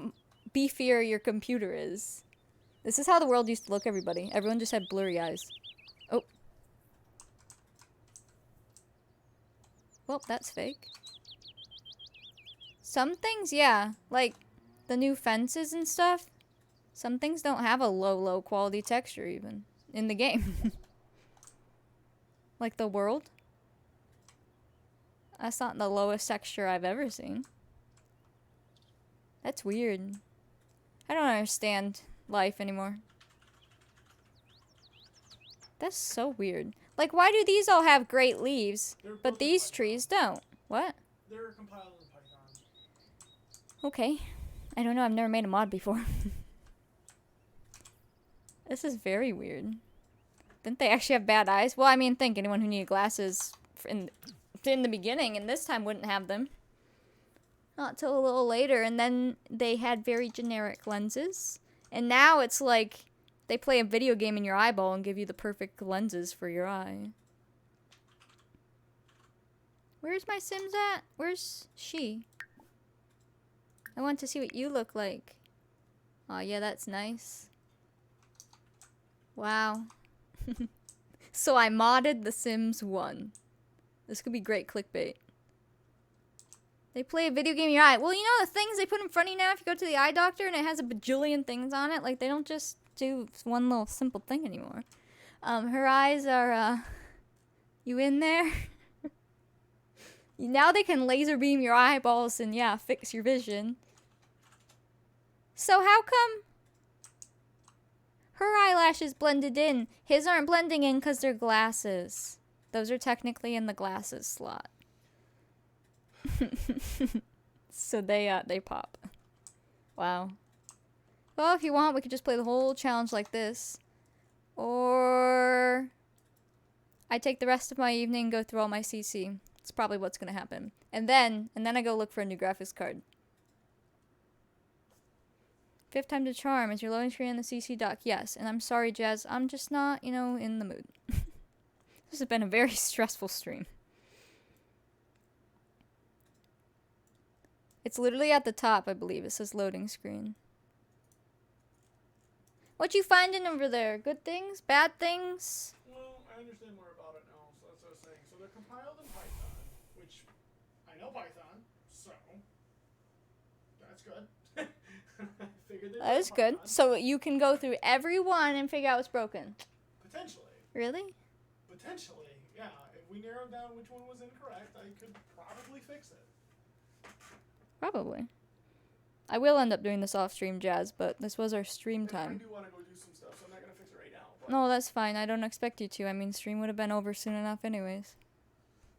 beefier your computer is. This is how the world used to look, everybody. Everyone just had blurry eyes. Oh. Well, that's fake. Some things, yeah. Like, the new fences and stuff. Some things don't have a low quality texture, even. In the game. Like the world. That's not the lowest texture I've ever seen. That's weird. I don't understand life anymore. That's so weird. Like, why do these all have great leaves, but these trees don't? What? They're compiled in Python. Okay. I don't know. I've never made a mod before. This is very weird. Didn't they actually have bad eyes? Well, I mean, think anyone who needed glasses in the beginning and this time wouldn't have them. Not till a little later, and then they had very generic lenses. And now it's like they play a video game in your eyeball and give you the perfect lenses for your eye. Where's my Sims at? Where's she? I want to see what you look like. Oh yeah, that's nice. Wow. So I modded The Sims 1. This could be great clickbait. They play a video game in your eye. Well, you know the things they put in front of you now if you go to the eye doctor and it has a bajillion things on it? Like, they don't just do one little simple thing anymore. Her eyes are, you in there? Now they can laser beam your eyeballs and, yeah, fix your vision. So how come her eyelashes blended in? His aren't blending in because they're glasses. Those are technically in the glasses slot. So they pop. Wow. Well, if you want, we could just play the whole challenge like this. Or I take the rest of my evening and go through all my CC. It's probably what's going to happen. And then I go look for a new graphics card. 5th time to charm. Is your loading screen in the CC dock? Yes. And I'm sorry, Jazz. I'm just not, in the mood. This has been a very stressful stream. It's literally at the top, I believe. It says loading screen. What you finding over there? Good things? Bad things? Well, I understand more about it now, so that's what I was saying. So they're compiled in Python, which I know Python, so that's good. I figured That is good. So you can go through every one and figure out what's broken. Potentially. Really? Potentially, yeah. If we narrowed down which one was incorrect, I could probably fix it. Probably. I will end up doing this off stream, Jazz, but this was our stream I time. do want to go do some stuff, so I'm not going to fix it right now. But No, that's fine. I don't expect you to. I mean, stream would have been over soon enough anyways.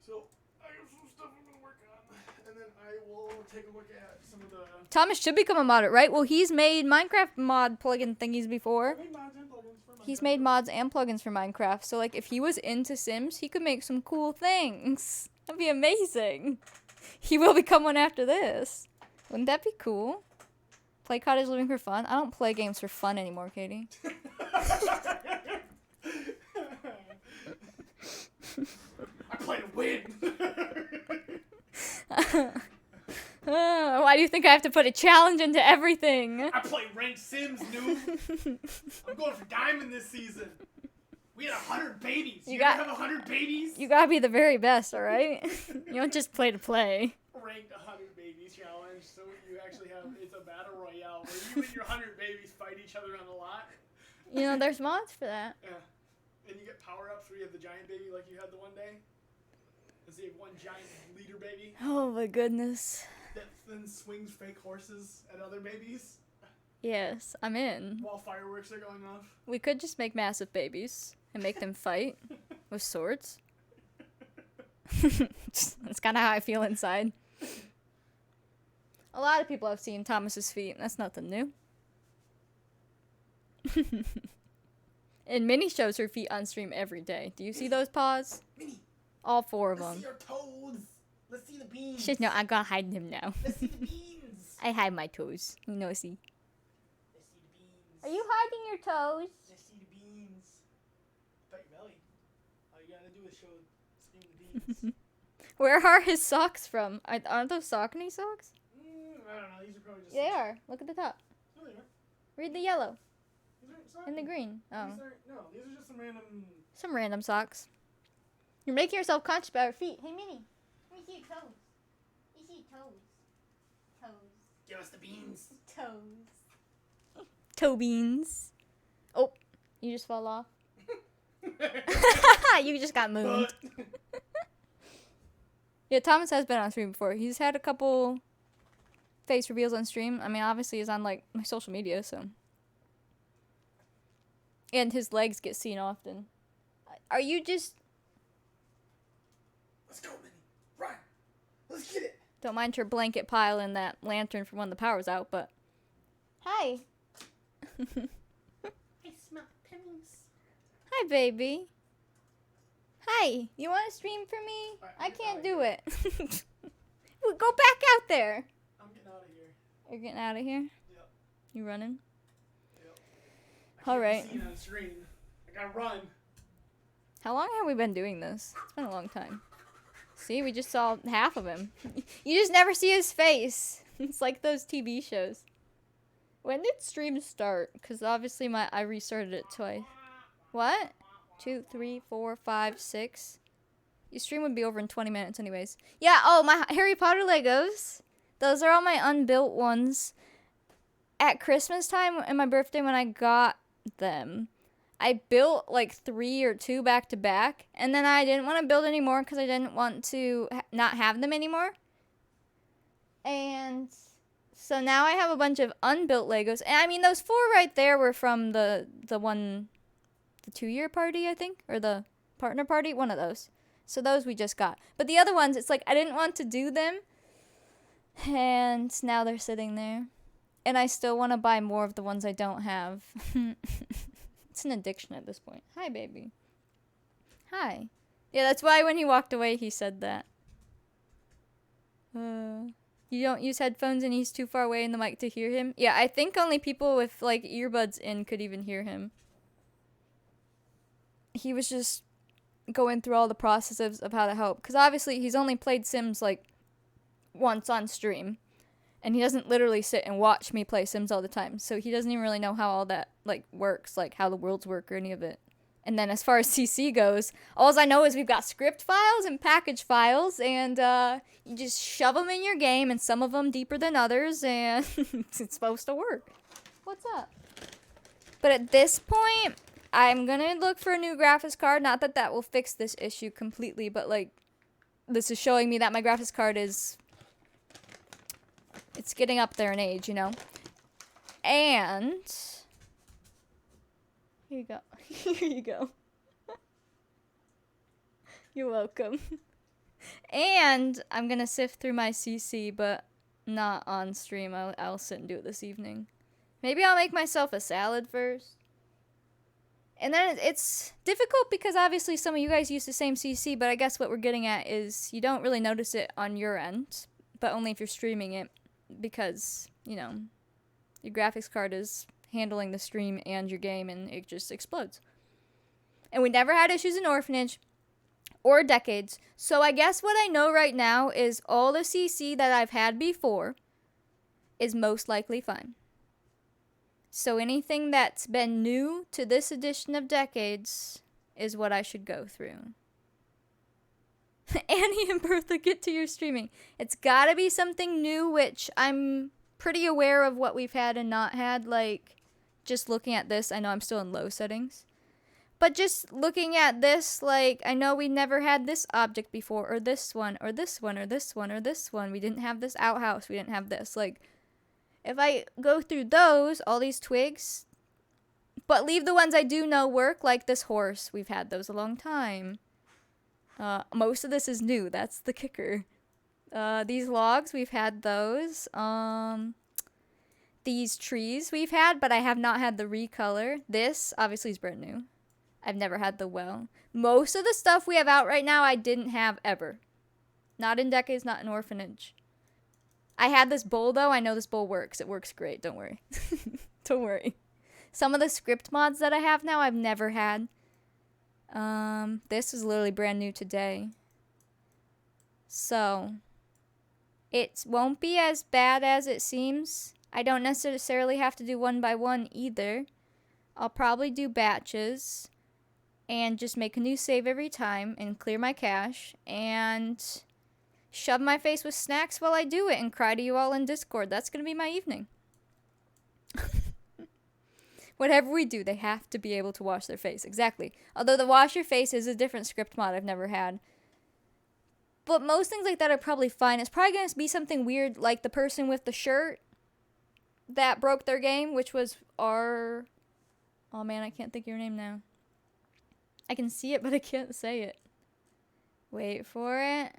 So, I have some stuff I'm going to work on, and then I will take a look at some of the... Thomas should become a modder, right? Well, he's made Minecraft mod plugin thingies before. I made mods and plugins for He's Minecraft. made mods and plugins for Minecraft. So, like, if he was into Sims, he could make some cool things. That'd be amazing. He will become one after this. Wouldn't that be cool? Play cottage living for fun? I don't play games for fun anymore, Katie. I play to win! Why do you think I have to put a challenge into everything? I play ranked Sims, noob! I'm going for diamond this season! We had 100 babies! You got- have 100 babies? You gotta be the very best, alright? You don't just play to play. Ranked 100 babies challenge, so you actually have, it's a battle royale where you and your 100 babies fight each other on the lot. You know, there's mods for that. Yeah. And you get power-ups where you have the giant baby like you had the one day. And so you have one giant leader baby Oh my goodness. that then swings fake horses at other babies Yes, I'm in. while fireworks are going off. We could just make massive babies and make them fight with swords. That's kind of how I feel inside. A lot of people have seen Thomas's feet, and that's nothing new. And Minnie shows her feet on stream every day. Do you see those paws? Minnie, All four of let's them. see your toes. Let's see the beans. Shit, no, I'm gonna hide them now. Let's see the beans. I hide my toes. You know, see. Let's see the beans. Are you hiding your toes? Let's see the beans. Pet your belly. All you gotta do is show scream the beans. Where are his socks from? Aren't those Saucony socks? I don't know. These are probably just. They are. Look at the top. No, they aren't. Read the yellow These aren't and the socks. green. Oh. These are, no, these are just some random. Some random socks. You're making yourself conscious about your feet. Hey, Minnie. Let me see your toes. Let me see your toes. Toes. Give us the beans. Toes. Toe beans. Oh, you just fell off. You just got mooned. Yeah, Thomas has been on stream before. He's had a couple face reveals on stream. I mean, obviously he's on, like, my social media, so. And his legs get seen often. Are you just... Let's go, Minnie. Run. Let's get it. Don't mind your blanket pile in that lantern from when the power's out, but... Hi. I smell pennies. Hi, baby. Hi. You want to stream for me? Alright, I I'm can't getting do it. Well, go back out there. I'm getting out of here. You're getting out of here? Yep. You running? Yep. I can't Alright. be seen on the screen. I gotta run. How long have we been doing this? It's been a long time. See, we just saw half of him. You just never see his face. It's like those TV shows. When did stream start? Because obviously I restarted it twice. What? 2, 3, 4, 5, 6. Your stream would be over in 20 minutes anyways. Yeah, oh, my Harry Potter Legos. Those are all my unbuilt ones. At Christmas time and my birthday when I got them, I built like 3 or 2 back to back. And then I didn't want to build anymore because I didn't want to not have them anymore. And so now I have a bunch of unbuilt Legos. And I mean, those 4 right there were from the 2-year party, I think, or the partner party, one of those. So those we just got. But the other ones, it's like I didn't want to do them, and now they're sitting there. And I still want to buy more of the ones I don't have. It's an addiction at this point. Hi, baby. Hi. Yeah, that's why when he walked away, he said that. You don't use headphones and he's too far away in the mic to hear him? Yeah, I think only people with, like, earbuds in could even hear him. He was just going through all the processes of how to help. Because obviously he's only played Sims like once on stream. And he doesn't literally sit and watch me play Sims all the time. So he doesn't even really know how all that like works, like how the worlds work or any of it. And then as far as CC goes, all I know is we've got script files and package files, and you just shove them in your game, and some of them deeper than others, and it's supposed to work. What's up? But at this point, I'm going to look for a new graphics card. Not that that will fix this issue completely, but like this is showing me that my graphics card is... it's getting up there in age, you know? And... here you go. Here you go. You're welcome. And I'm gonna sift through my CC, but not on stream. I'll sit and do it this evening. Maybe I'll make myself a salad first. And then it's difficult because obviously some of you guys use the same CC, but I guess what we're getting at is you don't really notice it on your end, but only if you're streaming it, because, you know, your graphics card is handling the stream and your game, and it just explodes. And we never had issues in Orphanage or Decades, so I guess what I know right now is all the CC that I've had before is most likely fine. So anything that's been new to this edition of Decades is what I should go through. Annie and Bertha, get to your streaming. It's gotta be something new, which I'm pretty aware of what we've had and not had. Like, just looking at this, I know I'm still in low settings. But just looking at this, like, I know we never had this object before, or this one, or this one, or this one, or this one. We didn't have this outhouse. We didn't have this. Like, if I go through those, all these twigs, but leave the ones I do know work, like this horse. We've had those a long time. Most of this is new. That's the kicker. These logs, we've had those. These trees we've had, but I have not had the recolor. This, obviously, is brand new. I've never had the well. Most of the stuff we have out right now, I didn't have ever. Not in Decades, not in Orphanage. I had this bowl, though. I know this bowl works. It works great. Don't worry. Don't worry. Some of the script mods that I have now, I've never had. This is literally brand new today. So, it won't be as bad as it seems. I don't necessarily have to do one by one either. I'll probably do batches and just make a new save every time and clear my cache and shove my face with snacks while I do it and cry to you all in Discord. That's going to be my evening. Whatever we do, they have to be able to wash their face. Exactly. Although the wash your face is a different script mod I've never had. But most things like that are probably fine. It's probably going to be something weird like the person with the shirt that broke their game, which was our... oh man, I can't think of your name now. I can see it, but I can't say it. Wait for it.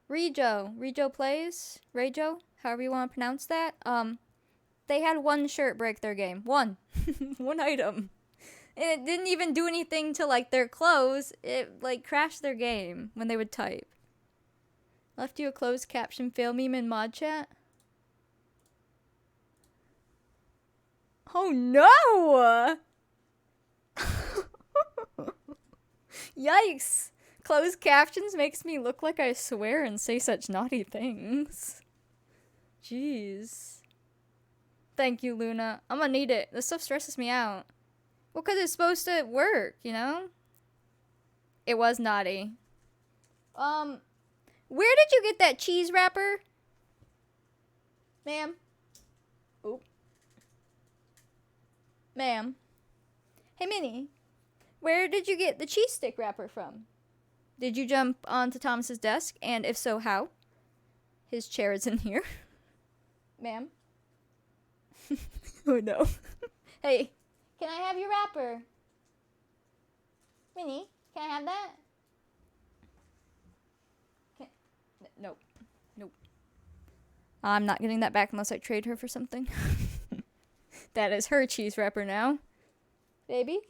Rejo. Rejo Plays? Rejo? However you want to pronounce that. They had one shirt break their game. One. One item. And it didn't even do anything to, like, their clothes. It, like, crashed their game when they would type. Left you a closed caption fail meme in mod chat. Oh, no! Yikes! Closed captions makes me look like I swear and say such naughty things. Jeez. Thank you, Luna. I'm gonna need it. This stuff stresses me out. Well, because it's supposed to work, you know? It was naughty. Where did you get that cheese wrapper? Ma'am? Oop. Ma'am? Hey, Minnie. Where did you get the cheese stick wrapper from? Did you jump onto Thomas's desk? And if so, how? His chair is in here. Ma'am? Oh, no. Hey, can I have your wrapper? Minnie, can I have that? Nope. Nope. I'm not getting that back unless I trade her for something. That is her cheese wrapper now. Baby?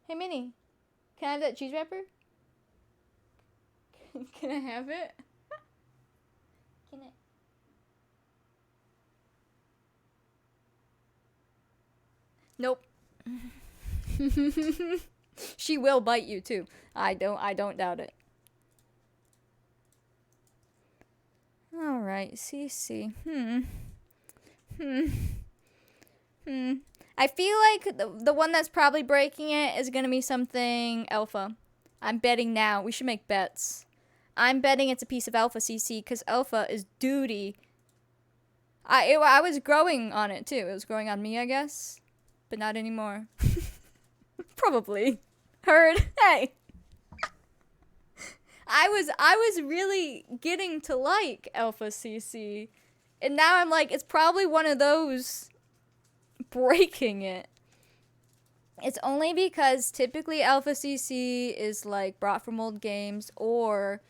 Hey, Minnie, can I have that cheese wrapper? Can I have it? Can I? Nope. She will bite you too. I don't doubt it. All right, CC. I feel like the one that's probably breaking it is gonna be something alpha. I'm betting now. We should make bets. I'm betting it's a piece of alpha CC because alpha is duty. I was growing on it too. It was growing on me, I guess, but not anymore. Probably. Heard. Hey. I was really getting to like alpha CC, and now I'm like, it's probably one of those breaking it. It's only because typically alpha CC is like brought from old games or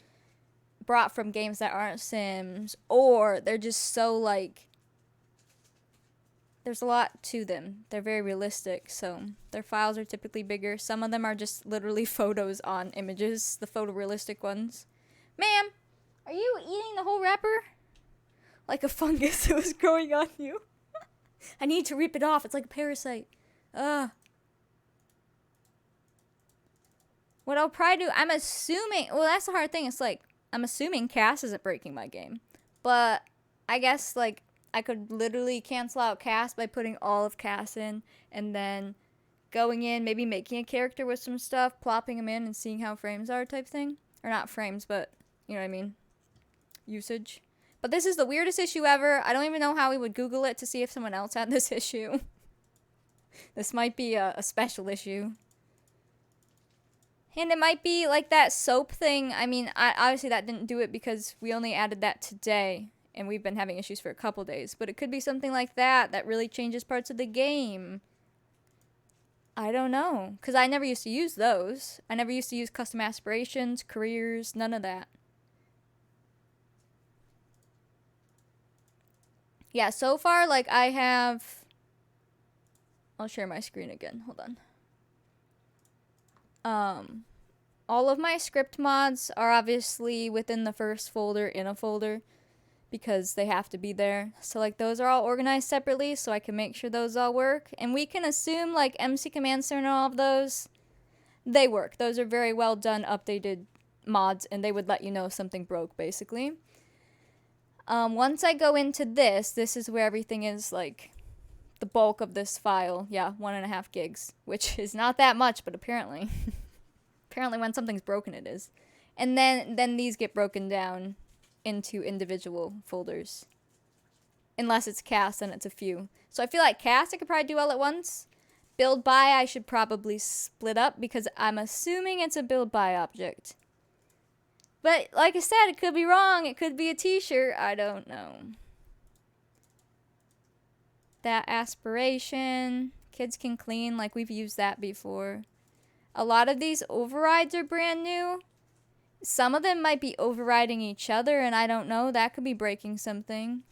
brought from games that aren't Sims, or they're just so like, there's a lot to them. They're very realistic, so their files are typically bigger. Some of them are just literally photos on images, the photorealistic ones. Ma'am, are you eating the whole wrapper? Like a fungus that was growing on you. I need to rip it off. It's like a parasite. Ugh. What I'll probably do, I'm assuming, well, that's the hard thing. It's like, I'm assuming Cass isn't breaking my game. But I guess, like, I could literally cancel out Cass by putting all of Cass in, and then going in, maybe making a character with some stuff, plopping them in, and seeing how frames are type thing. Or not frames, but, you know what I mean? Usage. But this is the weirdest issue ever. I don't even know how we would Google it to see if someone else had this issue. This might be a special issue. And it might be like that soap thing. I mean, obviously that didn't do it because we only added that today. And we've been having issues for a couple days. But it could be something like that that really changes parts of the game. I don't know. Because I never used to use those. I never used to use custom aspirations, careers, none of that. Yeah, so far, like, I have... I'll share my screen again. Hold on. All of my script mods are obviously within the first folder in a folder. Because they have to be there. So like those are all organized separately so I can make sure those all work. And we can assume like MC Command Center and all of those, they work. Those are very well done, updated mods, and they would let you know if something broke basically. Once I go into this is where everything is like the bulk of this file. Yeah, 1.5 gigs, which is not that much, but apparently. Apparently when something's broken it is. And then these get broken down into individual folders. Unless it's cast, then it's a few. So I feel like cast I could probably do all at once. Build by I should probably split up because I'm assuming it's a build by object. But like I said, it could be wrong. It could be a t-shirt. I don't know. That aspiration. Kids can clean, like we've used that before. A lot of these overrides are brand new. Some of them might be overriding each other, and I don't know. That could be breaking something.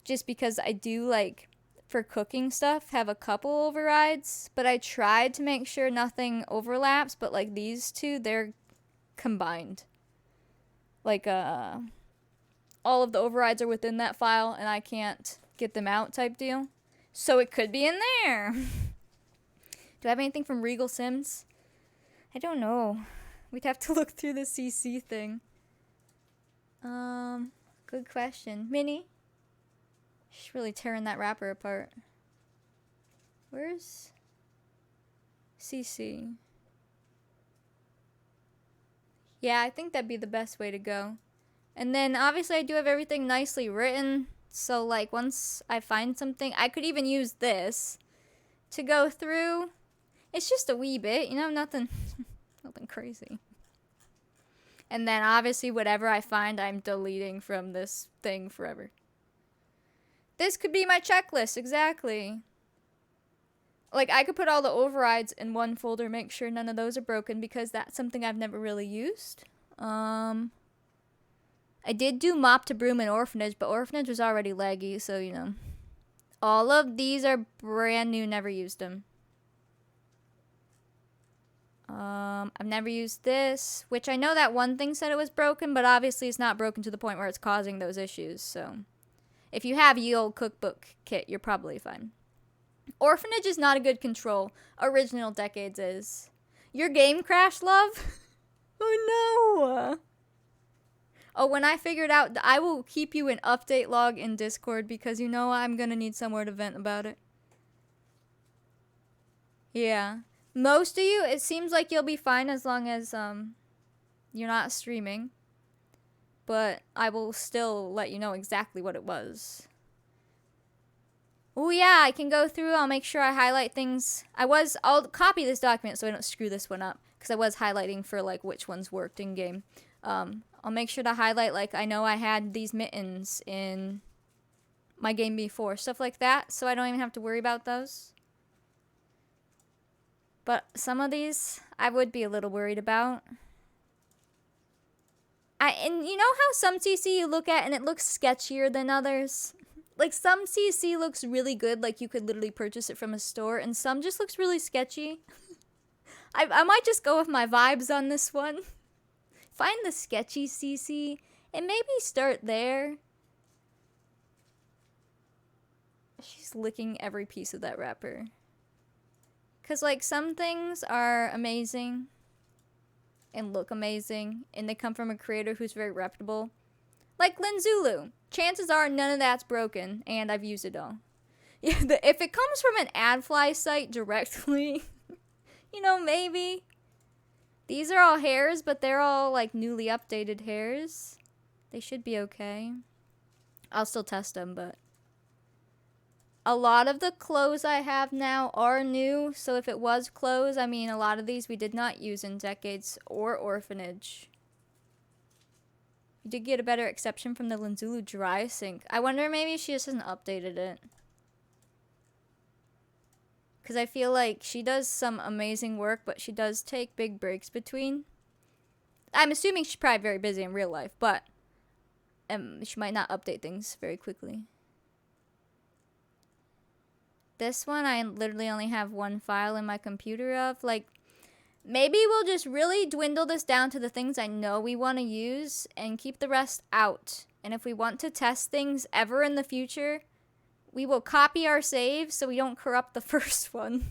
Just because I do, like, for cooking stuff, have a couple overrides. But I tried to make sure nothing overlaps, but, like, these two, they're combined. Like, all of the overrides are within that file, and I can't get them out type deal. So it could be in there. Do I have anything from Regal Sims? I don't know. We'd have to look through the CC thing. Good question. Minnie? She's really tearing that wrapper apart. Where's CC? Yeah, I think that'd be the best way to go. And then obviously I do have everything nicely written. So like once I find something, I could even use this to go through. It's just a wee bit, you know, nothing crazy. And then obviously whatever I find, I'm deleting from this thing forever. This could be my checklist, exactly. Like I could put all the overrides in one folder, make sure none of those are broken because that's something I've never really used. I did do Mop to Broom and Orphanage, but Orphanage was already laggy, so you know. All of these are brand new, never used them. I've never used this, which I know that one thing said it was broken, but obviously it's not broken to the point where it's causing those issues, so. If you have Ye Olde Cookbook kit, you're probably fine. Orphanage is not a good control. Original Decades is. Your game crashed, love? Oh no! Oh, when I figure it out, I will keep you an update log in Discord because you know I'm gonna need somewhere to vent about it. Yeah. Most of you, it seems like you'll be fine as long as you're not streaming. But I will still let you know exactly what it was. Oh yeah, I can go through. I'll make sure I highlight things. I'll copy this document so I don't screw this one up. Because I was highlighting for like which ones worked in game. I'll make sure to highlight like I know I had these mittens in my game before. Stuff like that. So I don't even have to worry about those. But some of these I would be a little worried about. And you know how some CC you look at and it looks sketchier than others? Like some CC looks really good, like you could literally purchase it from a store, and some just looks really sketchy. I might just go with my vibes on this one. Find the sketchy CC and maybe start there. She's licking every piece of that wrapper. Because like some things are amazing and look amazing, and they come from a creator who's very reputable. Like Linzulu. Chances are none of that's broken, and I've used it all. Yeah, if it comes from an AdFly site directly, you know, maybe. These are all hairs, but they're all like newly updated hairs. They should be okay. I'll still test them, but a lot of the clothes I have now are new, so if it was clothes, I mean, a lot of these we did not use in Decades or Orphanage. You did get a better exception from the Linzulu dry sync. I wonder maybe she just hasn't updated it. Because I feel like she does some amazing work, but she does take big breaks between. I'm assuming she's probably very busy in real life, but she might not update things very quickly. This one, I literally only have one file in my computer of. Like, maybe we'll just really dwindle this down to the things I know we want to use and keep the rest out. And if we want to test things ever in the future, we will copy our saves so we don't corrupt the first one.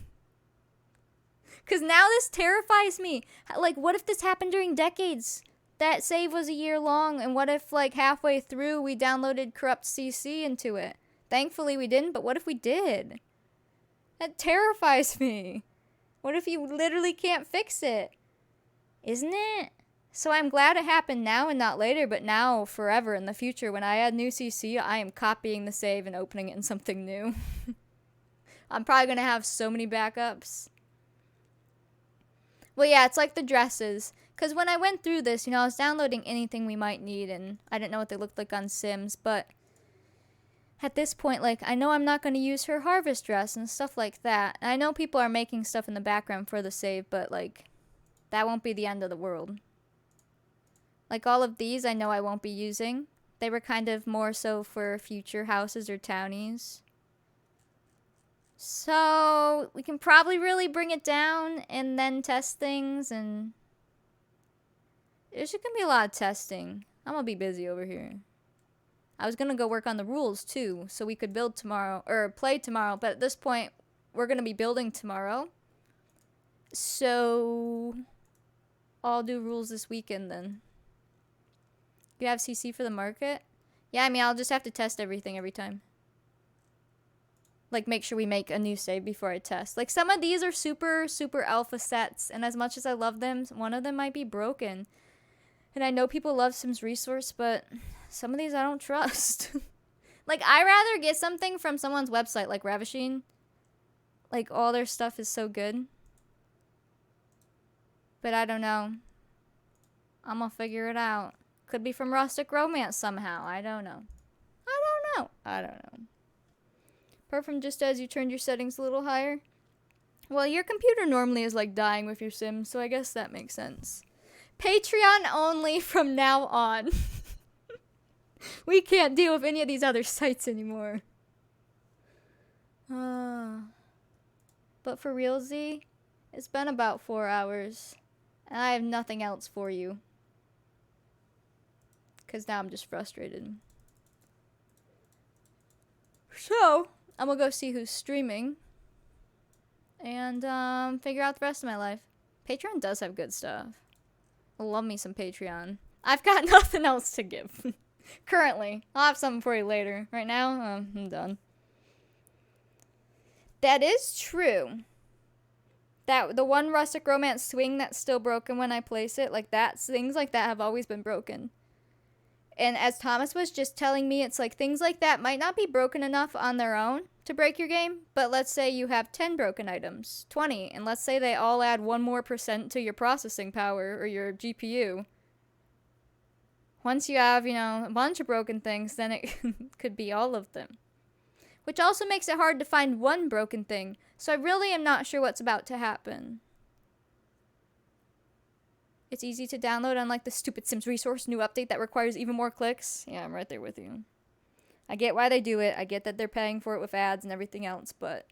Because now this terrifies me. Like, what if this happened during Decades? That save was a year long, and what if, like, halfway through we downloaded corrupt CC into it? Thankfully we didn't, but what if we did? That terrifies me. What if you literally can't fix it? Isn't it? So I'm glad it happened now and not later, but now forever in the future when I add new CC, I am copying the save and opening it in something new. I'm probably going to have so many backups. Well, yeah, it's like the dresses. Because when I went through this, you know, I was downloading anything we might need, and I didn't know what they looked like on Sims, but at this point, like, I know I'm not going to use her harvest dress and stuff like that. And I know people are making stuff in the background for the save, but, like, that won't be the end of the world. Like, all of these I know I won't be using. They were kind of more so for future houses or townies. So, we can probably really bring it down and then test things, and there's going to be a lot of testing. I'm going to be busy over here. I was going to go work on the rules, too, so we could build tomorrow, or play tomorrow, but at this point, we're going to be building tomorrow. So, I'll do rules this weekend, then. You have CC for the market? Yeah, I mean, I'll just have to test everything every time. Like, make sure we make a new save before I test. Like, some of these are super, super alpha sets, and as much as I love them, one of them might be broken. And I know people love Sims Resource, but some of these I don't trust. Like, I rather get something from someone's website, like Ravishing. Like, all their stuff is so good. But I don't know. I'm gonna figure it out. Could be from Rustic Romance somehow. I don't know. I don't know. Apart from just as you turned your settings a little higher. Well, your computer normally is like dying with your Sims, so I guess that makes sense. Patreon only from now on. We can't deal with any of these other sites anymore. But for real, Z, it's been about 4 hours. And I have nothing else for you. Because now I'm just frustrated. So, I'm gonna go see who's streaming. and figure out the rest of my life. Patreon does have good stuff. I love me some Patreon. I've got nothing else to give. Currently. I'll have something for you later. Right now, I'm done. That is true. That the one Rustic Romance swing that's still broken when I place it, like that, things like that have always been broken. And as Thomas was just telling me, it's like things like that might not be broken enough on their own to break your game, but let's say you have 10 broken items, 20, and let's say they all add 1% more to your processing power or your GPU. Once you have, you know, a bunch of broken things, then it could be all of them. Which also makes it hard to find one broken thing, so I really am not sure what's about to happen. It's easy to download, unlike the stupid Sims resource new update that requires even more clicks. Yeah, I'm right there with you. I get why they do it, I get that they're paying for it with ads and everything else, but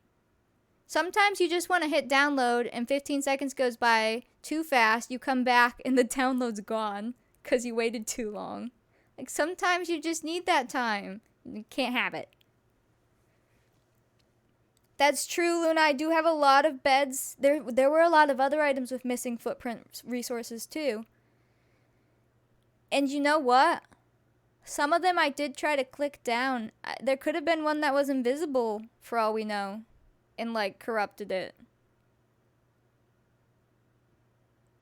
sometimes you just want to hit download and 15 seconds goes by too fast, you come back and the download's gone because you waited too long. Like, sometimes you just need that time. You can't have it. That's true, Luna. I do have a lot of beds. There were a lot of other items with missing footprint resources too. And you know what? Some of them I did try to click down. There could have been one that was invisible for all we know and like corrupted it.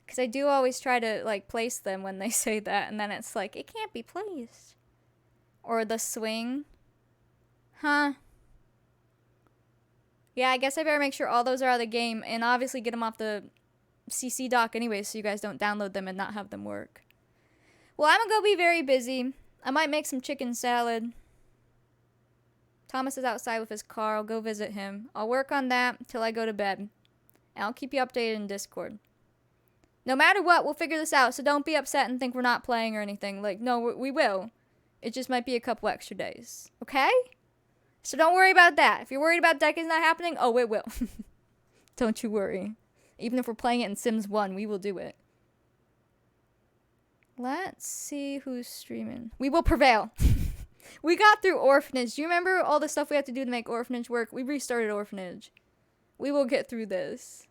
Because I do always try to like place them when they say that, and then it's like, it can't be placed. Or the swing. Huh. Yeah, I guess I better make sure all those are out of the game and obviously get them off the CC dock anyway so you guys don't download them and not have them work. Well, I'm gonna go be very busy. I might make some chicken salad. Thomas is outside with his car. I'll go visit him. I'll work on that till I go to bed. And I'll keep you updated in Discord. No matter what, we'll figure this out, so don't be upset and think we're not playing or anything. Like, no, we will. It just might be a couple extra days. Okay? So don't worry about that. If you're worried about decades not happening, oh, it will. Don't you worry. Even if we're playing it in Sims 1, we will do it. Let's see who's streaming. We will prevail. We got through Orphanage. Do you remember all the stuff we had to do to make Orphanage work? We restarted Orphanage. We will get through this.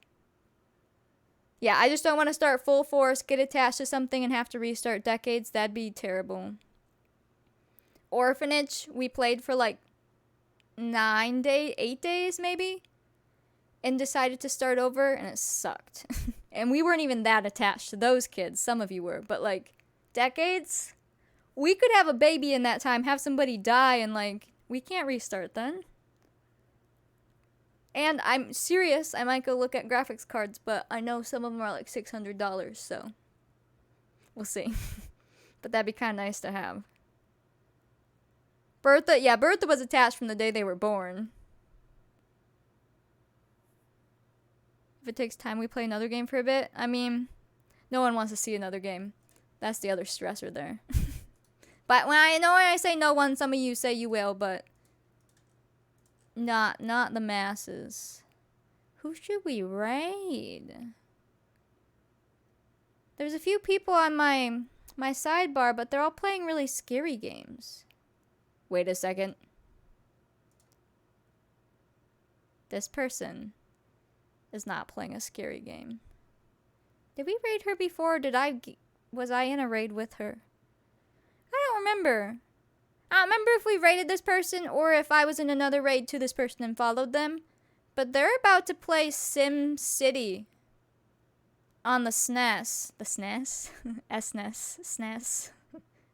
Yeah, I just don't want to start full force, get attached to something, and have to restart decades. That'd be terrible. Orphanage, we played for like 8 days maybe, and decided to start over, and it sucked. And we weren't even that attached to those kids. Some of you were, but like decades, we could have a baby in that time, have somebody die, and like we can't restart then. And I'm serious, I might go look at graphics cards, but I know some of them are like $600, so we'll see. But that'd be kind of nice to have. Bertha, yeah, Bertha was attached from the day they were born. If it takes time, we play another game for a bit. I mean, no one wants to see another game. That's the other stressor there. But when I say no one, some of you say you will, but not the masses. Who should we raid? There's a few people on my sidebar, but they're all playing really scary games. Wait a second. This person is not playing a scary game. Did we raid her before? Or was I in a raid with her? I don't remember. I don't remember if we raided this person or if I was in another raid to this person and followed them. But they're about to play Sim City on the SNES. The SNES? SNES. SNES.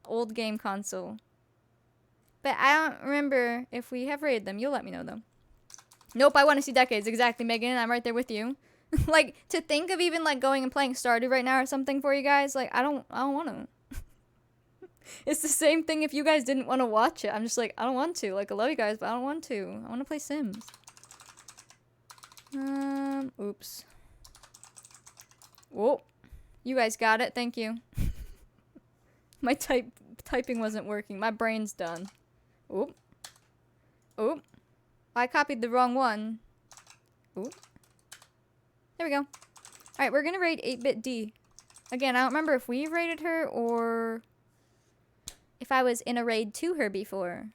Old game console. But I don't remember if we have raided them. You'll let me know, though. Nope, I want to see decades. Exactly, Megan. I'm right there with you. Like, to think of even, like, going and playing Stardew right now or something for you guys, like, I don't want to. It's the same thing if you guys didn't want to watch it. I'm just like, I don't want to. Like, I love you guys, but I don't want to. I want to play Sims. Oops. Whoa. You guys got it. Thank you. My typing wasn't working. My brain's done. Oop. Oop. I copied the wrong one. Oop. There we go. Alright, we're gonna raid 8-Bit D. Again, I don't remember if we raided her or if I was in a raid to her before.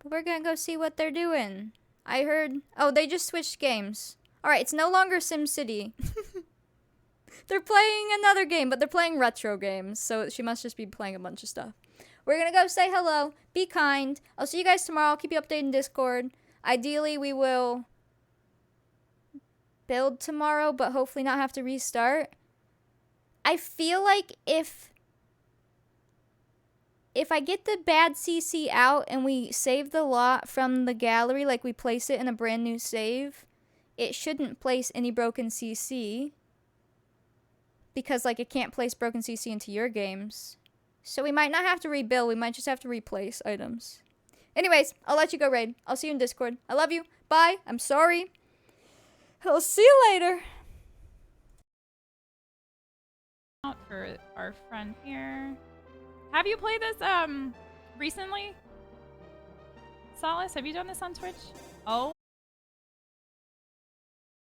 But we're gonna go see what they're doing. I heard... Oh, they just switched games. Alright, it's no longer SimCity. They're playing another game, but they're playing retro games, so she must just be playing a bunch of stuff. We're gonna go say hello. Be kind. I'll see you guys tomorrow. I'll keep you updated in Discord. Ideally, we will build tomorrow, but hopefully not have to restart. I feel like if I get the bad CC out and we save the lot from the gallery, like we place it in a brand new save, it shouldn't place any broken CC. Because, like, it can't place broken CC into your games. So we might not have to rebuild. We might just have to replace items. Anyways, I'll let you go raid. I'll see you in Discord. I love you. Bye. I'm sorry. I'll see you later. Out for our friend here. Have you played this recently? Solace, have you done this on Twitch? Oh